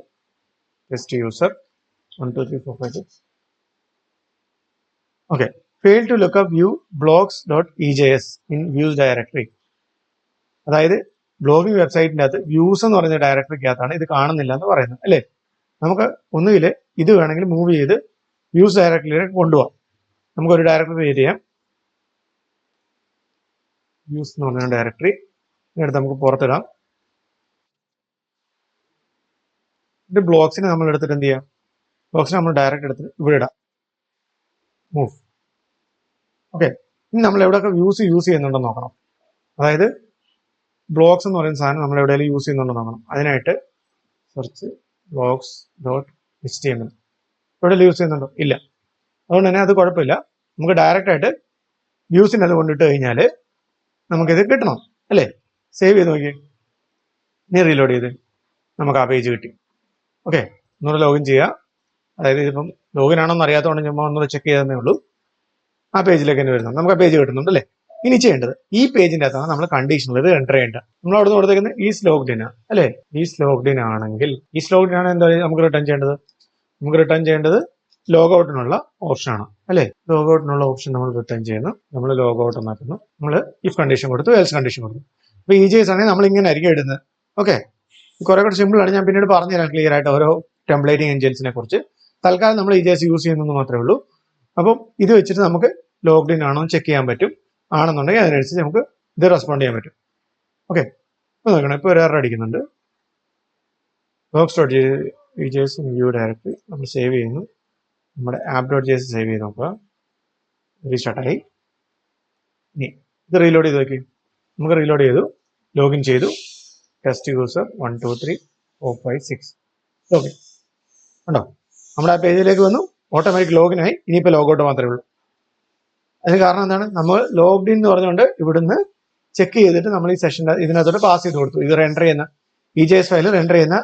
test user 1 2 3 4 5 6. Okay, fail to look up view blocks.EJS in views directory. അതായത് ബ്ലോഗിംഗ് വെബ്സൈറ്റിൻ്റെ അകത്ത് വ്യൂസ് എന്ന് പറയുന്ന ഡയറക്ടറിക്കകത്താണ് ഇത് കാണുന്നില്ല എന്ന് പറയുന്നത് അല്ലേ. നമുക്ക് ഒന്നുകിൽ ഇത് വേണമെങ്കിൽ മൂവ് ചെയ്ത് വ്യൂസ് ഡയറക്ടറിയിലേക്ക് കൊണ്ടുപോകാം. നമുക്കൊരു ഡയറക്ടറി ക്രിയേറ്റ് ചെയ്യാം, വ്യൂസ് എന്ന് പറഞ്ഞ ഡയറക്ടറി. ഇതിനടുത്ത് നമുക്ക് പുറത്തിടാം. ഇത് ബ്ലോഗ്സിനെ നമ്മൾ എടുത്തിട്ട് എന്ത് ചെയ്യാം, ബ്ലോഗ്സിനെ നമ്മൾ ഡയറക്റ്റ് എടുത്തിട്ട് ഇവിടെ ഇടാം, മൂവ്. ഓക്കെ, ഇനി നമ്മൾ എവിടെയൊക്കെ വ്യൂസ് യൂസ് ചെയ്യുന്നുണ്ടെന്ന് നോക്കണം. അതായത് ബ്ലോഗ്സ് എന്ന് പറയുന്ന സാധനം നമ്മൾ എവിടെയെങ്കിലും യൂസ് ചെയ്യുന്നുണ്ടെന്ന് നോക്കണം. അതിനായിട്ട് സെർച്ച് blogs.html. എവിടെയെങ്കിലും യൂസ് ചെയ്യുന്നുണ്ടോ? ഇല്ല. അതുകൊണ്ട് തന്നെ അത് കുഴപ്പമില്ല. നമുക്ക് ഡയറക്റ്റ് ആയിട്ട് വ്യൂസിൻ്റെ അത് കൊണ്ടിട്ട് കഴിഞ്ഞാൽ നമുക്കിത് കിട്ടണം അല്ലേ. സേവ് ചെയ്ത് നോക്കി, ഇനി റീലോഡ് ചെയ്ത് നമുക്ക് ആ പേജ് കിട്ടി. ഓക്കെ, ഒന്നുകൂടെ ലോഗിൻ ചെയ്യുക. അതായത് ഇതിപ്പം ലോഗിൻ ആണോന്ന് അറിയാത്തതുകൊണ്ട് നമ്മൾ ഒന്ന് ചെക്ക് ചെയ്തതേ ഉള്ളൂ. ആ പേജിലേക്ക് തന്നെ വരുന്നത്, നമുക്ക് ആ പേജ് കിട്ടുന്നുണ്ട് അല്ലേ. ഇനി ചെയ്യേണ്ടത് ഈ പേജിന്റെ അകത്താണ് നമ്മൾ കണ്ടീഷണൽ ഇത് എൻ്റർ ചെയ്യേണ്ടത്. നമ്മൾ അവിടെ നിന്ന് കൊടുത്തേക്കുന്നത് ഈസ് ലോഗ്ഡ് ഇൻ അല്ലേ. ഈസ് ലോഗ്ഡ് ഇൻ ആണെങ്കിൽ ഈസ് ലോഗ്ഡ് ഇൻ ആണ് എന്താ നമുക്ക് റിട്ടേൺ ചെയ്യേണ്ടത്? നമുക്ക് റിട്ടേൺ ചെയ്യേണ്ടത് ലോഗ് ഔട്ടിനുള്ള ഓപ്ഷനാണ് അല്ലേ. ലോഗ് ഔട്ടിനുള്ള ഓപ്ഷൻ നമ്മൾ റിട്ടേൺ ചെയ്യുന്നു. നമ്മൾ ലോഗ് ഔട്ട് എന്നാക്കുന്നു. നമ്മൾ ഇഫ് കണ്ടീഷൻ കൊടുത്തു, എൽസ് കണ്ടീഷൻ കൊടുത്തു. അപ്പൊ EJS ആണെങ്കിൽ നമ്മൾ ഇങ്ങനെ ആയിരിക്കും ഇടുന്നത്. ഓക്കെ, കുറെ കൂടെ സിമ്പിൾ ആണ്. ഞാൻ പിന്നീട് പറഞ്ഞുതരാം ക്ലിയർ ആയിട്ട് ഓരോ ടെംപ്ലേറ്റിംഗ് എൻജിൻസിനെ കുറിച്ച്. തൽക്കാലം നമ്മൾ EJS യൂസ് ചെയ്യുന്നത് മാത്രമേ ഉള്ളൂ. അപ്പം ഇത് വെച്ചിട്ട് നമുക്ക് ലോഗ്ഡ് ഇൻ ആണോ ചെക്ക് ചെയ്യാൻ പറ്റും. ആണെന്നുണ്ടെങ്കിൽ അതിനനുസരിച്ച് നമുക്ക് ഇത് റെസ്പോണ്ട് ചെയ്യാൻ പറ്റും. ഓക്കെ, ഇപ്പൊ നോക്കണം. ഇപ്പൊ ഒരു എറർ അടിക്കുന്നുണ്ട്. EJS വ്യൂ ഡയറക്ടറി നമ്മൾ സേവ് ചെയ്യുന്നു. നമ്മുടെ app.js സേവ് ചെയ്ത് നോക്കുക. റീസ്റ്റാർട്ടായി. ഇനി ഇത് റീലോഡ് ചെയ്ത് നോക്കി. നമുക്ക് റീലോഡ് ചെയ്തു, ലോഗിൻ ചെയ്തു. ടെസ്റ്റ് യൂസർ 1 2 3 4 5 6 ലോഗിൻ ഉണ്ടോ. നമ്മുടെ ആ പേജിലേക്ക് വന്നു, ഓട്ടോമാറ്റിക് ലോഗിൻ ആയി. ഇനിയിപ്പോൾ ലോഗൗട്ട് മാത്രമേ ഉള്ളൂ. അതിന് കാരണം എന്താണ്? നമ്മൾ ലോഗ്ഡ് ഇൻ എന്ന് പറഞ്ഞുകൊണ്ട് ഇവിടുന്ന് ചെക്ക് ചെയ്തിട്ട് നമ്മൾ ഈ സെഷൻ ഇതിനകത്തോട്ട് പാസ് ചെയ്ത് കൊടുത്തു. ഇത് റെൻഡർ ചെയ്യുന്ന EJS ഫയൽ റെൻഡർ ചെയ്യുന്ന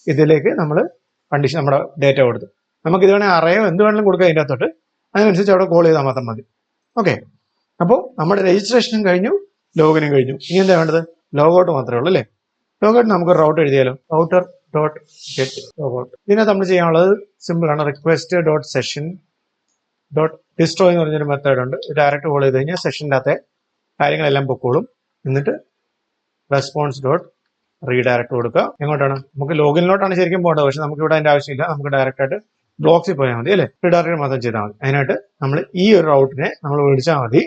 ഇതിലേക്ക് നമ്മൾ കണ്ടീഷൻ നമ്മുടെ ഡേറ്റ കൊടുത്തു. നമുക്ക് ഇത് വേണമെങ്കിൽ അറയോ എന്ത് വേണമെങ്കിലും കൊടുക്കുക അതിൻ്റെ അകത്തോട്ട്. അതിനനുസരിച്ച് അവിടെ കോൾ ചെയ്താൽ മാത്രം മതി. ഓക്കെ, അപ്പോൾ നമ്മുടെ രജിസ്ട്രേഷനും കഴിഞ്ഞു, ലോഗിനും കഴിഞ്ഞു. ഇനി എന്താ വേണ്ടത്? ലോഗൗട്ട് മാത്രമേ ഉള്ളൂ അല്ലേ. ലോഗൗട്ട് നമുക്ക് റൗട്ട് എഴുതിയാലോ. Router dot get logout. ഇതിനകത്ത് നമ്മൾ ചെയ്യാനുള്ളത് സിമ്പിൾ ആണ്. Request dot session dot destroy എന്ന് പറഞ്ഞൊരു മെത്തേഡ് ഉണ്ട്. ഡയറക്റ്റ് കോൾ ചെയ്ത് കഴിഞ്ഞാൽ സെഷൻ്റെ അകത്തെ കാര്യങ്ങളെല്ലാം പൊക്കോളും. എന്നിട്ട് റെസ്പോൺസ് ഡോട്ട് റീഡയറക്റ്റ് കൊടുക്കുക. എങ്ങോട്ടാണ്? നമുക്ക് ലോഗിനിലോട്ടാണ് ശരിക്കും പോകേണ്ടത്, പക്ഷെ നമുക്ക് ഇവിടെ അതിന്റെ ആവശ്യമില്ല. നമുക്ക് ഡയറക്റ്റ് ആയിട്ട് ബ്ലോക്സിൽ പോയാൽ മതി അല്ലേ. റീഡയറക്റ്റ് മാത്രം ചെയ്താൽ മതി. അതിനായിട്ട് നമ്മൾ ഈ ഒരു റൗട്ടിനെ നമ്മൾ വിളിച്ചാൽ മതി.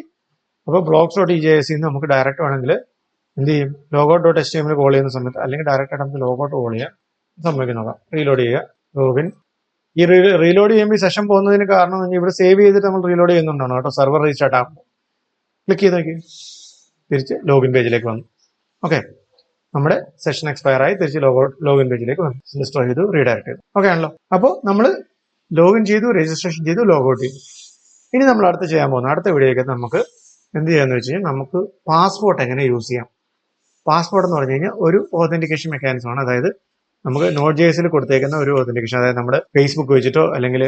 അപ്പോൾ ബ്ലോക്സ് ഡോട്ട് EJS നമുക്ക് ഡയറക്റ്റ് വേണമെങ്കിൽ എന്ത് ചെയ്യും? ലോഗൗട്ട് ഡോട്ട് HTML കോൾ ചെയ്യുന്ന സമയത്ത് അല്ലെങ്കിൽ ഡയറക്റ്റ് ആയിട്ട് നമുക്ക് ലോഗൗട്ട് കോൾ ചെയ്യാം. സംഭവിക്കുന്നതാണ്. റീലോഡ് ചെയ്യുക, ലോഗിൻ. ഈ റീലോഡ് ചെയ്യുമ്പോൾ ഈ സെഷൻ പോകുന്നതിന് കാരണം ഇവിടെ സേവ് ചെയ്തിട്ട് നമ്മൾ റീലോഡ് ചെയ്യുന്നുണ്ടാണ് കേട്ടോ. സെർവർ റീസ്റ്റാർട്ട് ആകുമ്പോൾ ക്ലിക്ക് ചെയ്ത് നോക്കി, തിരിച്ച് ലോഗിൻ പേജിലേക്ക് വന്നു. ഓക്കെ, നമ്മുടെ സെഷൻ എക്സ്പയർ ആയി, തിരിച്ച് ലോഗിൻ പേജിലേക്ക് വന്നു. ഡിസ്ട്രോയ് ചെയ്തു, റീഡയറക്ട് ചെയ്തു. ഓക്കെ ആണല്ലോ. അപ്പോൾ നമ്മൾ ലോഗിൻ ചെയ്തു, രജിസ്ട്രേഷൻ ചെയ്തു, ലോഗൗട്ട് ചെയ്തു. ഇനി നമ്മൾ അടുത്ത് ചെയ്യാൻ പോകുന്ന അടുത്ത വീഡിയോയ്ക്ക് നമുക്ക് എന്ത് ചെയ്യാന്ന് വെച്ച് കഴിഞ്ഞാൽ നമുക്ക് പാസ്പോർട്ട് എങ്ങനെ യൂസ് ചെയ്യാം. പാസ്പോർട്ട് എന്ന് പറഞ്ഞു കഴിഞ്ഞാൽ ഒരു ഓതന്റിക്കേഷൻ മെക്കാനിസം ആണ്. അതായത് നമുക്ക് Node.js കൊടുത്തേക്കുന്ന ഒരു ഓതന്റിക്കേഷൻ, അതായത് നമ്മുടെ ഫേസ്ബുക്ക് വെച്ചിട്ടോ അല്ലെങ്കിൽ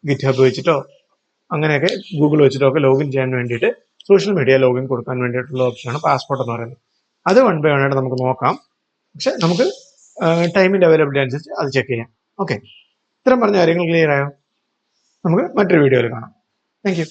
GitHub വെച്ചിട്ടോ അങ്ങനെയൊക്കെ ഗൂഗിൾ വെച്ചിട്ടോ ഒക്കെ ലോഗിൻ ചെയ്യാൻ വേണ്ടിയിട്ട് സോഷ്യൽ മീഡിയ ലോഗിൻ കൊടുക്കാൻ വേണ്ടിയിട്ടുള്ള ഓപ്ഷനാണ് പാസ്പോർട്ട് എന്ന് പറയുന്നത്. അത് 1 by 1 ആയിട്ട് നമുക്ക് നോക്കാം. പക്ഷെ നമുക്ക് ടൈമിന്റെ അവൈലബിലിറ്റി അനുസരിച്ച് അത് ചെക്ക് ചെയ്യാം. ഓക്കെ, ഇത്രയും പറഞ്ഞ കാര്യങ്ങൾ ക്ലിയർ ആയോ? നമുക്ക് മറ്റൊരു വീഡിയോയിൽ കാണാം. Thank you.